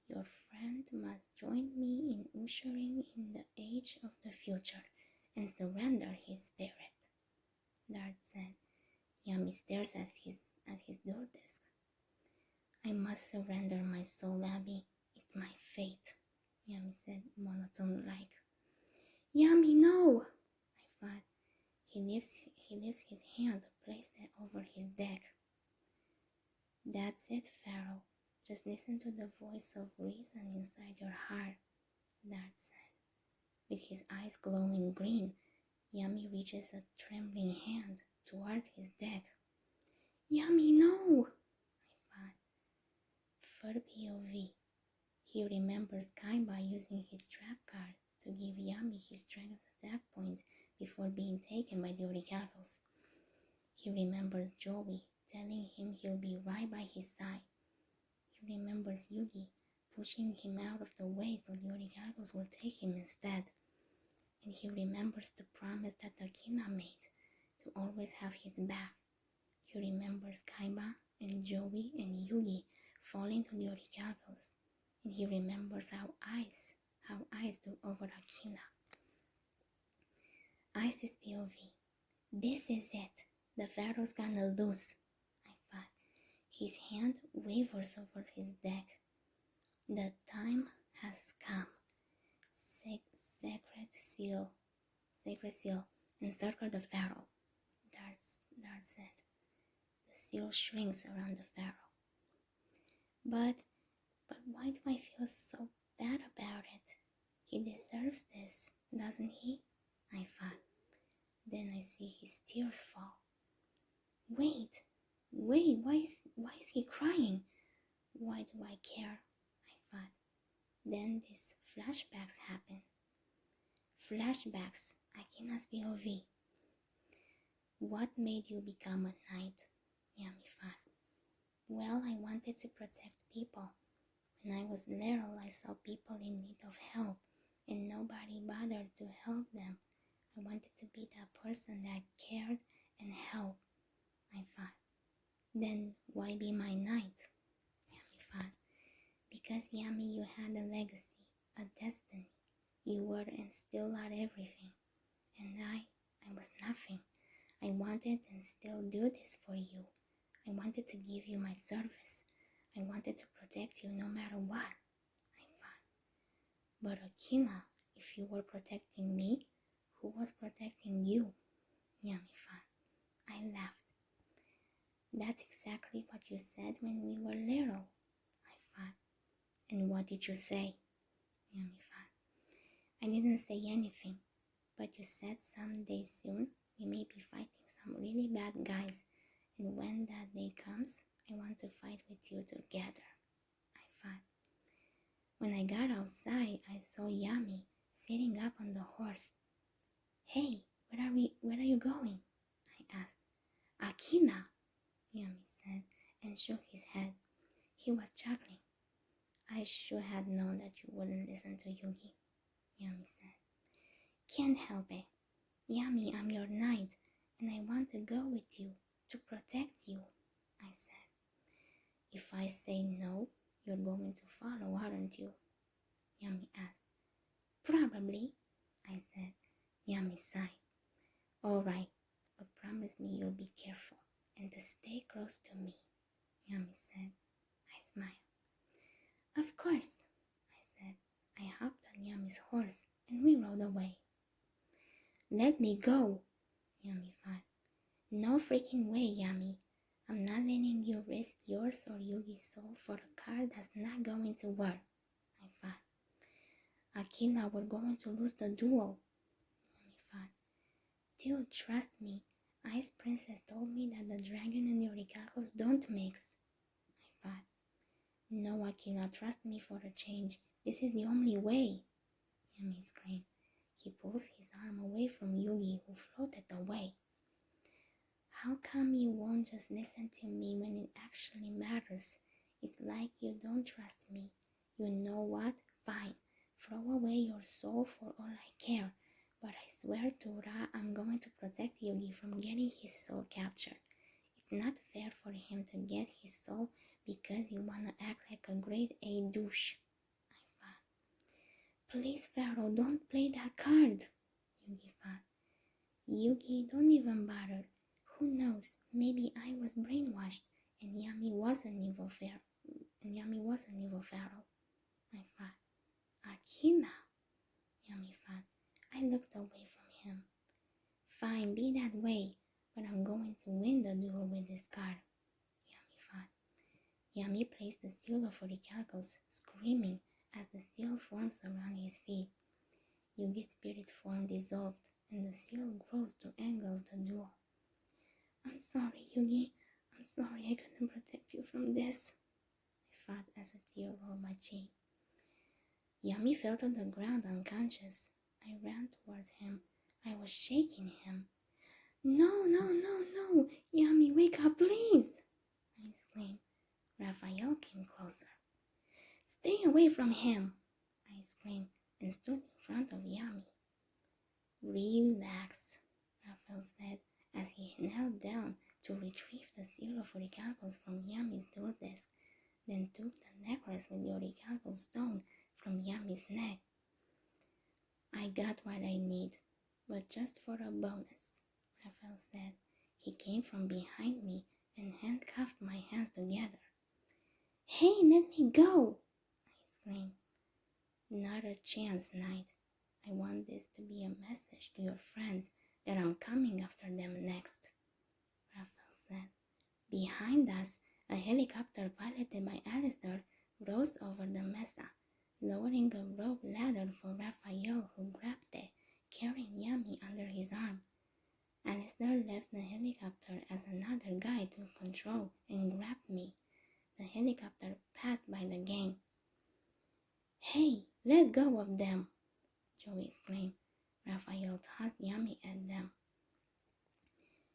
your friend must join me in ushering in the age of the future and surrender his spirit, Dart said. Yummy stares at his door desk. I must surrender my soul, Abby. It's my fate, Yummy said, monotone-like. Yummy, no! I thought. He lifts his hand to place it over his deck. That's it, Pharaoh. Just listen to the voice of reason inside your heart, Dart said. With his eyes glowing green, Yummy reaches a trembling hand towards his deck. Yummy, no! I thought. Third POV. He remembers Kaiba using his trap card to give Yummy his strength attack points before being taken by the Orichalcos. He remembers Joey telling him he'll be right by his side. He remembers Yugi pushing him out of the way so the Orichalcos will take him instead. And he remembers the promise that Akina made to always have his back. He remembers Kaiba and Joey and Yugi falling to the Orichalcos. And he remembers how Ice took over Akina. Ice's POV. This is it. The Pharaoh's gonna lose, I thought. His hand wavers over his deck. The time has come. Sacred seal, encircle the Pharaoh, Dart said. The seal shrinks around the Pharaoh. But why do I feel so bad about it? He deserves this, doesn't he? I thought. Then I see his tears fall. Wait, why is he crying? Why do I care? I thought. Then these flashbacks happen. Flashbacks, Akina's POV. What made you become a knight? Yummy thought. Well, I wanted to protect people. When I was little, I saw people in need of help, and nobody bothered to help them. I wanted to be that person that cared and helped, I thought. Then why be my knight? Yummy thought. Because, Yummy, you had a legacy, a destiny. You were and still are everything. And I was nothing. I wanted and still do this for you. I wanted to give you my service. I wanted to protect you no matter what, I thought. But Akina, if you were protecting me, who was protecting you? Yummy thought. I laughed. That's exactly what you said when we were little, I thought. And what did you say? Yummy thought. I didn't say anything, but you said someday soon we may be fighting some really bad guys, and when that day comes, I want to fight with you together, I thought. When I got outside, I saw Yami sitting up on the horse. Hey, where are you going? I asked. Akina, Yami said, and shook his head. He was chuckling. I should have known that you wouldn't listen to Yugi, Yami said. Can't help it. Yami, I'm your knight, and I want to go with you, to protect you, I said. If I say no, you're going to follow, aren't you? Yami asked. Probably, I said. Yami sighed. All right, but promise me you'll be careful and to stay close to me, Yami said. I smiled. Of course, I said. I hopped on Yami's horse and we rode away. Let me go, Yami fought. No freaking way, Yami. I'm not letting you risk yours or Yugi's soul for a car that's not going to work, I fought. Akila, we're going to lose the duel, Yami fought. Dude, trust me. Ice Princess told me that the dragon and the orichalcos don't mix, I fought. No, Akila, trust me for a change. This is the only way, Yami exclaimed. He pulls his arm away from Yugi, who floated away. How come you won't just listen to me when it actually matters? It's like you don't trust me. You know what? Fine. Throw away your soul for all I care. But I swear to Ra, I'm going to protect Yugi from getting his soul captured. It's not fair for him to get his soul because you want to act like a grade A douche, I thought. Please, Pharaoh, don't play that card, Yugi thought. Yugi, don't even bother. Who knows, maybe I was brainwashed and Yami was an evil pharaoh, I thought. Akina, Yami thought. I looked away from him. Fine, be that way, but I'm going to win the duel with this card, Yami thought. Yami placed the seal of orichalcos, screaming as the seal forms around his feet. Yugi's spirit form dissolved, and the seal grows to engulf the duel. I'm sorry, Yugi. I'm sorry I couldn't protect you from this, I thought as a tear rolled my cheek. Yami fell to the ground unconscious. I ran towards him. I was shaking him. No, no, no, no! Yami, wake up, please! I exclaimed. Raphael came closer. Stay away from him! I exclaimed and stood in front of Yami. Relax, Raphael said as he knelt down to retrieve the seal of orichalcos from Yami's duel desk, then took the necklace with the orichalcos stone from Yami's neck. I got what I need, but just for a bonus, Raphael said. He came from behind me and handcuffed my hands together. Hey, let me go! I exclaimed. Not a chance, Knight. I want this to be a message to your friends that I'm coming after them next, Raphael said. Behind us, a helicopter piloted by Alistair rose over the mesa, lowering a rope ladder for Raphael, who grabbed it, carrying Yami under his arm. Alistair left the helicopter as another guy took control and grabbed me. The helicopter passed by the gang. Hey, let go of them, Joey exclaimed. Raphael tossed Yami at them.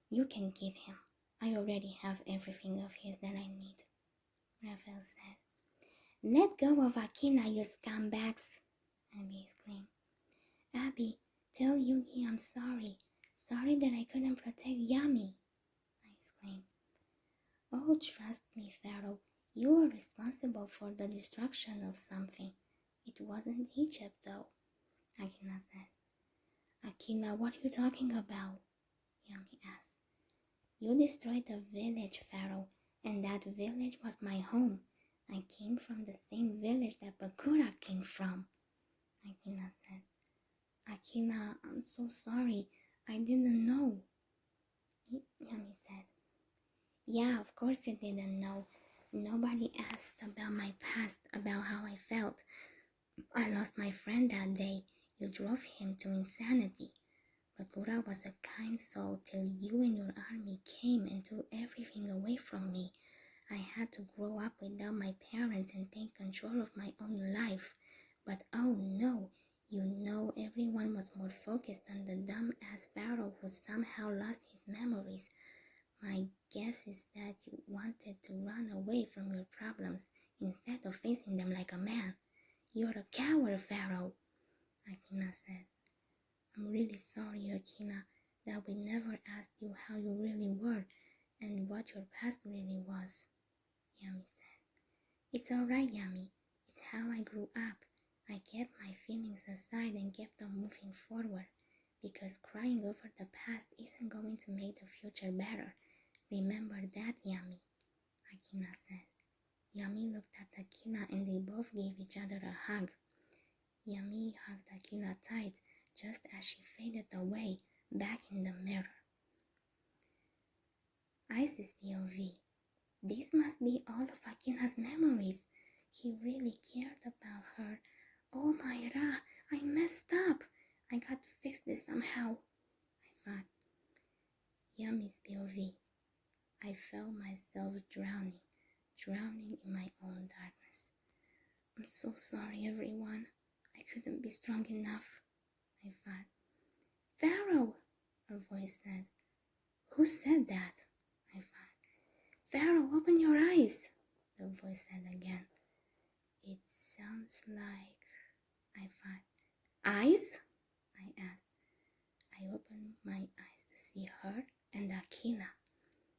You can keep him. I already have everything of his that I need, Raphael said. Let go of Akina, you scumbags, Abby exclaimed. Abby, tell Yugi I'm sorry. Sorry that I couldn't protect Yami, I exclaimed. Oh, trust me, Pharaoh. You were responsible for the destruction of something. It wasn't Egypt, though, Akina said. Akina, what are you talking about? Yami asked. You destroyed the village, Pharaoh, and that village was my home. I came from the same village that Bakura came from, Akina said. Akina, I'm so sorry. I didn't know, Yami said. Yeah, of course you didn't know. Nobody asked about my past, about how I felt. I lost my friend that day. You drove him to insanity. Bakura was a kind soul till you and your army came and took everything away from me. I had to grow up without my parents and take control of my own life. But oh no, you know everyone was more focused on the dumb-ass Pharaoh who somehow lost his memories. My guess is that you wanted to run away from your problems instead of facing them like a man. You're a coward, Pharaoh, Akina said. I'm really sorry, Akina, that we never asked you how you really were and what your past really was, Yami said. It's alright, Yami. It's how I grew up. I kept my feelings aside and kept on moving forward, because crying over the past isn't going to make the future better. Remember that, Yami, Akina said. Yami looked at Akina and they both gave each other a hug. Yami hugged Akina tight just as she faded away back in the mirror. Isis POV. This must be all of Akina's memories. He really cared about her. Oh my Ra, I messed up. I got to fix this somehow, I thought. Yami's POV. I felt myself drowning in my own darkness. I'm so sorry, everyone. I couldn't be strong enough, I thought. Pharaoh, her voice said. Who said that? I thought. Pharaoh, open your eyes, the voice said again. It sounds like, I thought. Eyes? I asked. I opened my eyes to see her and Akina.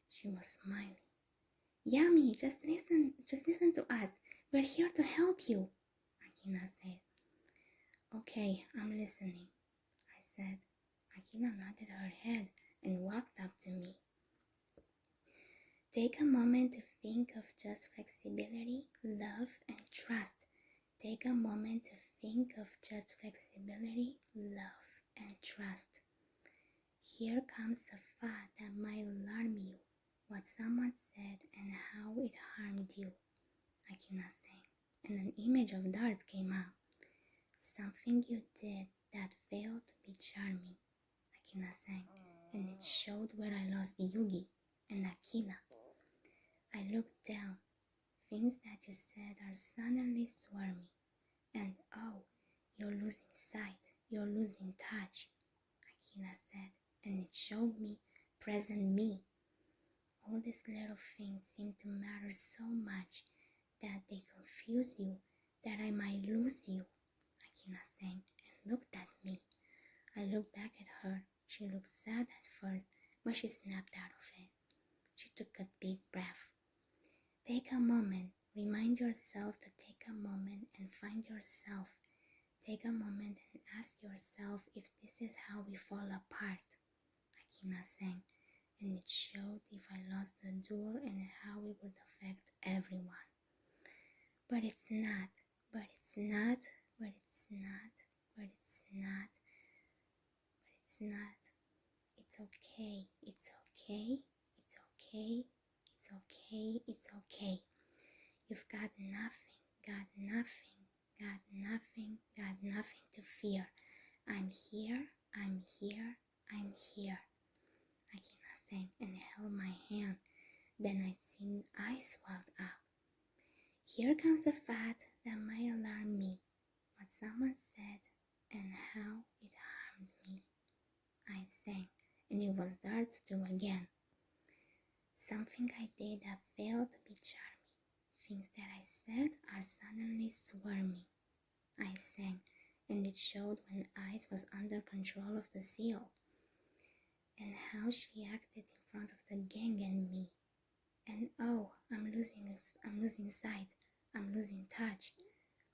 She was smiling. Yami, just listen to us. We're here to help you, Akina said. Okay, I'm listening, I said. Akina nodded her head and walked up to me. Take a moment to think of just flexibility, love, and trust. Take a moment to think of just flexibility, love, and trust. Here comes a thought that might alarm you. What someone said and how it harmed you, Akina said, and an image of darts came out. Something you did that failed to be charming, Akina sang, and it showed where I lost Yugi and Akina. I looked down. Things that you said are suddenly swarming. And oh, you're losing sight, you're losing touch, Akina said, and it showed me present me. All these little things seem to matter so much that they confuse you, that I might lose you, Akina sang, and looked at me. I looked back at her. She looked sad at first, but she snapped out of it. She took a big breath. Take a moment. Remind yourself to take a moment and find yourself. Take a moment and ask yourself if this is how we fall apart, Akina sang, and it showed if I lost the duel and how it would affect everyone. But it's not, but it's not, but it's not, but it's not, but it's not. It's okay, it's okay, it's okay, it's okay, it's okay. You've got nothing, got nothing, got nothing, got nothing to fear. I'm here, I'm here, I'm here, Akina sang and held my hand. Then I seen eyes swelled up. Here comes the fact that might alarm me. What someone said and how it harmed me, I sang, and it was darts too again. Something I did that failed to be charming. Things that I said are suddenly swarming, I sang, and it showed when Ice was under control of the seal, and how she acted in front of the gang and me. And oh, I'm losing sight, I'm losing touch.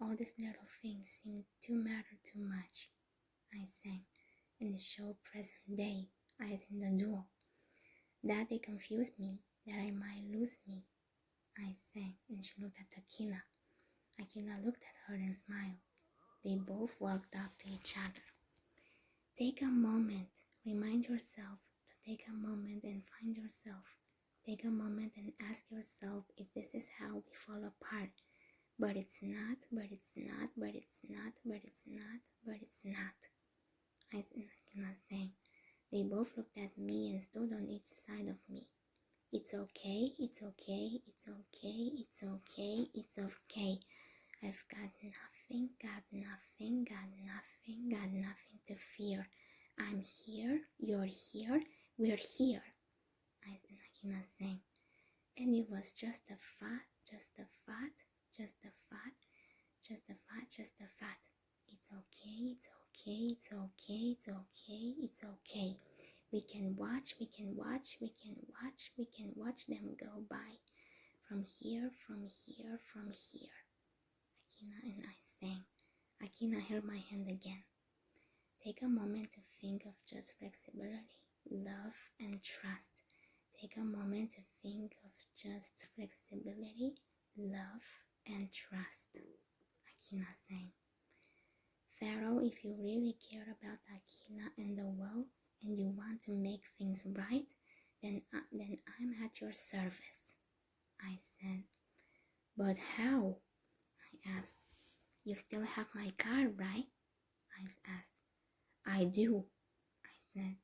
All these little things seem to matter too much, I sang, and it showed present day, Ice in the duel. That they confused me, that I might lose me, I sang, and she looked at Akina. Akina looked at her and smiled. They both walked up to each other. Take a moment. Remind yourself to take a moment and find yourself. Take a moment and ask yourself if this is how we fall apart. But it's not, but it's not, but it's not, but it's not, but it's not, I and Akina sang. They both looked at me and stood on each side of me. It's okay, it's okay, it's okay, it's okay, it's okay. I've got nothing, got nothing, got nothing, got nothing to fear. I'm here, you're here, we're here, Akina sang. And it was just a fat, just a fat, just a fat, just a fat, just a fat. It's okay, it's okay, it's okay, it's okay, it's okay. We can watch, we can watch, we can watch, we can watch them go by. From here, from here, from here. Akina and I sang. Akina held my hand again. Take a moment to think of just flexibility, love, and trust. Take a moment to think of just flexibility, love, and trust. Akina sang. Pharaoh, if you really care about Akina and the world and you want to make things right, then I'm at your service, I said. But how? I asked. You still have my card, right? I asked. I do, I said.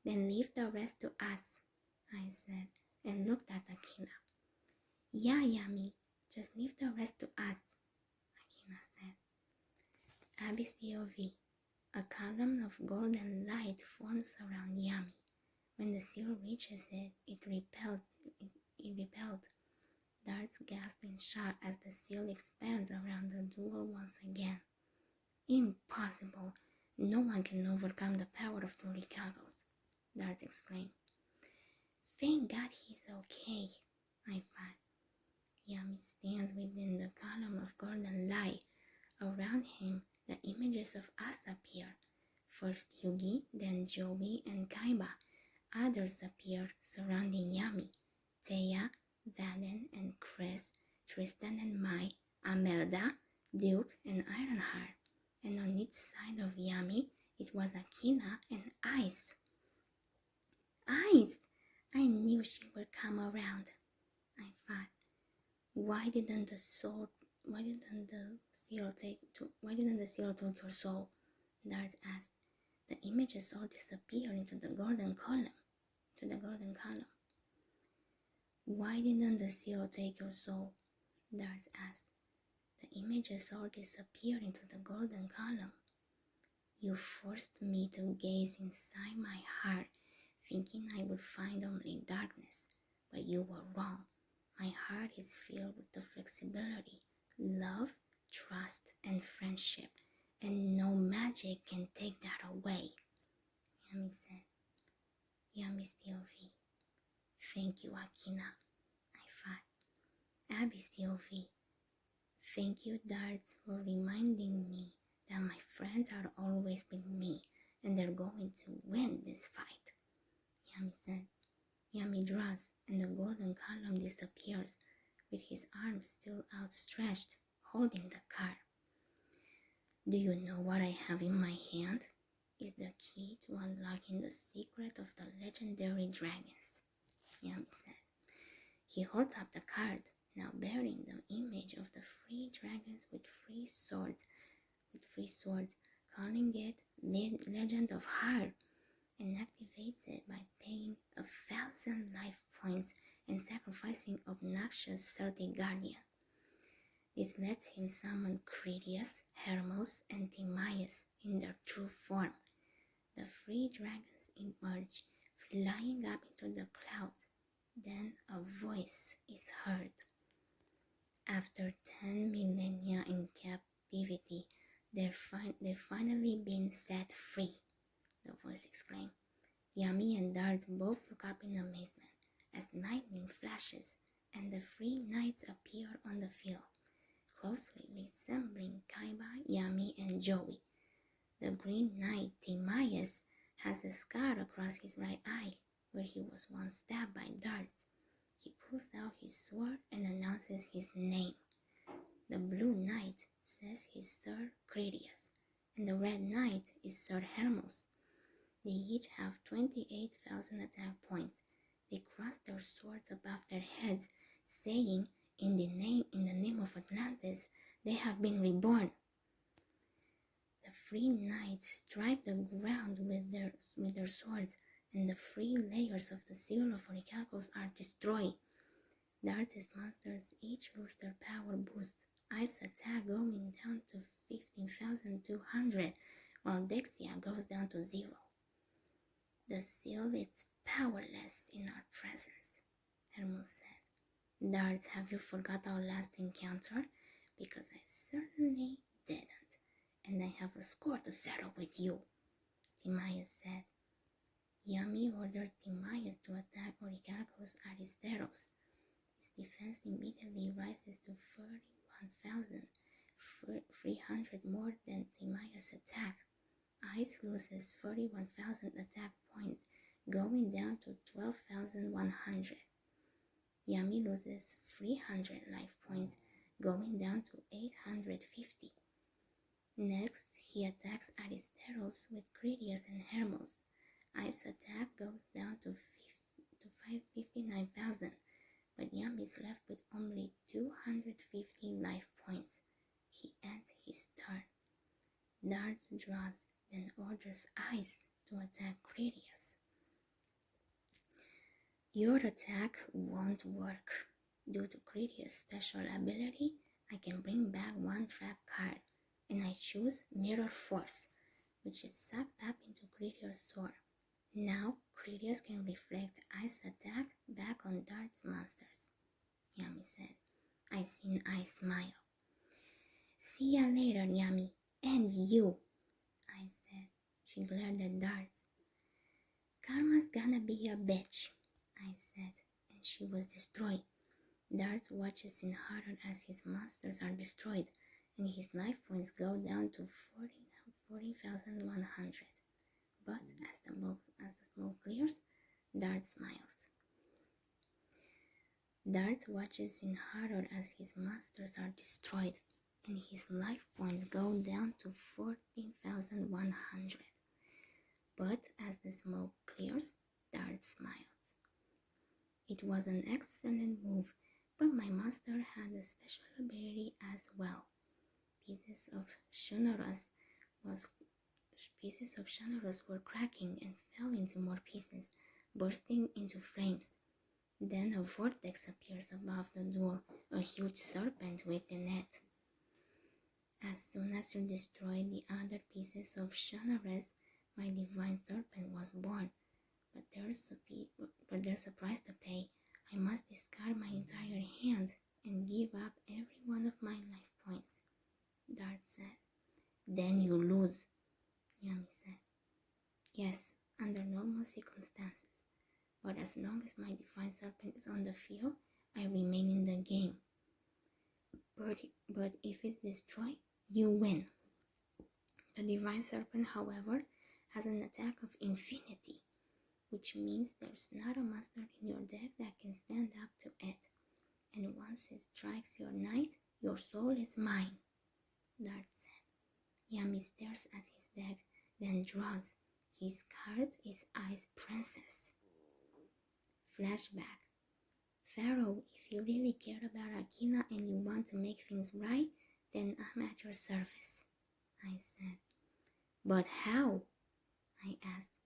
Then leave the rest to us, I said, and looked at Akina. Yeah, Yummy, just leave the rest to us, Akina said. Abby's POV. A column of golden light forms around Yummy. When the seal reaches it, it repelled. Darts gasped in shock as the seal expands around the duel once again. Impossible! No one can overcome the power of the recalcos, Darts exclaimed. Thank God he's okay, I thought. Yami stands within the column of golden light. Around him, the images of us appear. First Yugi, then Joey and Kaiba. Others appear surrounding Yami. Taya, Vaden and Chris, Tristan and Mai, Amelda, Duke and Ironheart. And on each side of Yami, it was Akina and Ice. Ice! I knew she would come around, I thought. Why didn't the seal take your soul? Darts asked. The images all disappeared into the golden column. Why didn't the seal take your soul? Darts asked. The images all disappeared into the golden column. You forced me to gaze inside my heart, thinking I would find only darkness, but you were wrong. My heart is filled with the flexibility, love, trust, and friendship, and no magic can take that away, Yami said. Yami's POV. Thank you, Akina, I thought. Abby's POV. Thank you, Darts, for reminding me that my friends are always with me and they're going to win this fight, Yami said. Yami draws and the golden column disappears with his arms still outstretched, holding the card. Do you know what I have in my hand? Is the key to unlocking the secret of the legendary dragons, Yami said. He holds up the card, now bearing the image of the three dragons with three swords, calling it Legend of Heart, and activates it by paying 1,000 life points and sacrificing obnoxious Celtic Guardian. This lets him summon Critias, Hermos, and Timaeus in their true form. The three dragons emerge, flying up into the clouds. Then a voice is heard. After 10 millennia in captivity, they've finally been set free, the voice exclaimed. Yami and Darts both look up in amazement as lightning flashes and the three knights appear on the field, closely resembling Kaiba, Yami, and Joey. The Green Knight, Timaeus, has a scar across his right eye, where he was once stabbed by darts. He pulls out his sword and announces his name. The Blue Knight says he's Sir Critias, and the Red Knight is Sir Hermos. They each have 28,000 attack points. They cross their swords above their heads, saying, in the name of Atlantis, they have been reborn. The three knights strike the ground with their swords, and the 3 layers of the seal of Orichalcos are destroyed. Darts' monsters each lose their power boost, Ice attack going down to 15,200, while Dexia goes down to 0. The seal is powerless in our presence, Hermos said. Darts, have you forgot our last encounter? Because I certainly didn't, and I have a score to settle with you, Timaeus said. Yami orders Timaeus to attack Orichalcos Aristeros. His defense immediately rises to 31,300 more than Timaeus' attack. Ice loses 31,000 attack points, going down to 12,100. Yami loses 300 life points, going down to 850. Next, he attacks Aristeros with Critias and Hermos. Ice attack goes down to 559,000, but Yami is left with only 250 life points. He ends his turn. Dart draws, then orders Ice to attack Critias. Your attack won't work. Due to Critias' special ability, I can bring back one trap card, and I choose Mirror Force, which is sucked up into Critias' sword. Now, Critias can reflect Ice attack back on Dart's monsters, Yami said. I seen Ice smile. See ya later, Yami. And you, I said. She glared at Dart. Karma's gonna be a bitch, I said, and she was destroyed. Dart watches in horror as his monsters are destroyed, and his life points go down to 40,100. But as the smoke clears, Dart smiles. Dart watches in horror as his monsters are destroyed, and his life points go down to 14,100. But as the smoke clears, Dart smiles. It was an excellent move, but my monster had a special ability as well. Pieces of Shonoras were cracking and fell into more pieces, bursting into flames. Then a vortex appears above the door, a huge serpent with a net. As soon as you destroy the other pieces of Shonoras, my divine serpent was born. But there's a price to pay. I must discard my entire hand and give up every one of my life points, Dart said. Then you lose, Yami said. Yes, under normal circumstances. But as long as my divine serpent is on the field, I remain in the game. But if it's destroyed, you win. The divine serpent, however, has an attack of infinity, which means there's not a monster in your deck that can stand up to it. And once it strikes your knight, your soul is mine, Dart said. Yami stares at his deck, then draws. His card is Ice Princess. Flashback. Pharaoh, if you really care about Akina and you want to make things right, then I'm at your service, I said. But how? I asked.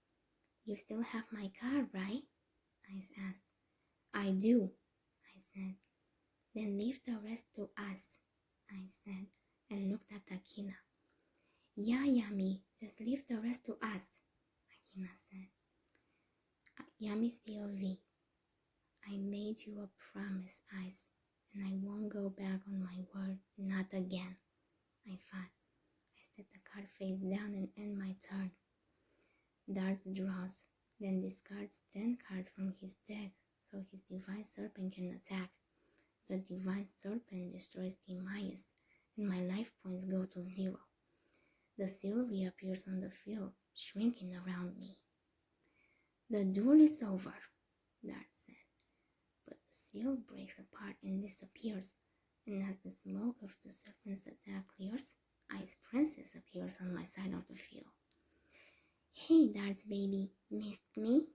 You still have my card, right? Ice asked. I do, I said. Then leave the rest to us, I said, and looked at Akina. Yeah, Yami, just leave the rest to us, Akina said. Yami's POV. I made you a promise, Ice, and I won't go back on my word, not again, I thought. I set the card face down and end my turn. Dart draws, then discards 10 cards from his deck so his Divine Serpent can attack. The Divine Serpent destroys Timaeus, and my life points go to 0. The seal reappears on the field, shrinking around me. The duel is over, Dart said. But the seal breaks apart and disappears, and as the smoke of the serpent's attack clears, Ice Princess appears on my side of the field. Hey, Dart baby, missed me?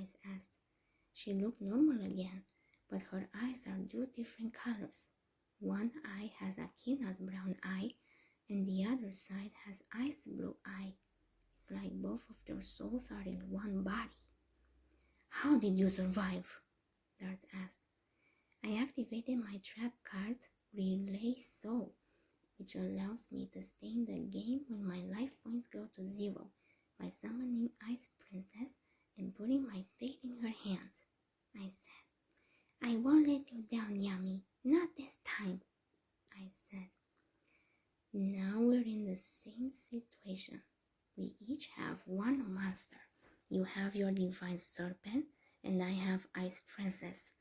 Ice asked. She looked normal again, but her eyes are 2 different colors. One eye has Akina's brown eye, and the other side has Ice blue eye. It's like both of their souls are in one body. How did you survive? Dart asked. I activated my trap card, Relay Soul, which allows me to stay in the game when my life points go to 0 by summoning Ice Princess and putting my fate in her hands, I said. I won't let you down, Yami. Not this time, I said. Now we're in the same situation. We each have one monster. You have your Divine Serpent, and I have Ice Princess.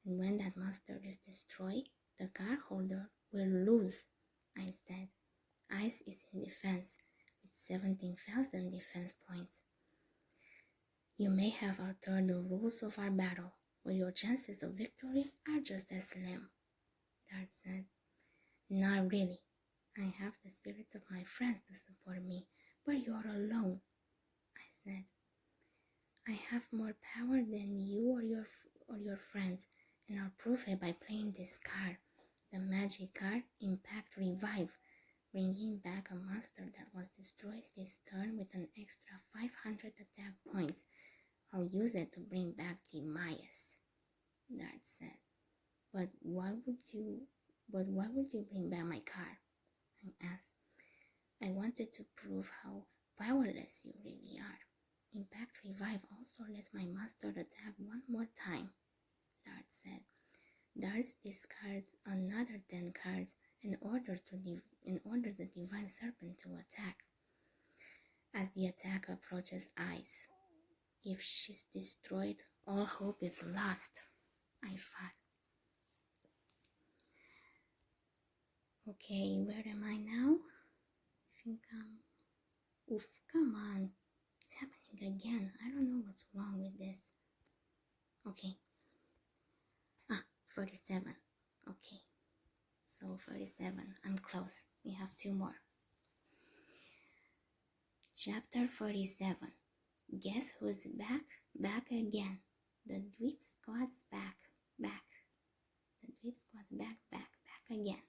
And when that monster is destroyed, the card holder will lose, I said. Ice is in defense, with 17,000 defense points. You may have altered the rules of our battle, but your chances of victory are just as slim, Dart said. Not really. I have the spirits of my friends to support me, but you're alone, I said. I have more power than you or your friends, and I'll prove it by playing this card, the magic card Impact Revive, bringing back a monster that was destroyed this turn with an extra 500 attack points. I'll use it to bring back Timaeus, Dart said. But why would you bring back my card? I asked. I wanted to prove how powerless you really are. Impact Revive also lets my master attack one more time, Dart said. Darts discards another 10 cards in order the Divine Serpent to attack. As the attack approaches Ice, if she's destroyed, all hope is lost, I thought. Okay, where am I now? I think oof, come on. It's happening again. I don't know what's wrong with this. Okay. 47. Okay. So 37. I'm close. We have 2 more. Chapter 47. Guess who's back? Back again. The Dweep Squad's back. Back. The Dweep Squad's back again.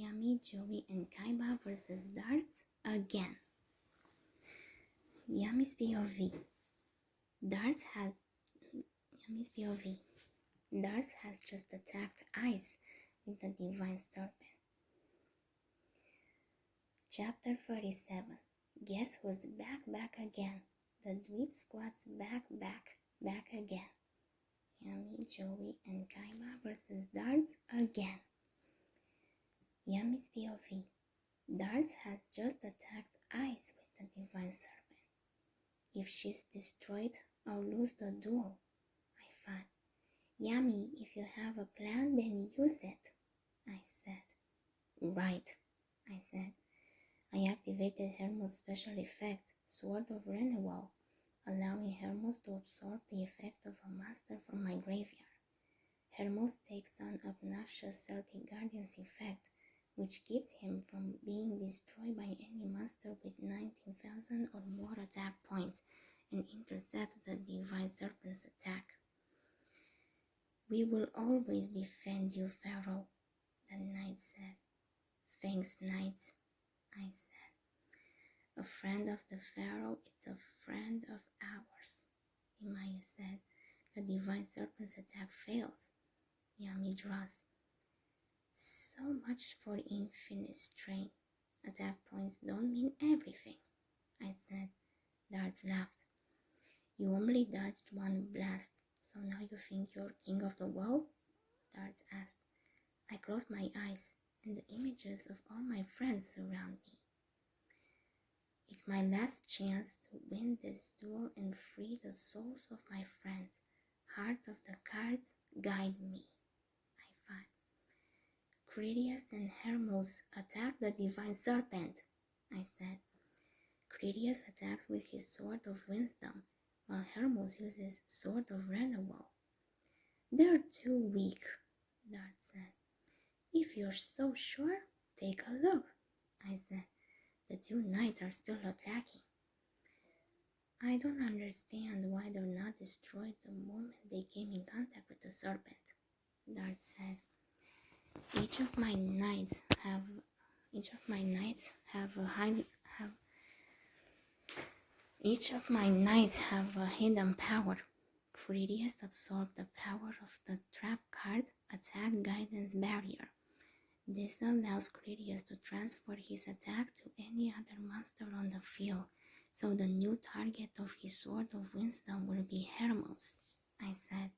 Yami, Joey, and Kaiba versus Darts again. Yami's POV. Darts has just attacked Ice with the Divine Serpent. Chapter 47. Guess who's back again? The Dweep Squad's back again. Yami, Joey, and Kaiba versus Darts again. Yami's POV. Darts has just attacked Ice with the Divine Serpent. If she's destroyed, I'll lose the duel, I thought. Yami, if you have a plan, then use it, I said. Right, I said. I activated Hermos' special effect, Sword of Renewal, allowing Hermos to absorb the effect of a master from my graveyard. Hermos takes on obnoxious Celtic Guardian's effect, which keeps him from being destroyed by any monster with 19,000 or more attack points and intercepts the Divine Serpent's attack. We will always defend you, Pharaoh, the knight said. Thanks, knights, I said. A friend of the Pharaoh is a friend of ours, Timaeus said. The Divine Serpent's attack fails. Yami draws. So much for infinite strain. Attack points don't mean everything, I said. Darts laughed. You only dodged one blast, so now you think you're king of the world? Darts asked. I closed my eyes, and the images of all my friends surround me. It's my last chance to win this duel and free the souls of my friends. Heart of the cards, guide me, I thought. Critias and Hermos attack the Divine Serpent, I said. Critias attacks with his Sword of Wisdom, while Hermos uses Sword of Renewal. They're too weak, Dart said. If you're so sure, take a look, I said. The 2 knights are still attacking. I don't understand why they're not destroyed the moment they came in contact with the serpent, Dart said. Each of my knights have a hidden power. Critias absorbed the power of the trap card attack guidance barrier. This allows Critias to transfer his attack to any other monster on the field, so the new target of his Sword of Wisdom will be Hermos, I said.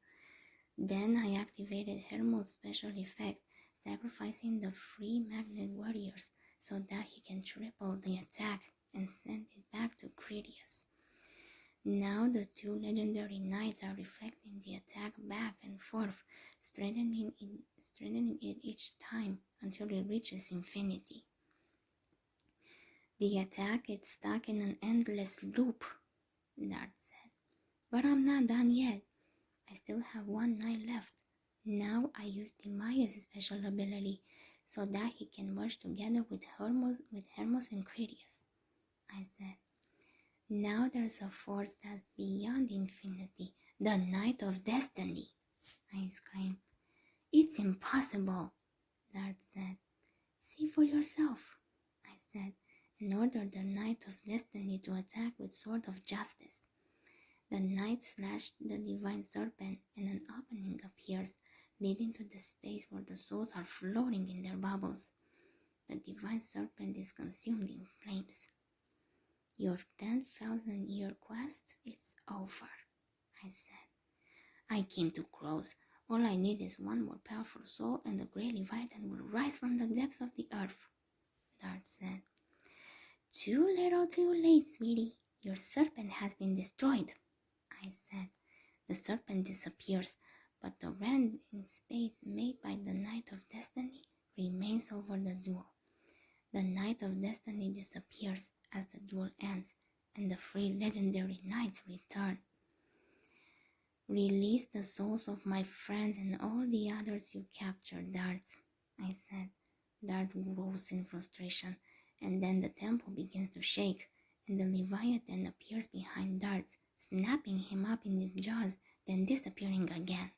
Then I activated Hermos' special effect, sacrificing the free magnet warriors so that he can triple the attack and send it back to Critias. Now the two legendary knights are reflecting the attack back and forth, strengthening it each time until it reaches infinity. The attack is stuck in an endless loop, Dart said. But I'm not done yet. I still have one knight left. Now I use Timaeus' special ability so that he can merge together with Hermos and Critias, I said. Now there's a force that's beyond infinity, the Knight of Destiny, I exclaimed. It's impossible, Dart said. See for yourself, I said, and ordered the Knight of Destiny to attack with Sword of Justice. The knight slashed the divine serpent, and an opening appears, leading to the space where the souls are floating in their bubbles. The divine serpent is consumed in flames. Your 10,000-year quest is over, I said. I came too close. All I need is one more powerful soul, and the great Leviathan will rise from the depths of the earth, Dart said. Too little too late, sweetie. Your serpent has been destroyed, I said. The serpent disappears, but the rent in space made by the Knight of Destiny remains over the duel. The Knight of Destiny disappears as the duel ends, and the three legendary knights return. Release the souls of my friends and all the others you captured, Dart, I said. Dart grows in frustration, and then the temple begins to shake, and the Leviathan appears behind Dart, snapping him up in his jaws, then disappearing again.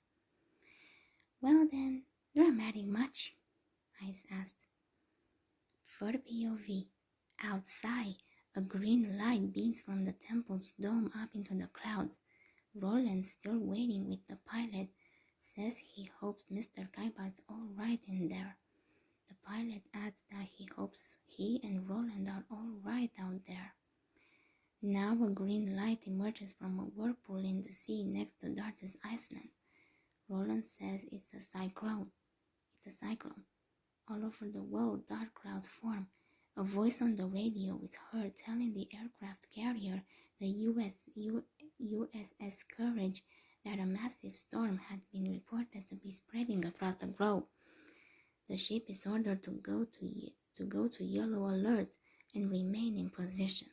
Well then, dramatic much? I asked. For POV, outside, a green light beams from the temple's dome up into the clouds. Roland, still waiting with the pilot, says he hopes Mr. Kaiba's all right in there. The pilot adds that he hopes he and Roland are all right out there. Now a green light emerges from a whirlpool in the sea next to Dart's island. Roland says it's a cyclone. All over the world, dark clouds form. A voice on the radio is heard telling the aircraft carrier, the USS Courage, that a massive storm had been reported to be spreading across the globe. The ship is ordered to go to yellow alert and remain in position.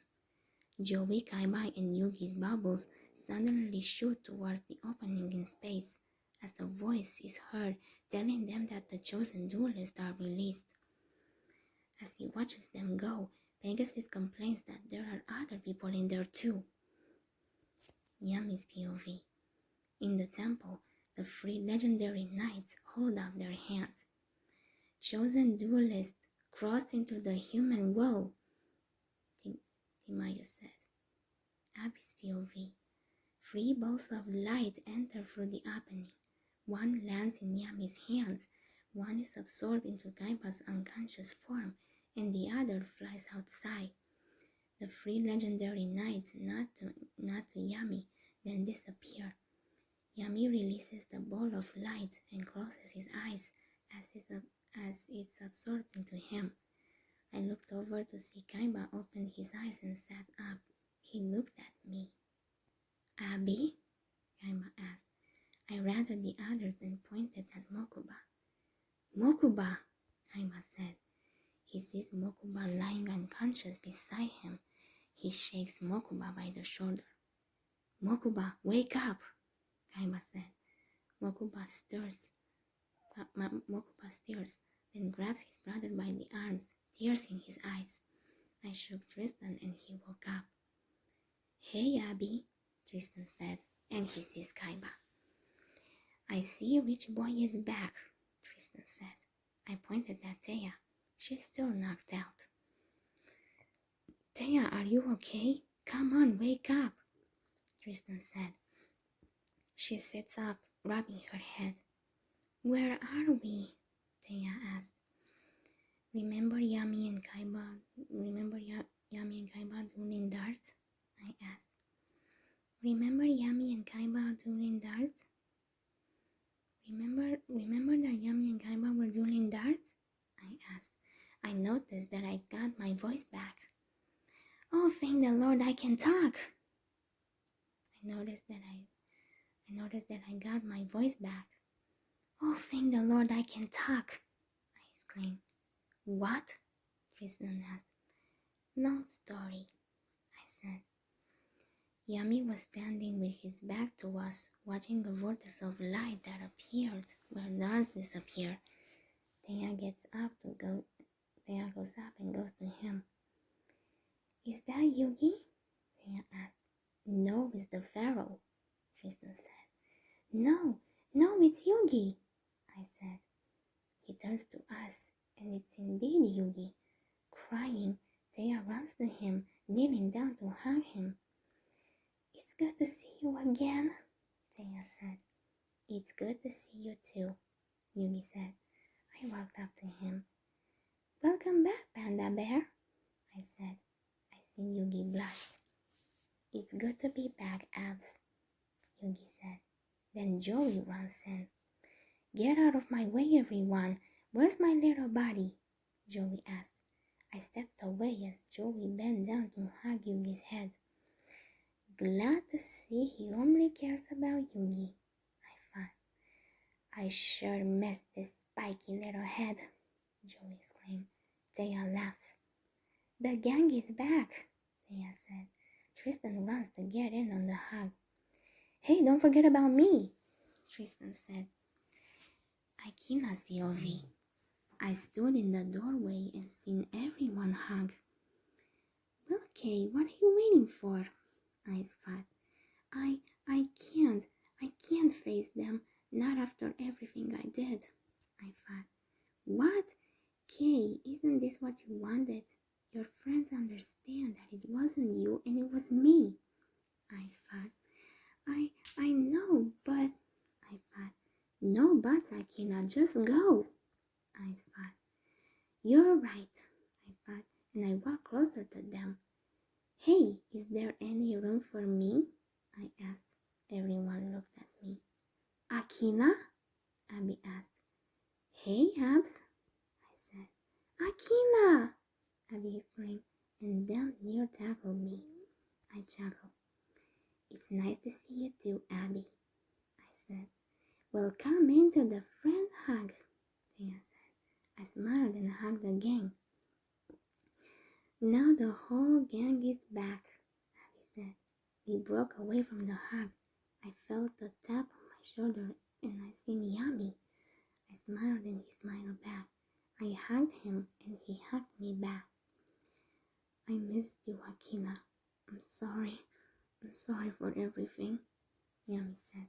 Joey, Kaiba, and Yugi's bubbles suddenly shoot towards the opening in space, as a voice is heard telling them that the chosen duelists are released. As he watches them go, Pegasus complains that there are other people in there too. Yami's POV. In the temple, the three legendary knights hold up their hands. Chosen duelists cross into the human world, Timaeus said. Abby's POV. Three balls of light enter through the opening. One lands in Yami's hands, one is absorbed into Kaiba's unconscious form, and the other flies outside. The three legendary knights nod to Yami, then disappear. Yami releases the ball of light and closes his eyes as it's absorbed into him. I looked over to see Kaiba open his eyes and sat up. He looked at me. Abby? Kaiba asked. I ran to the others and pointed at Mokuba. Mokuba, Kaiba said. He sees Mokuba lying unconscious beside him. He shakes Mokuba by the shoulder. Mokuba, wake up, Kaiba said. Mokuba stirs, then grabs his brother by the arms, tears in his eyes. I shook Tristan and he woke up. Hey, Abby, Tristan said, and he sees Kaiba. I see Rich Boy is back, Tristan said. I pointed at Taya. She's still knocked out. Taya, are you okay? Come on, wake up, Tristan said. She sits up, rubbing her head. Where are we? Thea asked. Remember Yami and Kaiba dueling darts? I asked. Remember Yami and Kaiba dueling darts? Remember that Yami and Kaiba were dueling darts? I asked. I noticed that I got my voice back. Oh, thank the Lord I can talk! I noticed that I got my voice back. Oh, thank the Lord I can talk! I exclaimed. What? Tristan asked. Long story, I said. Yami was standing with his back to us, watching a vortex of light that appeared where dark disappeared. Taya goes up and goes to him. Is that Yugi? Taya asked. No, it's the Pharaoh, Tristan said. No, it's Yugi, I said. He turns to us, and it's indeed Yugi. Crying, Taya runs to him, kneeling down to hug him. It's good to see you again, Taya said. It's good to see you too, Yugi said. I walked up to him. Welcome back, Panda Bear, I said. I seen Yugi blushed. It's good to be back, Abs, Yugi said. Then Joey runs in. Get out of my way, everyone. Where's my little buddy? Joey asked. I stepped away as Joey bent down to hug Yugi's head. Glad to see he only cares about Yugi, I thought. I sure missed this spiky little head, Joey exclaimed. Taya laughs. The gang is back, Taya said. Tristan runs to get in on the hug. Hey, don't forget about me, Tristan said. Akina's POV. I stood in the doorway and seen everyone hug. Well, Kay, what are you waiting for? I spat. I can't face them, not after everything I did, I thought. What? Kay, isn't this what you wanted? Your friends understand that it wasn't you and it was me, I thought. I know, but, I thought. No buts, Akina, just go, I thought. You're right, I thought, and I walked closer to them. Hey, is there any room for me? I asked. Everyone looked at me. Akina? Abby asked. Hey, Abs, I said. Akina! Abby exclaimed, and then near tackled me. I chuckled. It's nice to see you too, Abby, I said. Well, come into the friend hug, Thea said. I smiled and hugged the gang. Now the whole gang is back, Abby said. We broke away from the hug. I felt a tap on my shoulder and I seen Yami. I smiled and he smiled back. I hugged him and he hugged me back. I missed you, Akina. I'm sorry. I'm sorry for everything, Yami said.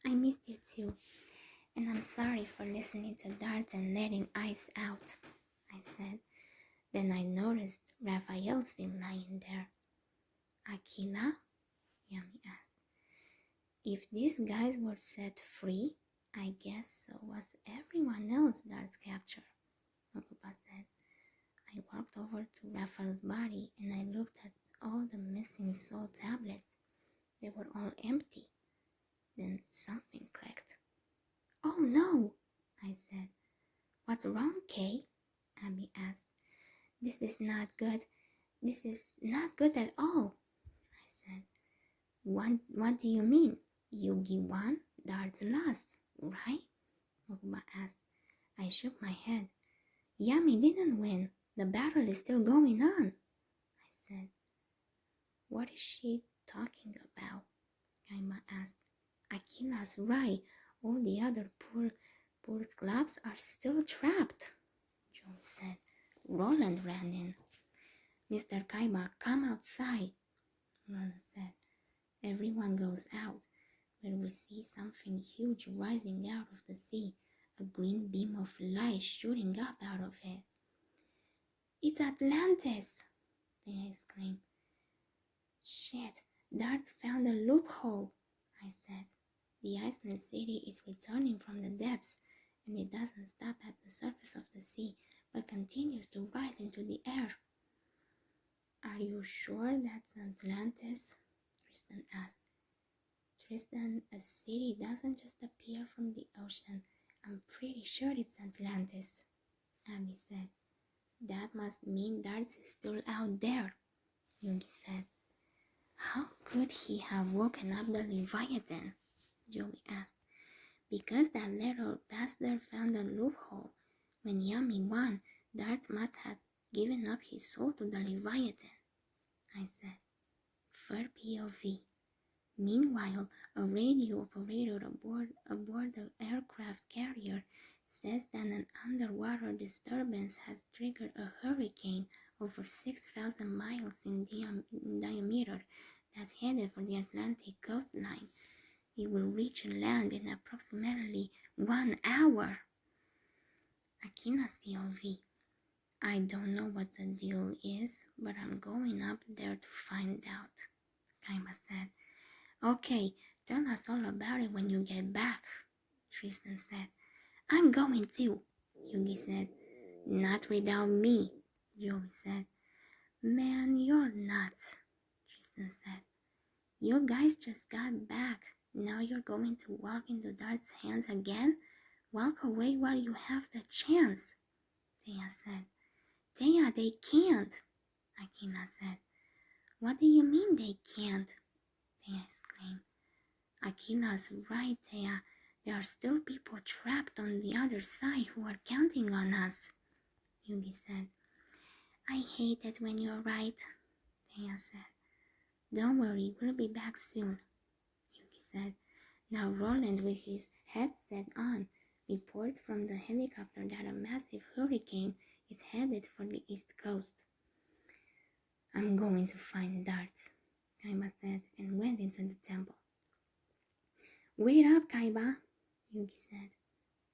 I missed you too. And I'm sorry for listening to darts and letting ice out, I said. Then I noticed Raphael still lying there. Akina? Yami asked. If these guys were set free, I guess so was everyone else Dart's captured, Mokuba said. I walked over to Raphael's body and I looked at all the missing soul tablets. They were all empty. Then something clicked. Oh no, I said. What's wrong, Kay? Abby asked. This is not good. This is not good at all, I said. What do you mean? Yugi won, Darts lost, right? Mokuba asked. I shook my head. Yami didn't win. The battle is still going on, I said. What is she talking about? Kaima asked. Akila's right. All the other poor clubs are still trapped, Joe said. Roland ran in. Mr. Kaiba, come outside, Roland said. Everyone goes out, where we see something huge rising out of the sea, a green beam of light shooting up out of it. It's Atlantis, they exclaimed. Shit, Darts found a loophole, I said. The Iceland city is returning from the depths, and it doesn't stop at the surface of the sea, but continues to rise into the air. Are you sure that's Atlantis? Tristan asked. Tristan, a city doesn't just appear from the ocean. I'm pretty sure it's Atlantis, Abby said. That must mean Darts is still out there, Yugi said. How could he have woken up the Leviathan? Joey asked. Because that little bastard found a loophole. When Yami won, Darts must have given up his soul to the Leviathan, I said. Fair POV. Meanwhile, a radio operator aboard the aircraft carrier says that an underwater disturbance has triggered a hurricane over 6,000 miles in diameter that's headed for the Atlantic coastline. It will reach land in approximately 1 hour. Akina's POV. I don't know what the deal is, but I'm going up there to find out, Kaima said. Okay, tell us all about it when you get back, Tristan said. I'm going too, Yugi said. Not without me, Joey said. Man, you're nuts, Tristan said. You guys just got back. Now you're going to walk into Dart's hands again? Walk away while you have the chance, Taya said. Taya, they can't, Akina said. What do you mean they can't? Taya exclaimed. Akina's right, Taya. There are still people trapped on the other side who are counting on us, Yugi said. I hate it when you're right, Taya said. Don't worry, we'll be back soon, Yugi said. Now Roland, with his headset on, reports from the helicopter that a massive hurricane is headed for the east coast. I'm going to find Darts, Kaiba said, and went into the temple. Wait up, Kaiba, Yugi said.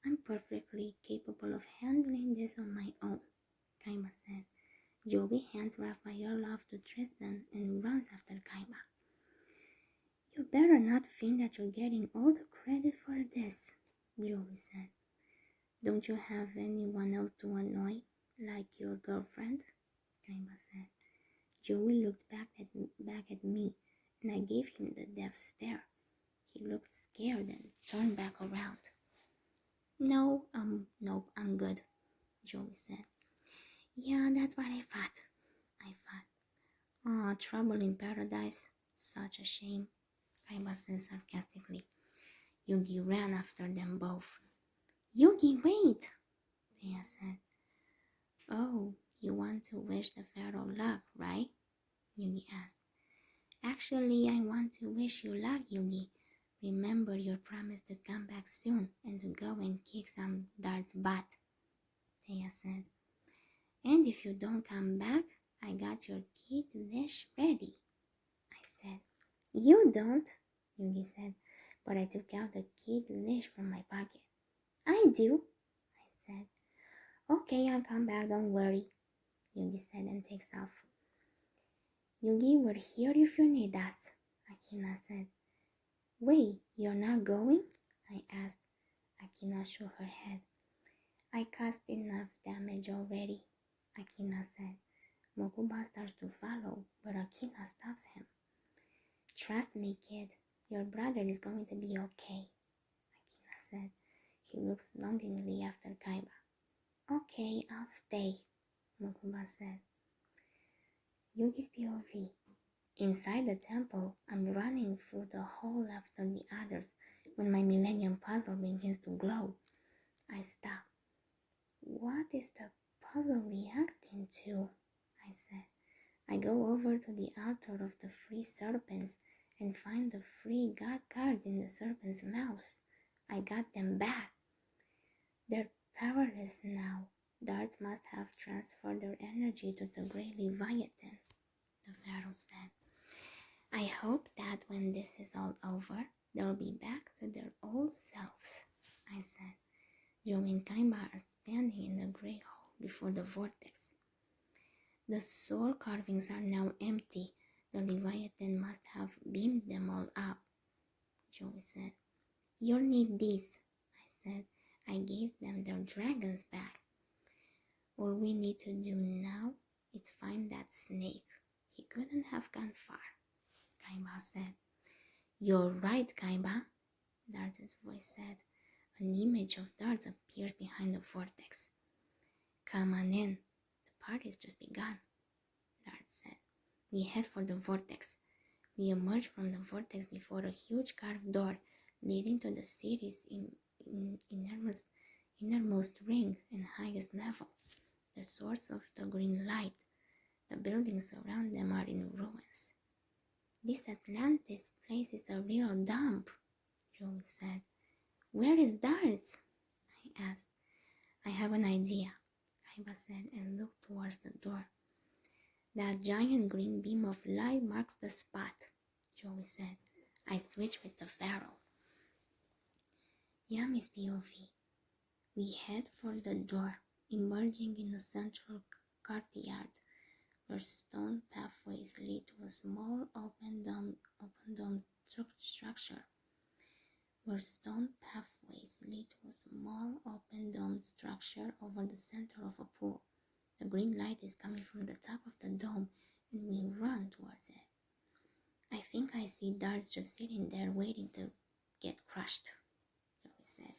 I'm perfectly capable of handling this on my own, Kaiba said. Joey hands Raphael off to Tristan and runs after Kaiba. You better not think that you're getting all the credit for this, Joey said. Don't you have anyone else to annoy, like your girlfriend? Kaiba said. Joey looked back at me, and I gave him the death stare. He looked scared and turned back around. No, I'm good, Joey said. Yeah, that's what I thought. Aw, trouble in paradise. Such a shame, Kaiba said sarcastically. Yugi ran after them both. Yugi, wait, Taya said. Oh, you want to wish the pharaoh luck, right? Yugi asked. Actually, I want to wish you luck, Yugi. Remember your promise to come back soon and to go and kick some Dart's butt, Taya said. And if you don't come back, I got your kid dish ready, I said. You don't, Yugi said, but I took out the kid dish from my pocket. I do, I said. Okay, I'll come back, don't worry, Yugi said and takes off. Yugi, we're here if you need us, Akina said. Wait, you're not going? I asked. Akina shook her head. I caused enough damage already, Akina said. Mokuba starts to follow, but Akina stops him. Trust me, kid. Your brother is going to be okay, Akina said. He looks longingly after Kaiba. Okay, I'll stay, Mokuba said. Yugi's POV. Inside the temple, I'm running through the hall after the others when my Millennium Puzzle begins to glow. I stop. What is the puzzle reacting to? I said. I go over to the altar of the three serpents and find the three god cards in the serpent's mouths. I got them back. They're powerless now. Darts must have transferred their energy to the Great Leviathan, the pharaoh said. I hope that when this is all over, they'll be back to their old selves, I said. Joe and Kaiba are standing in the great hall before the vortex. The soul carvings are now empty. The Leviathan must have beamed them all up, Joey said. You'll need these, I said. I gave them their dragons back. All we need to do now is find that snake. He couldn't have gone far, Kaiba said. You're right, Kaiba, Dart's voice said. An image of Dart appears behind the vortex. Come on in. The party's just begun, Dart said. We head for the vortex. We emerged from the vortex before a huge carved door leading to the city's innermost ring and highest level, the source of the green light. The buildings around them are in ruins. This Atlantis place is a real dump, Joey said. Where is Darts? I asked. I have an idea, Kaiba said and looked towards the door. That giant green beam of light marks the spot, Joey said. I switched with the Pharaoh. Yeah, Miss POV. We head for the door, emerging in a central courtyard where stone pathways lead to a small open dome structure. Over the center of a pool. The green light is coming from the top of the dome, and we run towards it. I think I see Darts just sitting there waiting to get crushed, Joey said.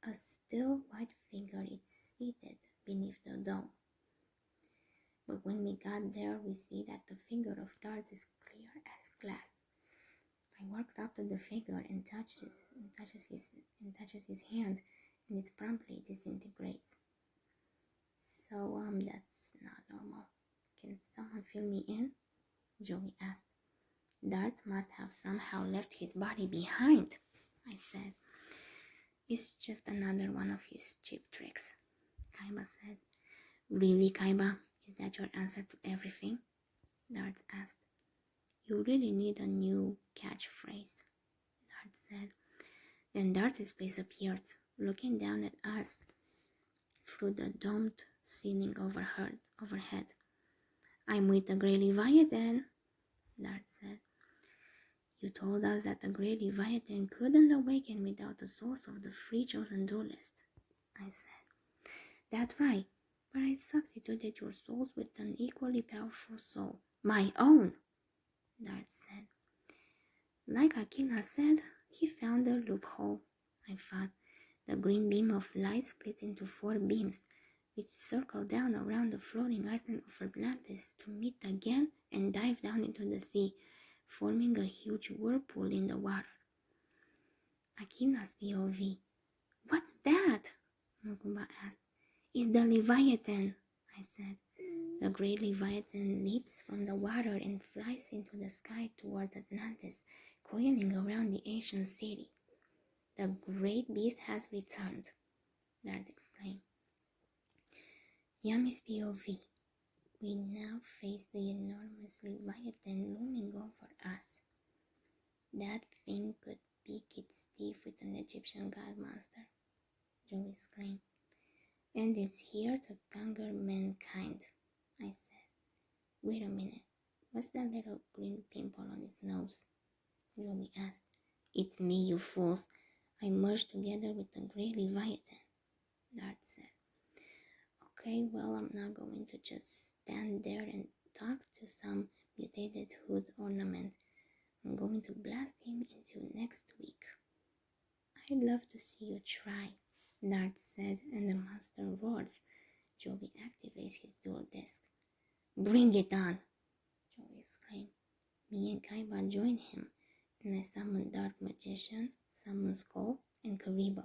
A still white figure is seated beneath the dome. But when we got there, we see that the figure of Darts is clear as glass. I walked up to the figure and touches his hand, and it promptly disintegrates. So, that's not normal. Can someone fill me in? Joey asked. Darts must have somehow left his body behind, I said. It's just another one of his cheap tricks, Kaiba said. Really, Kaiba? Is that your answer to everything? Darts asked. You really need a new catchphrase, Darts said. Then Darts' face appears, looking down at us through the domed ceiling overhead. I'm with the Grey Leviathan, Darts said. You told us that the Grey Leviathan couldn't awaken without the souls of the three chosen duelists, I said. That's right, but I substituted your souls with an equally powerful soul, my own, Darts said. Like Aquila said, he found a loophole, I thought. The green beam of light split into 4 beams, which circled down around the floating island of Atlantis to meet again and dive down into the sea, forming a huge whirlpool in the water. Akila's POV. What's that? Mokuba asked. It's the Leviathan, I said. The great Leviathan leaps from the water and flies into the sky towards Atlantis, coiling around the ancient city. The great beast has returned, Dart exclaimed. Yami's POV. We now face the enormous Leviathan looming over us. That thing could pick its teeth with an Egyptian god monster, Joe exclaimed. And it's here to conquer mankind, I said. Wait a minute, what's that little green pimple on his nose? Joey asked. It's me, you fools. I merged together with the Grey Leviathan, Dart said. Okay, well, I'm not going to just stand there and talk to some mutated hood ornament. I'm going to blast him into next week. I'd love to see you try, Dart said, and the monster roars. Joey activates his dual disc. Bring it on, Joey exclaimed. Me and Kaiba joined him, and I summoned Dark Magician, summons Skull, and Karibo.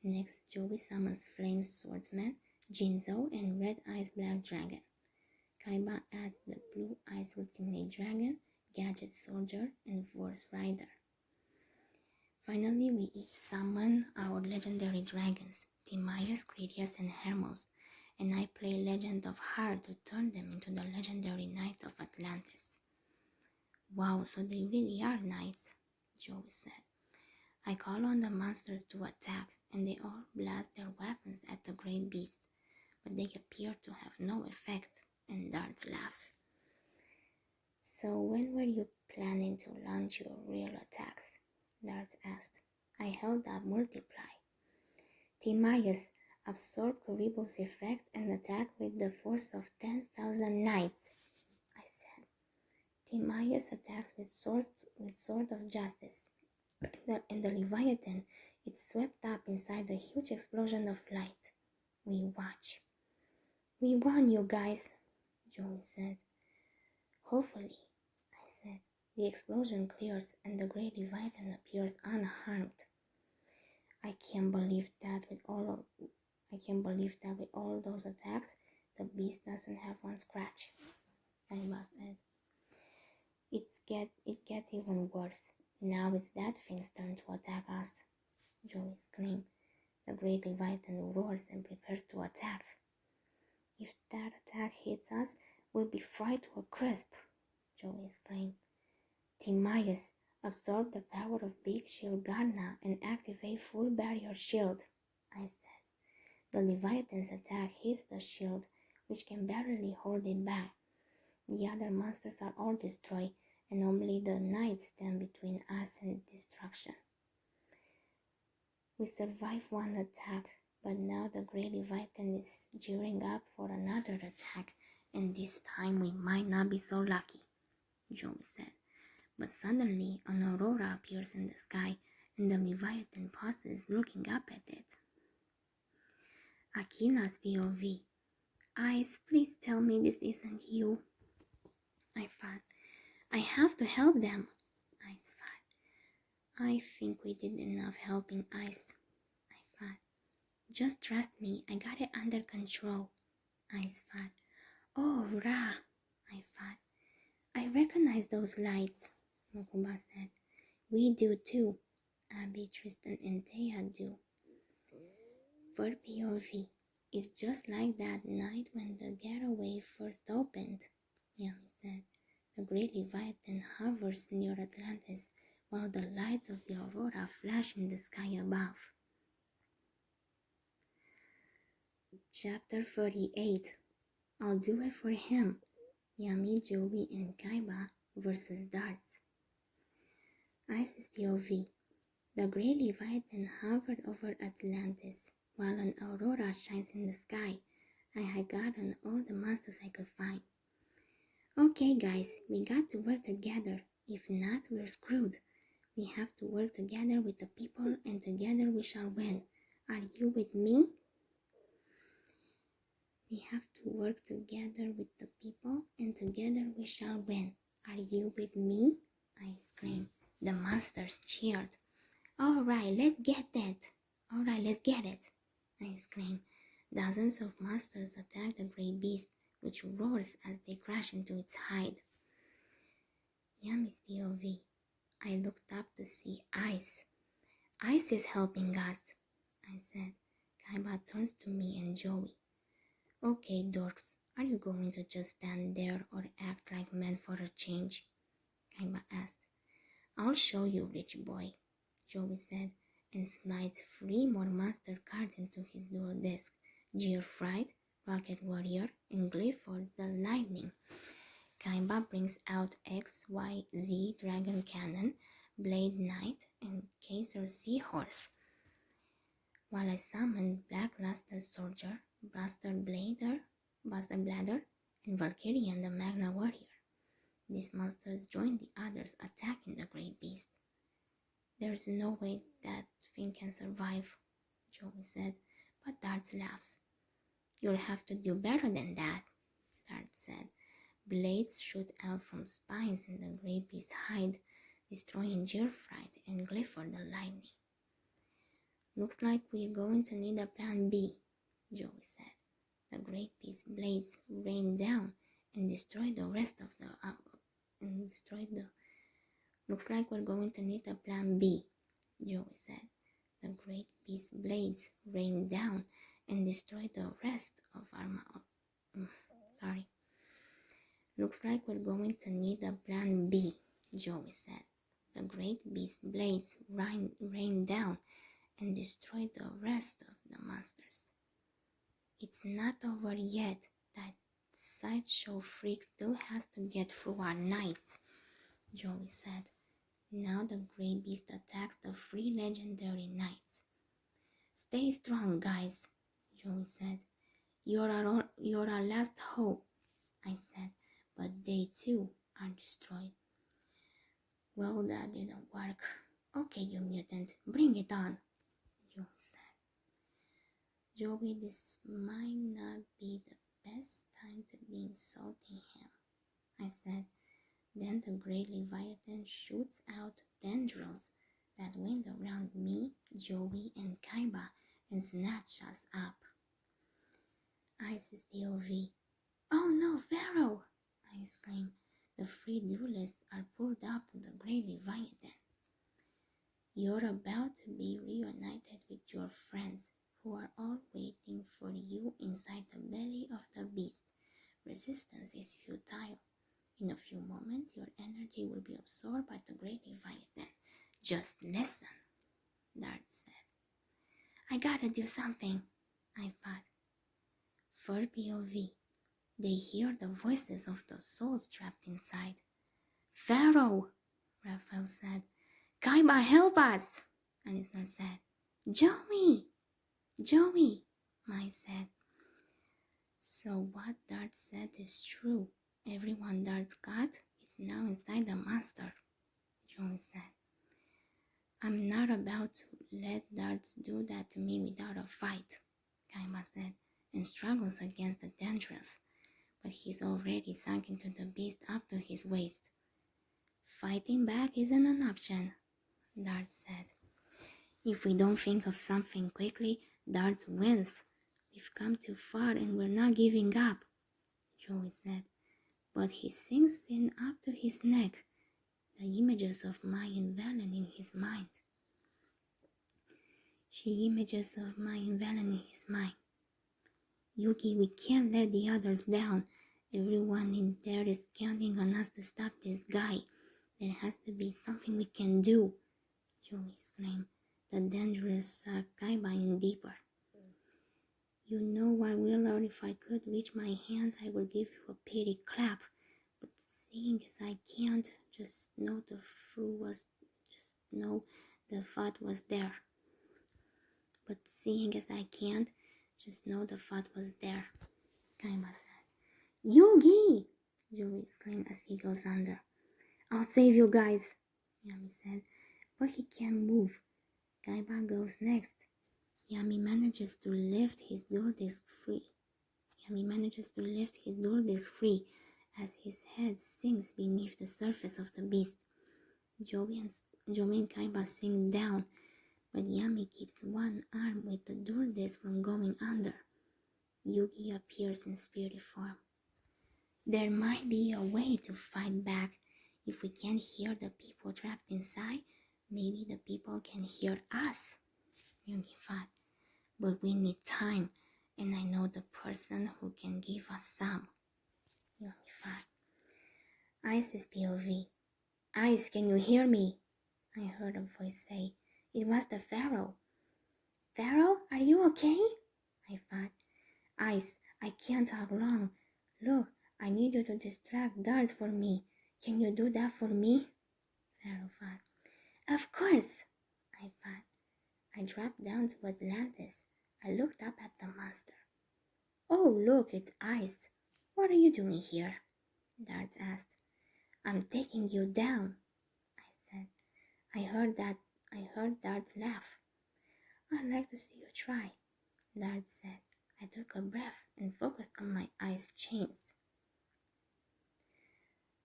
Next, Joey summons Flame Swordsman, Jinzo, and Red Eyes Black Dragon. Kaiba adds the Blue Eyes Ultimate Dragon, Gadget Soldier, and Force Rider. Finally, we each summon our legendary dragons, Timaeus, Critias, and Hermos, and I play Legend of Heart to turn them into the legendary Knights of Atlantis. Wow, so they really are knights, Joey said. I call on the monsters to attack, and they all blast their weapons at the great beast, but they appear to have no effect, and Darts laughs. So when were you planning to launch your real attacks? Darts asked. I held up multiply. Timaeus absorbed Kuribo's effect and attacked with the force of 10,000 knights, I said. Timaeus attacks with sword of justice. And the Leviathan, it swept up inside a huge explosion of light. We watch. We won, you guys, Joey said. Hopefully, I said. The explosion clears and the great Leviathan appears unharmed. I can't believe that with all those attacks, the beast doesn't have one scratch. Kaiba said. It gets even worse. Now it's that thing's turn to attack us, Joey exclaimed. The great Leviathan roars and prepares to attack. If that attack hits us, we'll be fried to a crisp, Joey exclaimed. Timaeus, absorb the power of Big Shield Garna and activate full barrier shield, I said. The Leviathan's attack hits the shield, which can barely hold it back. The other monsters are all destroyed, and only the knights stand between us and destruction. We survived one attack, but now the great Leviathan is gearing up for another attack, and this time we might not be so lucky, Joey said. But suddenly an aurora appears in the sky, and the Leviathan pauses, looking up at it. Akina's POV. Ice, please tell me this isn't you. I thought. I have to help them. Ice thought. I think we did enough helping Ice. I thought. Just trust me, I got it under control. Ice thought. Oh, Ra. I thought. I recognize those lights, Mokuba said. We do too. Abby, Tristan, and Thea do. For POV, it's just like that night when the getaway first opened, Yami said. The great Leviathan hovers near Atlantis while the lights of the aurora flash in the sky above. Chapter 38. I'll do it for him. Yami, Joey, and Kaiba versus Darts. Ice's POV. The great Leviathan hovered over Atlantis while an aurora shines in the sky. I had gotten all the monsters I could find. Okay guys, we got to work together. If not, we're screwed. We have to work together with the people and together we shall win. Are you with me? We have to work together with the people and together we shall win. Are you with me? I exclaimed. The monsters cheered. All right, let's get that. All right, let's get it, I exclaimed. Dozens of monsters attack the great beast, which roars as they crash into its hide. Yami's POV. I looked up to see Ice. Ice is helping us, I said. Kaiba turns to me and Joey. Okay, dorks, are you going to just stand there or act like men for a change? Kaiba asked. I'll show you, rich boy, Joey said, and slides 3 more monster cards into his dual disc. Gearfright, Rocket Warrior, and Glyphor the Lightning. Kaiba brings out XYZ Dragon Cannon, Blade Knight, and Kaiser Seahorse. While I summon Black Luster Soldier, Buster Bladder, and Valkyrian the Magna Warrior. These monsters join the others attacking the great beast. There's no way that thing can survive, Joey said, but Darts laughs. You'll have to do better than that, Darts said. Blades shoot out from spines in the great beast's hide, destroying Gearfright and Glyphor the Lightning. Looks like we're going to need a plan B, Joey said. The great beast's blades rain down and destroy the rest of the Looks like we're going to need a plan B, Joey said. The great beast's blades rain down and destroy the rest of our Looks like we're going to need a plan B, Joey said. The great beast's blades rain down and destroy the rest of the monsters. It's not over yet. That sideshow freak still has to get through our nights, Joey said. Now the great beast attacks the three legendary knights. Stay strong, guys, Joey said. You're our last hope, I said, but they too are destroyed. Well, that didn't work. Okay, you mutant, bring it on, Joey said. Joey, this might not be the best time to be insulting him, I said. Then the great Leviathan shoots out tendrils that went around me, Joey, and Kaiba and snatch us up. Isis POV. Oh no, Pharaoh! I exclaimed. The three duelists are pulled up to the great Leviathan. You're about to be reunited with your friends, who are all waiting for you inside the belly of the beast. Resistance is futile. In a few moments, your energy will be absorbed by the great Leviathan. Just listen, Dart said. I gotta do something, I thought. For POV, they hear the voices of the souls trapped inside. Pharaoh, Raphael said. Kaiba, help us, Anisnar said. Joey, Mai said. So what Dart said is true. Everyone Dart's got is now inside the monster, Joey said. I'm not about to let Darts do that to me without a fight, Kaiba said, and struggles against the tendrils, but he's already sunk into the beast up to his waist. Fighting back isn't an option, Dart said. If we don't think of something quickly, Dart wins. We've come too far and we're not giving up, Joey said. But he sinks in up to his neck, the images of Mai and Valen in his mind. Yugi, we can't let the others down. Everyone in there is counting on us to stop this guy. There has to be something we can do, Joey exclaimed. The dangerous sucked Kaiba in deeper. You know what, Willard, if I could reach my hands, I would give you a pity clap. But seeing as I can't, just know the thought was there. Kaiba said. Yugi! Joey screamed as he goes under. I'll save you guys, Yami said, but he can't move. Kaiba goes next. Yami manages to lift his dual disc free as his head sinks beneath the surface of the beast. Joey and Kaiba sink down, but Yami keeps one arm with the dual disc from going under. Yugi appears in spirit form. There might be a way to fight back. If we can't hear the people trapped inside, maybe the people can hear us, Yugi thought. But we need time, and I know the person who can give us some, Yugi thought. Ice's POV. Ice, can you hear me? I heard a voice say. It was the Pharaoh. Pharaoh, are you okay? I thought. Ice, I can't talk long. Look, I need you to distract Darts for me. Can you do that for me? Pharaoh thought. Of course, I thought. I dropped down to Atlantis. I looked up at the monster. Oh, look, it's Ice. What are you doing here? Darts asked. I'm taking you down, I said. I heard Darts laugh. I'd like to see you try, Darts said. I took a breath and focused on my ice chains.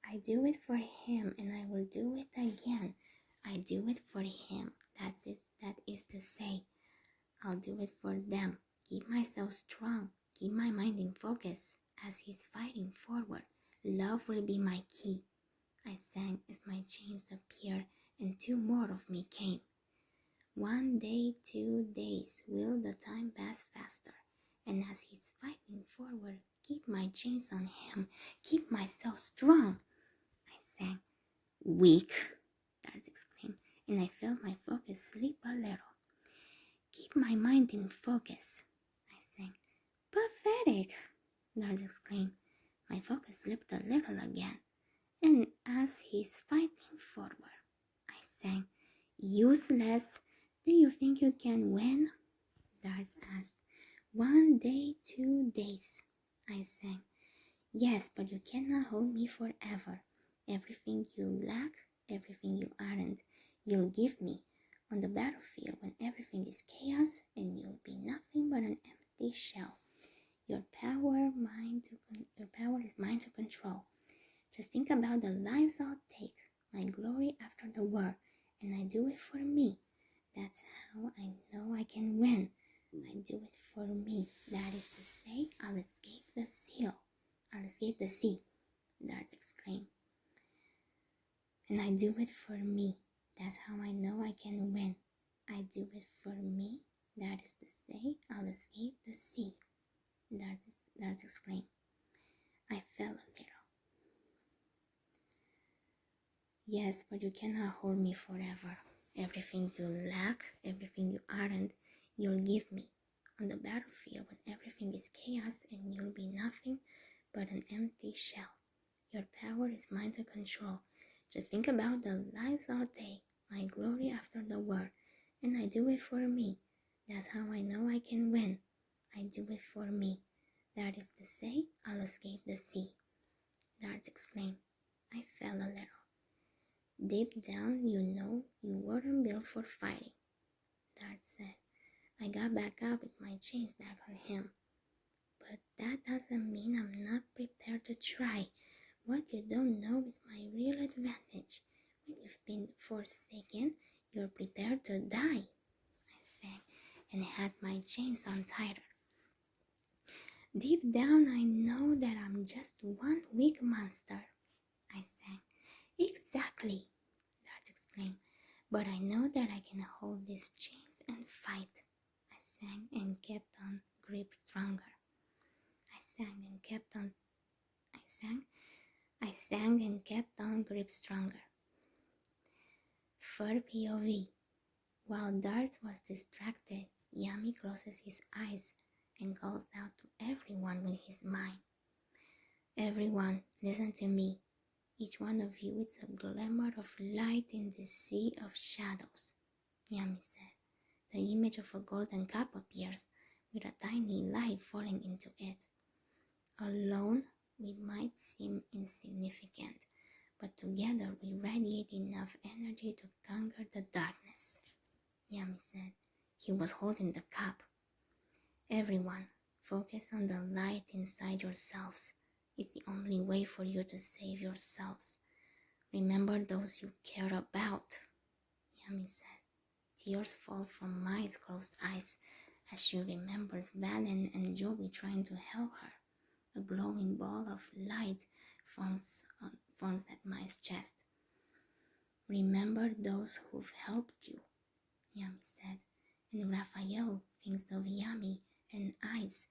I do it for him and I will do it again. I do it for him. That's it. That is to say, I'll do it for them. Keep myself strong. Keep my mind in focus as he's fighting forward. Love will be my key, I sang as my chains appeared and two more of me came. 1 day, 2 days, will the time pass faster? And as he's fighting forward, keep my chains on him, keep myself strong, I sang. Weak, Darts exclaimed, and I felt my focus slip a little. Keep my mind in focus, I sang. Pathetic, Darts exclaimed. My focus slipped a little again, and as he's fighting forward, I sang. Useless. Do you think you can win? Darts asked. 1 day, 2 days, I sang. Yes, but you cannot hold me forever. Everything you lack, everything you aren't, you'll give me on the battlefield when everything is chaos and you'll be nothing but an empty shell. Your power is mine to control. Just think about the lives I'll take, my glory after the war, and I do it for me. That's how I know I can win. I do it for me. That is to say, I'll escape the seal. I'll escape the sea, Darts exclaimed. And I do it for me. That's how I know I can win. I do it for me. That is to say, I'll escape the sea, Darts exclaimed. I fell a little. Yes, but you cannot hold me forever. Everything you lack, everything you aren't, you'll give me on the battlefield when everything is chaos and you'll be nothing but an empty shell. Your power is mine to control. Just think about the lives I'll take, my glory after the war, and I do it for me. That's how I know I can win. I do it for me. That is to say, I'll escape the sea. Darts exclaimed. I fell a little. Deep down, you know you weren't built for fighting, Dart said. I got back up with my chains back on him. But that doesn't mean I'm not prepared to try. What you don't know is my real advantage. When you've been forsaken, you're prepared to die, I sang, and had my chains on tighter. Deep down, I know that I'm just one weak monster, I sang. Exactly, Dart exclaimed. But I know that I can hold these chains and fight, I sang and kept on grip stronger. I sang and kept on grip stronger. Third POV. While Darts was distracted, Yami closes his eyes and calls out to everyone with his mind. Everyone, listen to me. Each one of you is a glimmer of light in the sea of shadows, Yami said. The image of a golden cup appears, with a tiny light falling into it. Alone, we might seem insignificant, but together we radiate enough energy to conquer the darkness, Yami said. He was holding the cup. Everyone, focus on the light inside yourselves. It's the only way for you to save yourselves. Remember those you care about, Yami said. Tears fall from Mai's closed eyes as she remembers Valen and Joey trying to help her. A glowing ball of light forms at Mai's chest. Remember those who've helped you, Yami said, and Raphael thinks of Yami and Ice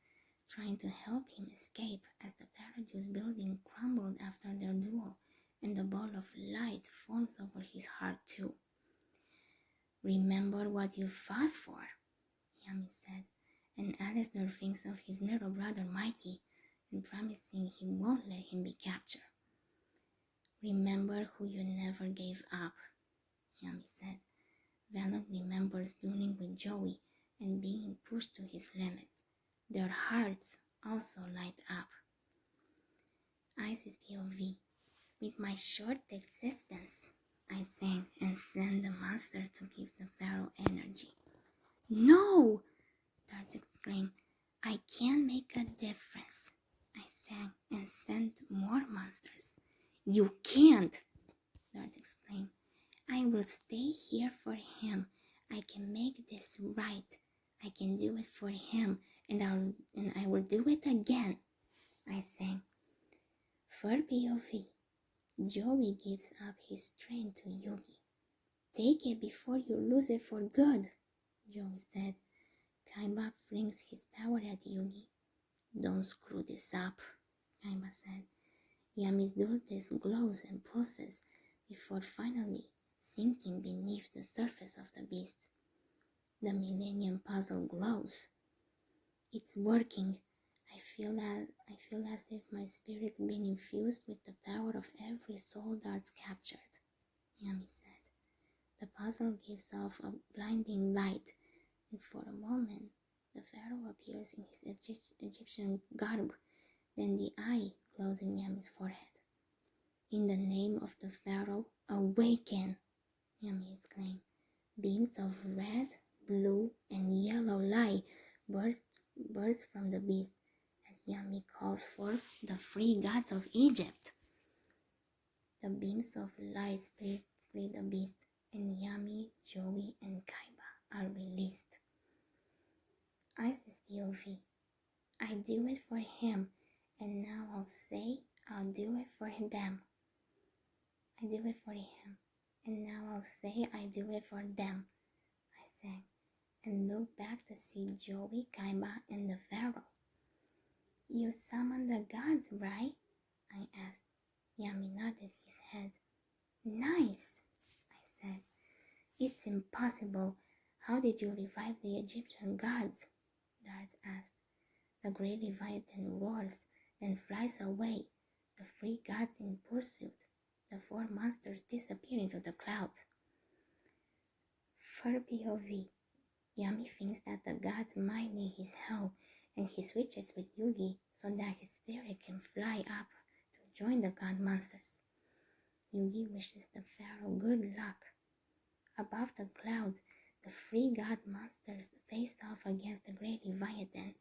trying to help him escape as the Paradeus building crumbled after their duel and the ball of light forms over his heart too. Remember what you fought for, Yami said, and Alistair thinks of his little brother Mikey and promising he won't let him be captured. Remember who you never gave up, Yami said. Valen remembers dueling with Joey and being pushed to his limits. Their hearts also light up. Ice's POV. With my short existence, I sang and sent the monsters to give the Pharaoh energy. No! Darts exclaimed. I can make a difference, I sang and sent more monsters. You can't, Darts exclaimed. I will stay here for him. I can make this right. I can do it for him, and I will do it again, I sang. For POV, Joey gives up his strength to Yugi. Take it before you lose it for good, Joey said. Kaiba flings his power at Yugi. Don't screw this up, Kaiba said. Yami's dullness glows and pulses before finally sinking beneath the surface of the beast. The Millennium Puzzle glows. It's working. I feel as if my spirit's been infused with the power of every soul Darts captured, Yami said. The puzzle gives off a blinding light, and for a moment, the pharaoh appears in his Egyptian garb. Then the eye glows in Yami's forehead. In the name of the pharaoh, awaken! Yami exclaimed. Beams of red, blue, and yellow light burst from the beast as Yami calls forth the free gods of Egypt. The beams of light split the beast, and Yami, Joey, and Kaiba are released. Isis POV. I do it for him, and now I'll say I'll do it for them. I do it for him, and now I'll say I do it for them, I sang, and looked back to see Joey, Kaiba, and the pharaoh. You summoned the gods, right? I asked. Yami nodded his head. Nice, I said. It's impossible. How did you revive the Egyptian gods? Darts asked. The great Leviathan roars, then flies away, the three gods in pursuit. The four monsters disappear into the clouds. For POV, Yami thinks that the gods might need his help, and he switches with Yugi so that his spirit can fly up to join the god monsters. Yugi wishes the pharaoh good luck. Above the clouds, the three god monsters face off against the great Leviathan.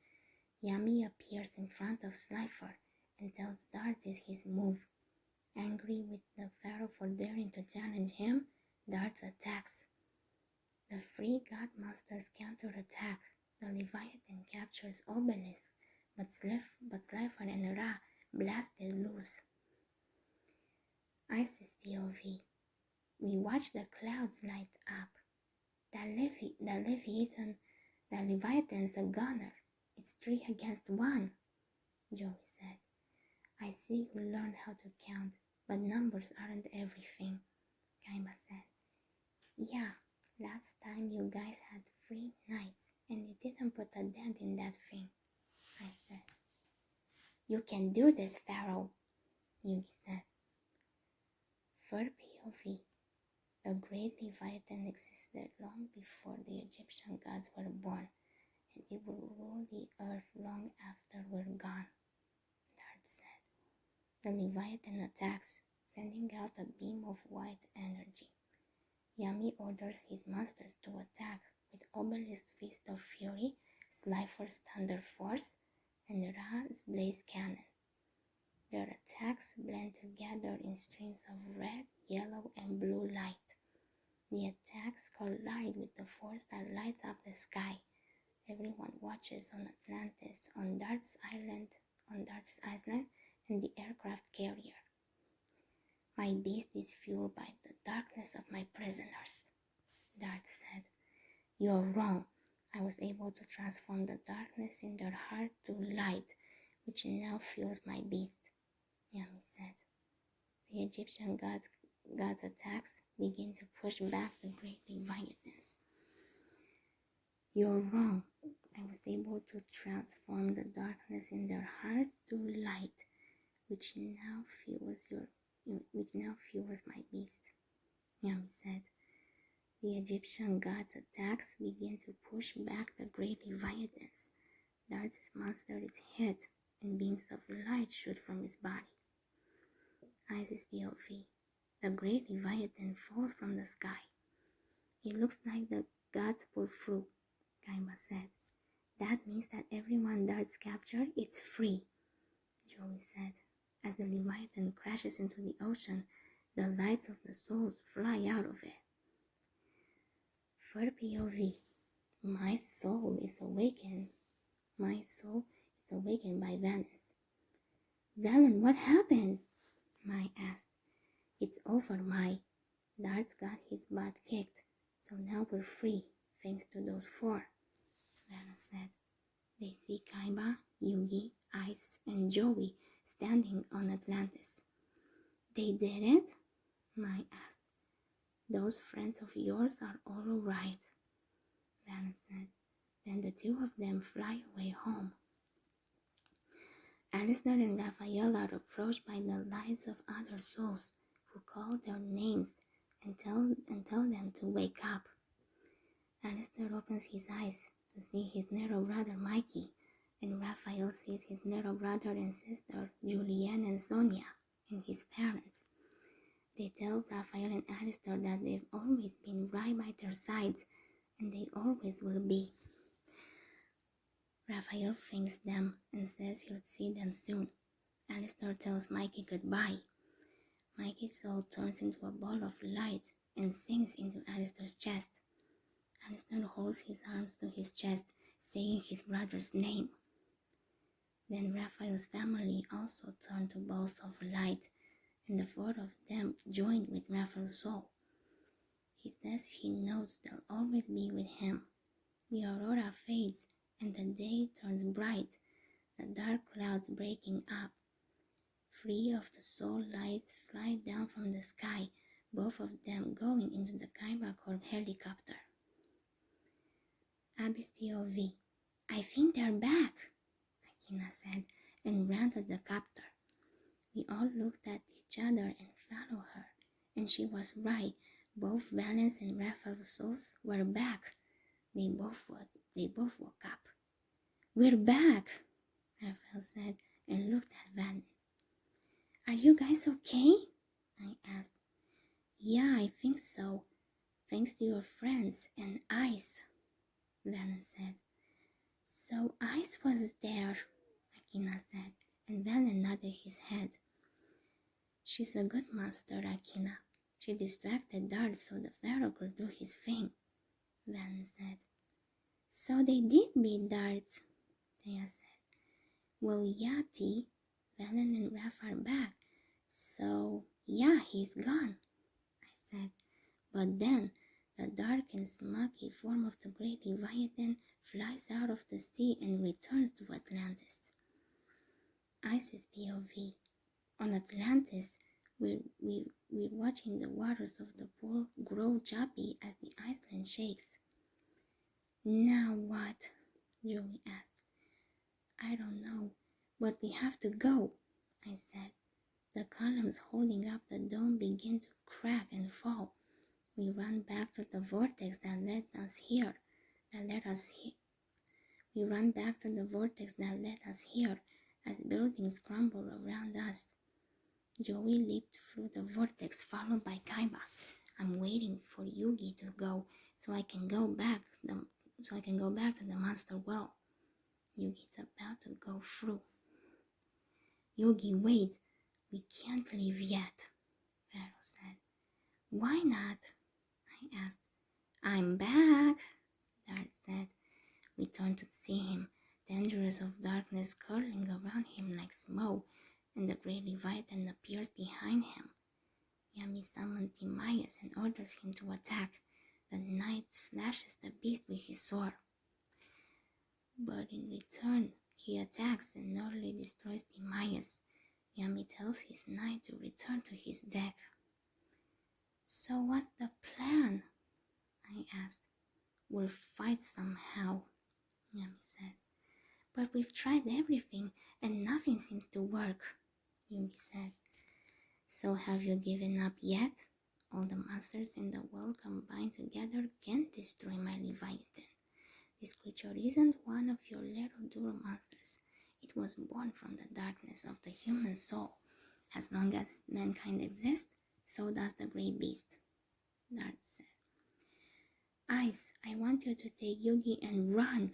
Yami appears in front of Slifer and tells Darts is his move. Angry with the pharaoh for daring to challenge him, Darts attacks. The three god monsters counterattack. The Leviathan captures Obelisk, but Slifer and Ra blast it loose. Isis POV. We watch the clouds light up. The Leviathan's a gunner. It's 3 against 1, Joey said. I see you learned how to count, but numbers aren't everything, Kaiba said. Yeah, last time you guys had 3 knights, and you didn't put a dent in that thing, I said. You can do this, Pharaoh, Yugi said. For POV, the great Leviathan existed long before the Egyptian gods were born, and it will rule the earth long after we're gone, Dart said. The Leviathan attacks, sending out a beam of white energy. Yami orders his monsters to attack with Obelisk's Fist of Fury, Slifer's Thunder Force, and Ra's Blaze Cannon. Their attacks blend together in streams of red, yellow, and blue light. The attacks collide with the force that lights up the sky. Everyone watches on Atlantis, on Dart's Island, and the aircraft carrier. My beast is fueled by the darkness of my prisoners, Dart said. You're wrong. I was able to transform the darkness in their heart to light, which now fuels my beast, Yami said. The Egyptian gods' attacks begin to push back the great Leviathans. You're wrong. I was able to transform the darkness in their hearts to light, which now fuels my beast, Yami said. The Egyptian gods' attacks begin to push back the great Leviathans. Darts' monster is hit, and beams of light shoot from his body. Isis POV. The great Leviathan falls from the sky. It looks like the gods pulled through, Kaiba said. That means that everyone Darts captured is free, Joey said. As the Leviathan crashes into the ocean, the lights of the souls fly out of it. For POV, my soul is awakened. My soul is awakened by Valens. Valen, what happened? Mai asked. It's over, Mai. Darts got his butt kicked, so now we're free, thanks to those 4, Valens said. They see Kaiba, Yugi, Ice, and Joey standing on Atlantis. They did it? Mai asked. Those friends of yours are all right, Valens said. Then the 2 of them fly away home. Alistair and Raphael are approached by the lights of other souls who call their names tell them to wake up. Alistair opens his eyes to see his little brother Mikey, and Raphael sees his little brother and sister Julianne and Sonia and his parents. They tell Raphael and Alistair that they've always been right by their sides and they always will be. Raphael thanks them and says he'll see them soon. Alistair tells Mikey goodbye. Mikey's soul turns into a ball of light and sinks into Alistair's chest. Alistair holds his arms to his chest, saying his brother's name. Then Raphael's family also turned to balls of light, and the four of them joined with Raphael's soul. He says he knows they'll always be with him. The aurora fades, and the day turns bright, the dark clouds breaking up. Three of the soul lights fly down from the sky, both of them going into the Kaiba Corp helicopter. Abby's POV. I think they're back, Akina said, and ran to the copter. We all looked at each other and followed her, and she was right. Both Valence and Raphael's souls were back. They both woke up. We're back, Raphael said, and looked at Valence. Are you guys okay? I asked. Yeah, I think so. Thanks to your friends and Ice, Valence said. So Ice was there, Akina said, and Valence nodded his head. She's a good monster, Akina. She distracted Dart so the Pharaoh could do his thing, Valence said. So they did beat Dart, Thea said. Well, yeah, T. Valence and Raph are back. So, yeah, he's gone, I said. But then, the dark and smoky form of the great Leviathan flies out of the sea and returns to Atlantis. Ice's POV. On Atlantis, we're watching the waters of the pool grow choppy as the island shakes. Now what? Joey asked. I don't know, but we have to go, I said. The columns holding up the dome begin to crack and fall. We run back to the vortex that led us here. We run back to the vortex that led us here as buildings crumble around us. Joey leaped through the vortex, followed by Kaiba. I'm waiting for Yugi to go so I can go back to the monster well. Yugi's about to go through. Yugi, wait. We can't leave yet, Pharaoh said. Why not? I asked. I'm back, Dart said. We turned to see him, tendrils of darkness curling around him like smoke, and the great Leviathan appears behind him. Yami summons Timaeus and orders him to attack. The knight slashes the beast with his sword. But in return, he attacks and utterly destroys Timaeus. Yami tells his knight to return to his deck. So what's the plan? I asked. We'll fight somehow, Yami said. But we've tried everything and nothing seems to work, Yugi said. So have you given up yet? All the monsters in the world combined together can't destroy my Leviathan. This creature isn't one of your little Duro monsters. It was born from the darkness of the human soul. As long as mankind exists, so does the great beast, Dart said. Ice, I want you to take Yugi and run,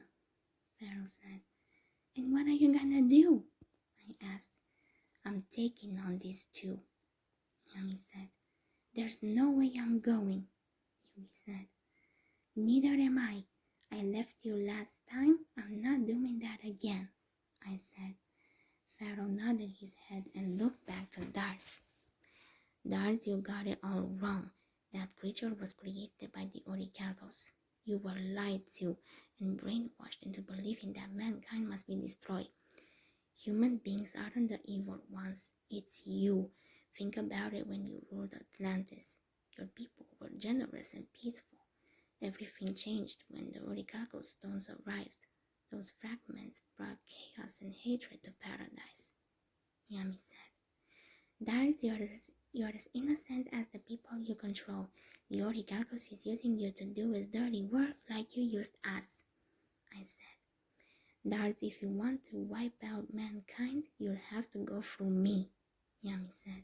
Pharaoh said. And what are you gonna do? I asked. I'm taking on these two, Yami said. There's no way I'm going, Yugi said. Neither am I. I left you last time. I'm not doing that again, I said. Pharaoh nodded his head and looked back to Dart. Dart, you got it all wrong. That creature was created by the Orichalcos. You were lied to and brainwashed into believing that mankind must be destroyed. Human beings aren't the evil ones. It's you. Think about it when you ruled Atlantis. Your people were generous and peaceful. Everything changed when the Orichalcos stones arrived. Those fragments brought chaos and hatred to paradise, Yami said. Dart, You're as innocent as the people you control. The Orichalcos is using you to do his dirty work like you used us, I said. Darts, if you want to wipe out mankind, you'll have to go through me, Yami said.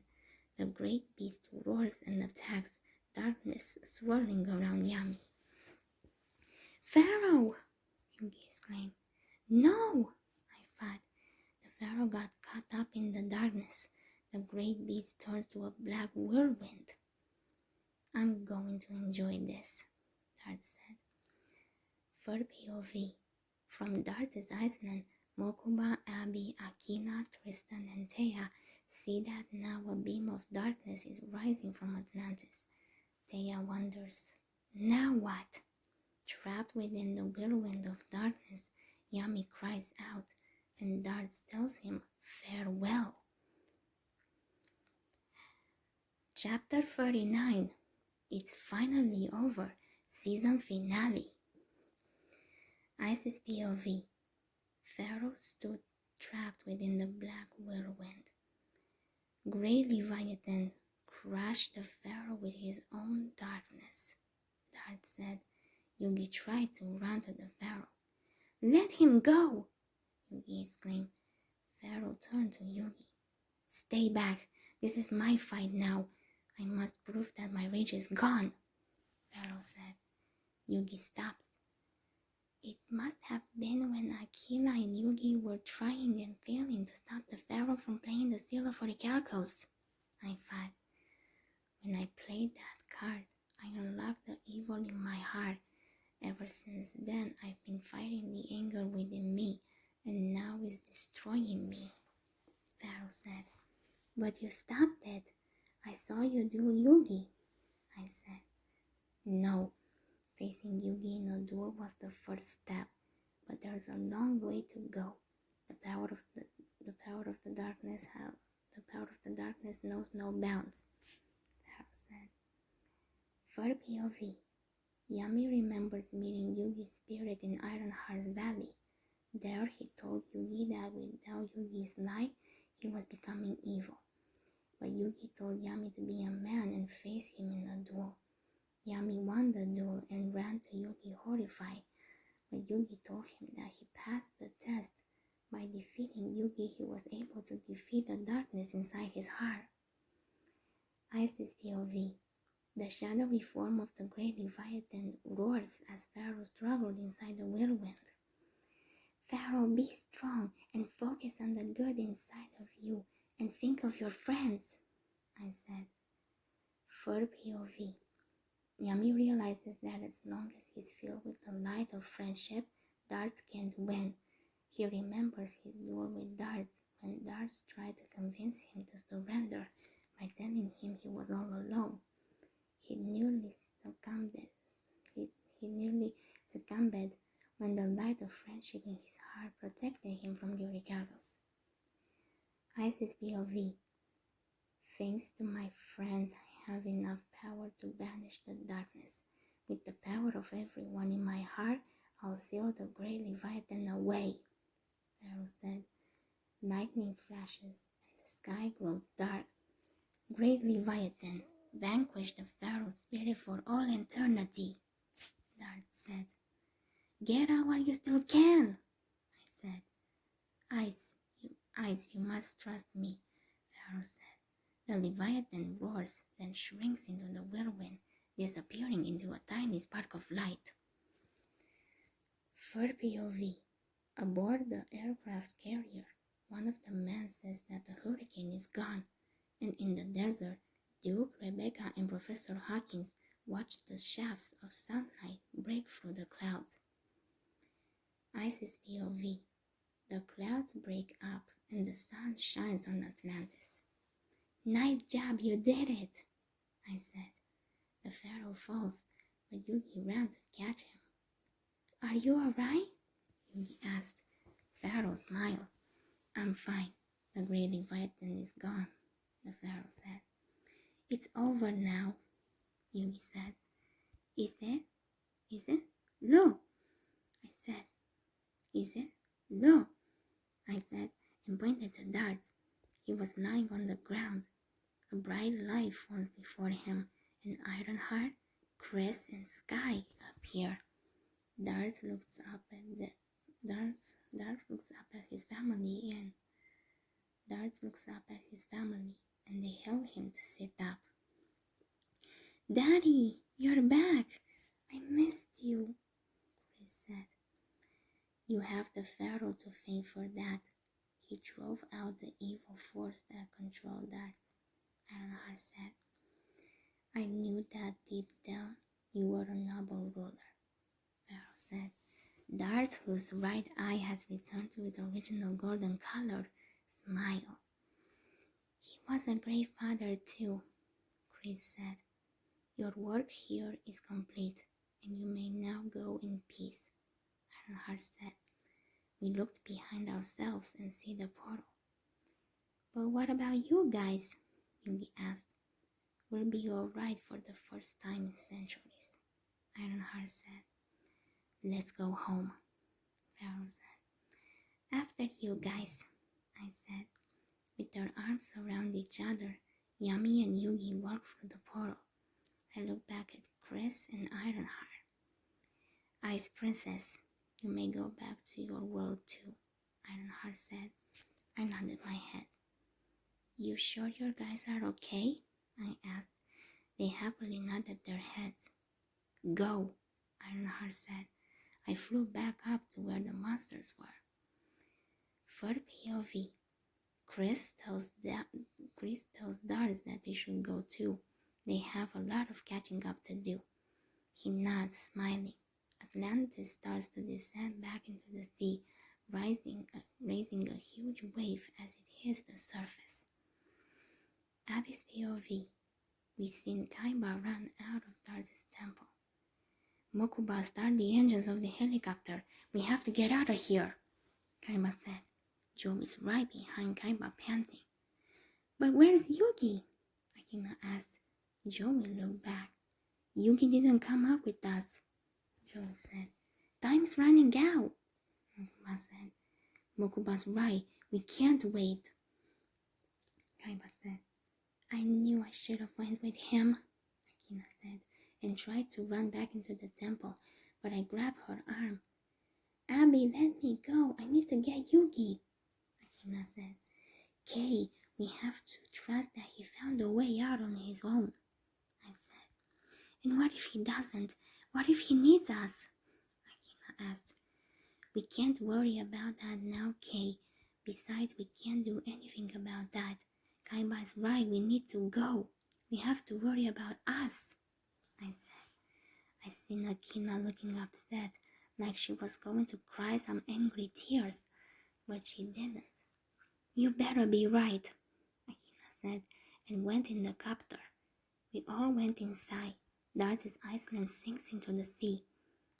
The great beast roars and attacks, darkness swirling around Yami. Pharaoh! Yugi exclaimed. No! I thought. The Pharaoh got caught up in the darkness. The great beast turned to a black whirlwind. I'm going to enjoy this, Dart said. For POV. From Dart's Island, Mokuba, Abby, Akina, Tristan, and Thea see that now a beam of darkness is rising from Atlantis. Thea wonders, now what? Trapped within the whirlwind of darkness, Yami cries out, and Dart tells him farewell. Chapter 39. It's finally over. Season finale. Isis POV. Pharaoh stood trapped within the black whirlwind. Grey Leviathan crushed the Pharaoh with his own darkness. Dart said. Yugi tried to run to the Pharaoh. Let him go! Yugi exclaimed. Pharaoh turned to Yugi. Stay back. This is my fight now. I must prove that my rage is gone, Pharaoh said. Yugi stopped. It must have been when Akila and Yugi were trying and failing to stop the Pharaoh from playing the Seal of Orichalcos, I thought. When I played that card, I unlocked the evil in my heart. Ever since then, I've been fighting the anger within me, and now it's destroying me, Pharaoh said. But you stopped it. I saw you do Yugi, I said. No, facing Yugi in a duel was the first step, but there's a long way to go. The power of the darkness knows no bounds, Pharaoh said. For POV, Yami remembers meeting Yugi's spirit in Ironheart's Valley. There he told Yugi that without Yugi's light, he was becoming evil. But Yugi told Yami to be a man and face him in a duel. Yami won the duel and ran to Yugi horrified. But Yugi told him that he passed the test. By defeating Yugi, he was able to defeat the darkness inside his heart. Isis POV. The shadowy form of the great Leviathan roars as Pharaoh struggled inside the whirlwind. Pharaoh, be strong and focus on the good inside of you and think of your friends, I said. For POV. Yami realizes that as long as he's filled with the light of friendship, Darts can't win. He remembers his duel with Darts when Darts tried to convince him to surrender by telling him he was all alone. He nearly succumbed when the light of friendship in his heart protected him from the Orichalcos. Isis POV. Thanks to my friends, I have enough power to banish the darkness. With the power of everyone in my heart, I'll seal the great Leviathan away, Pharaoh said. Lightning flashes, and the sky grows dark. Great Leviathan, vanquish the Pharaoh spirit for all eternity, Dart said. Get out while you still can, I said. Ice, you must trust me, Pharaoh said. The Leviathan roars, then shrinks into the whirlwind, disappearing into a tiny spark of light. For POV. Aboard the aircraft's carrier, one of the men says that the hurricane is gone, and in the desert, Duke, Rebecca, and Professor Hawkins watch the shafts of sunlight break through the clouds. Isis POV. The clouds break up and the sun shines on Atlantis. Nice job, you did it, I said. The Pharaoh falls, but Yugi ran to catch him. Are you alright? Yugi asked. Pharaoh smiled. I'm fine. The great Leviathan is gone, the Pharaoh said. It's over now, Yugi said. Is it? Is it? No, I said. Is it? No, I said, and pointed to Dart. He was lying on the ground. A bright light falls before him, and Ironheart, Chris, and Sky appear. Darts looks up at his family and they help him to sit up. Daddy, you're back. I missed you, Chris said. You have the Pharaoh to thank for that. He drove out the evil force that controlled Darts, Ironheart said. I knew that deep down you were a noble ruler, Pharaoh said. Darts, whose right eye has returned to its original golden color, smiled. He was a great father too, Chris said. Your work here is complete, and you may now go in peace, Ironheart said. We looked behind ourselves and see the portal. But what about you guys? Yugi asked. We'll be all right for the first time in centuries, Ironheart said. Let's go home, Pharaoh said. After you guys, I said. With their arms around each other, Yami and Yugi walked through the portal. I looked back at Chris and Ironheart. Ice Princess, you may go back to your world too, Ironheart said. I nodded my head. You sure your guys are okay? I asked. They happily nodded their heads. Go, Ironheart said. I flew back up to where the monsters were. Third POV. Chris tells Darts that they should go too. They have a lot of catching up to do. He nods, smiling. Atlantis starts to descend back into the sea, raising a huge wave as it hits the surface. Abby's POV. We seen Kaiba run out of Darts' temple. Mokuba, start the engines of the helicopter. We have to get out of here, Kaiba said. Joe is right behind Kaiba, panting. But where's Yugi? Akina asked. Joey looked back. Yugi didn't come up with us, Joey said. Time's running out, Mokuba said. Mokuba's right. We can't wait, Kaiba said. I knew I should have went with him, Akina said, and tried to run back into the temple, but I grabbed her arm. Abby, let me go. I need to get Yugi, Akina said. Kay, we have to trust that he found a way out on his own, I said. And what if he doesn't? What if he needs us? Akina asked. We can't worry about that now, Kay. Besides, we can't do anything about that. Kaiba's right, we need to go. We have to worry about us, I said. I seen Akina looking upset, like she was going to cry some angry tears, but she didn't. You better be right, Akina said, and went in the copter. We all went inside. Darts' island sinks into the sea.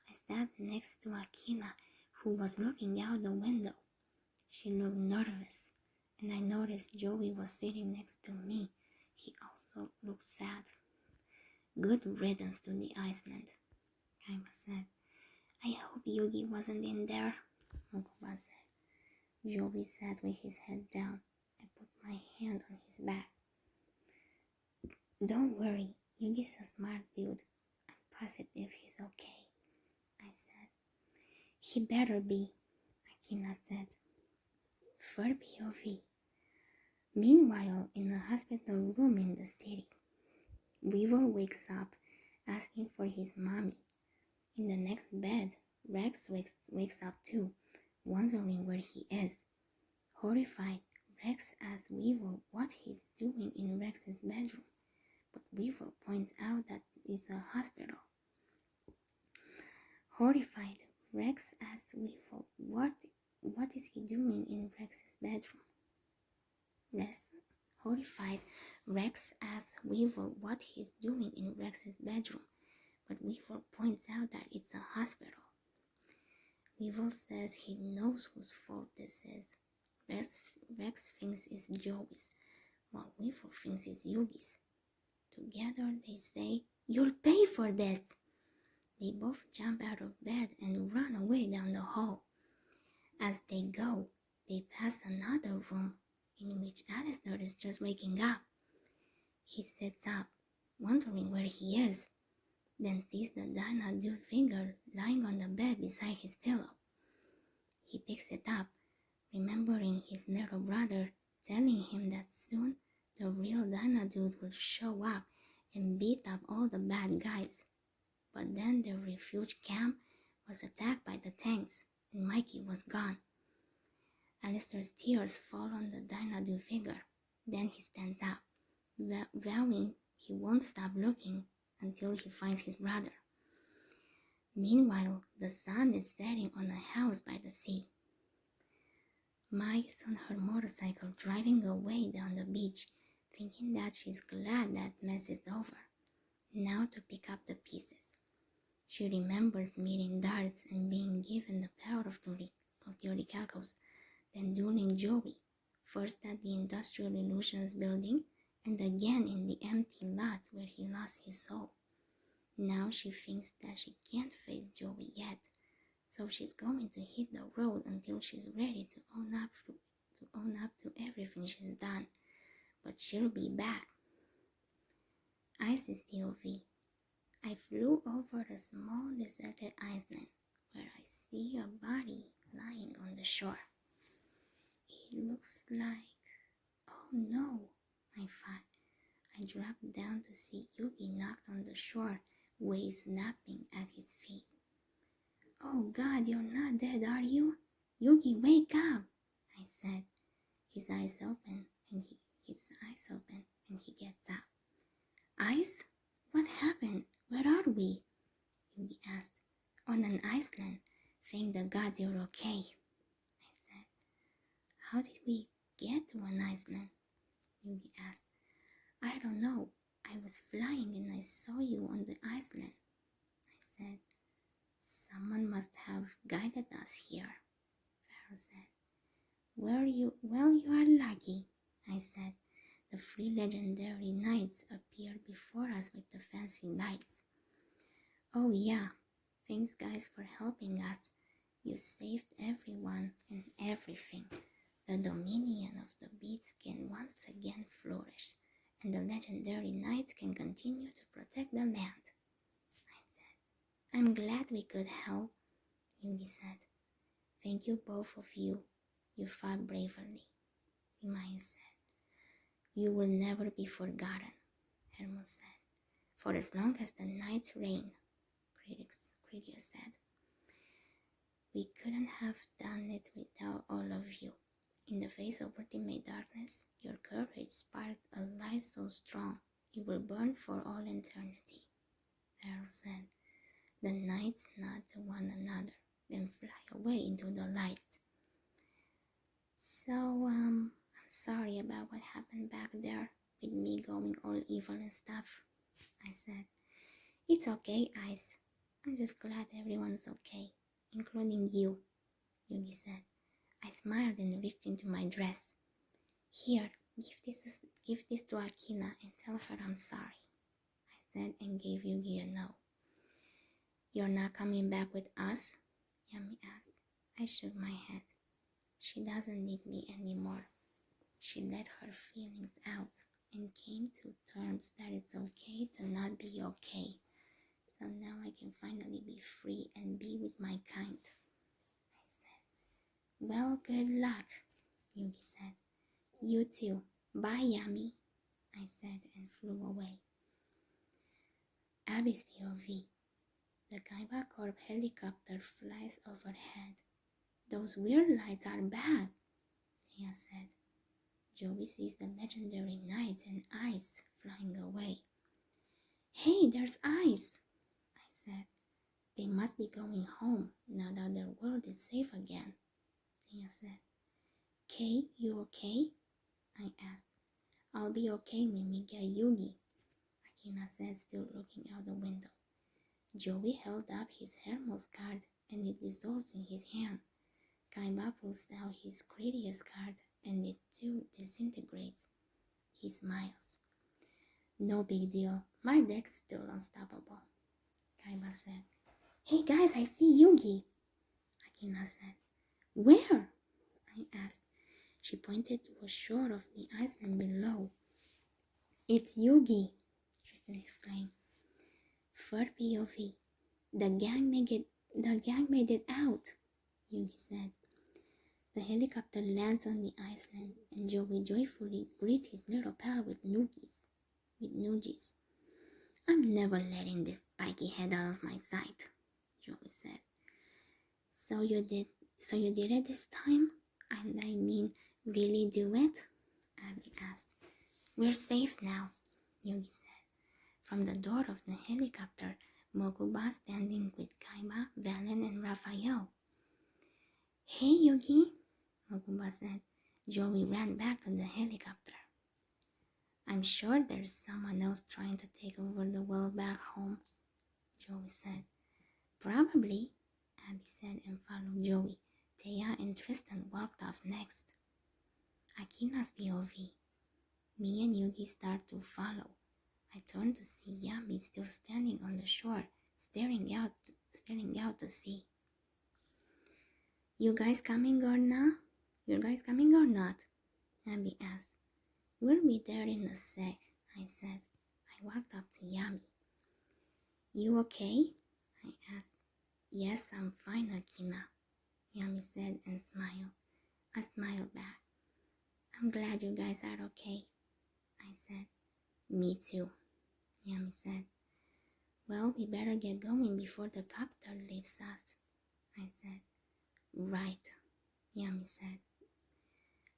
I sat next to Akina, who was looking out the window. She looked nervous, and I noticed Joey was sitting next to me. He also looked sad. Good riddance to the Iceland, Kaiba said. I hope Yugi wasn't in there, Mokuba said. Joey sat with his head down. I put my hand on his back. Don't worry, Yugi's a smart dude. I'm positive he's okay, I said. He better be, Akina said. For POV. Meanwhile, in a hospital room in the city, Weevil wakes up asking for his mommy. In the next bed, Rex wakes up too, wondering where he is. Horrified, Rex asks Weevil what he's doing in Rex's bedroom, but Weevil points out that it's a hospital. Horrified, Rex asks Weevil what is he doing in Rex's bedroom. Horrified, Rex asks Weevil what he's doing in Rex's bedroom, but Weevil points out that it's a hospital. Weevil says he knows whose fault this is. Rex thinks it's Joey's, while Weevil thinks it's Yugi's. Together they say, "You'll pay for this!" They both jump out of bed and run away down the hall. As they go, they pass another room in which Alistair is just waking up. He sits up, wondering where he is, then sees the Dynadu figure lying on the bed beside his pillow. He picks it up, remembering his little brother telling him that soon the real Dynadu will show up and beat up all the bad guys. But then the refuge camp was attacked by the tanks, and Mikey was gone. Alistair's tears fall on the Dynadu figure. Then he stands up, vowing he won't stop looking until he finds his brother. Meanwhile, the sun is setting on a house by the sea. Mike's on her motorcycle driving away down the beach, thinking that she's glad that mess is over. Now to pick up the pieces. She remembers meeting Darts and being given the power of the Orichalcos, then dueling Joey, first at the Industrial Illusions building and again in the empty lot where he lost his soul. Now she thinks that she can't face Joey yet, so she's going to hit the road until she's ready to own up to everything she's done. But she'll be back. Ice's POV. I flew over a small deserted island where I see a body lying on the shore. It looks like... Oh no, I thought. I dropped down to see Yugi knocked on the shore, waves snapping at his feet. Oh God, you're not dead, are you? Yugi, wake up, I said. His eyes open and he gets up. Ice? What happened? Where are we? Yugi asked. On an island. Thank the gods you're okay, I said. How did we get to an island? Yugi asked. I don't know. I was flying and I saw you on the island, I said. Someone must have guided us here, Pharaoh said. Well, you are lucky, I said. The 3 legendary knights appeared before us with the fancy lights. Oh yeah, thanks guys for helping us. You saved everyone and everything. The dominion of the beasts can once again flourish, and the legendary knights can continue to protect the land, I said. I'm glad we could help, Yugi said. Thank you both of you. You fought bravely, Timaeus said. You will never be forgotten, Hermos said. For as long as the knights reign, Critias said. We couldn't have done it without all of you. In the face of ultimate darkness, your courage sparked a light so strong it will burn for all eternity, Pharaoh said. The knights nod to one another, then fly away into the light. So, I'm sorry about what happened back there with me going all evil and stuff, I said. It's okay, Ice. I'm just glad everyone's okay, including you, Yugi said. I smiled and reached into my dress. Here, give this to Akina and tell her I'm sorry, I said and gave Yugi a no. You're not coming back with us? Yami asked. I shook my head. She doesn't need me anymore. She let her feelings out and came to terms that it's okay to not be okay. So now I can finally be free and be with my kind, I said. Well, good luck, Yugi said. You too. Bye, Yami, I said and flew away. Abby's POV. The Kaiba Corp helicopter flies overhead. Those weird lights are bad, Tia said. Joey sees the legendary knights and Ice flying away. Hey, there's Ice, I said. They must be going home now that their world is safe again, Tia said. Kay, you okay? I asked. I'll be okay when we get Yugi, Akina said, still looking out the window. Joey held up his Hermos card and it dissolves in his hand. Kaiba pulls out his Critias card and it too disintegrates. He smiles. No big deal. My deck's still unstoppable, Kaiba said. Hey guys, I see Yugi, Akina said. Where? I asked. She pointed to a shore of the island below. It's Yugi, Tristan exclaimed. Third POV. The gang made it out, Yugi said. The helicopter lands on the island, and Joey joyfully greets his little pal with noogies. I'm never letting this spiky head out of my sight, Joey said. So you did it this time? And I mean, really do it? Abby asked. We're safe now, Yugi said. From the door of the helicopter, Mokuba standing with Kaiba, Valen, and Raphael. Hey, Yugi, Mokuba said. Joey ran back to the helicopter. I'm sure there's someone else trying to take over the world back home, Joey said. Probably, Abby said and followed Joey. Taya and Tristan walked off next. Akina's POV. Me and Yugi start to follow. I turn to see Yami still standing on the shore, staring out to sea. You guys coming or not? Abby asked. We'll be there in a sec, I said. I walked up to Yami. You okay? I asked. Yes, I'm fine, Akina, Yami said and smiled. I smiled back. I'm glad you guys are okay, I said. Me too, Yami said. Well, we better get going before the copter leaves us, I said. Right, Yami said.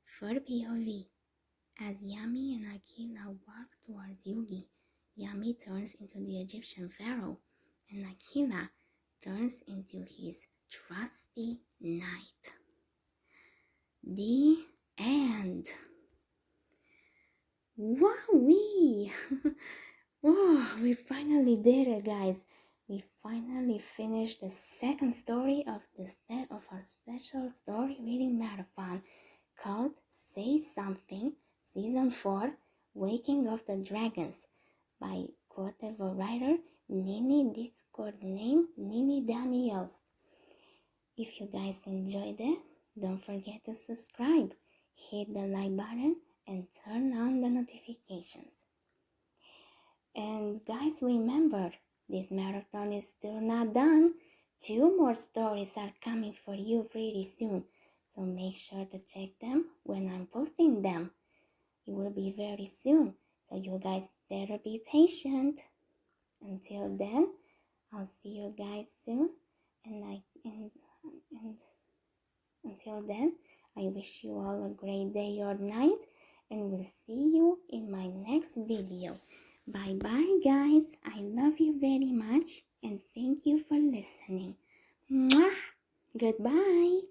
Third POV. As Yami and Akila walk towards Yugi, Yami turns into the Egyptian pharaoh, and Akila turns into his trusty knight. The end. Wowee! Oh, we finally did it, guys. We finally finished the second story of our special story reading marathon called Say Something, Season 4, Waking of the Dragons by quote-ever writer Nini, Discord name Nini Daniels. If you guys enjoyed it, don't forget to subscribe, hit the like button, and turn on the notifications. And guys, remember, this marathon is still not done. 2 more stories are coming for you pretty soon, so make sure to check them when I'm posting them. It will be very soon, so you guys better be patient. Until then, I'll see you guys soon, and until then, I wish you all a great day or night, and we'll see you in my next video. Bye bye, guys. I love you very much, and thank you for listening. Mwah! Goodbye.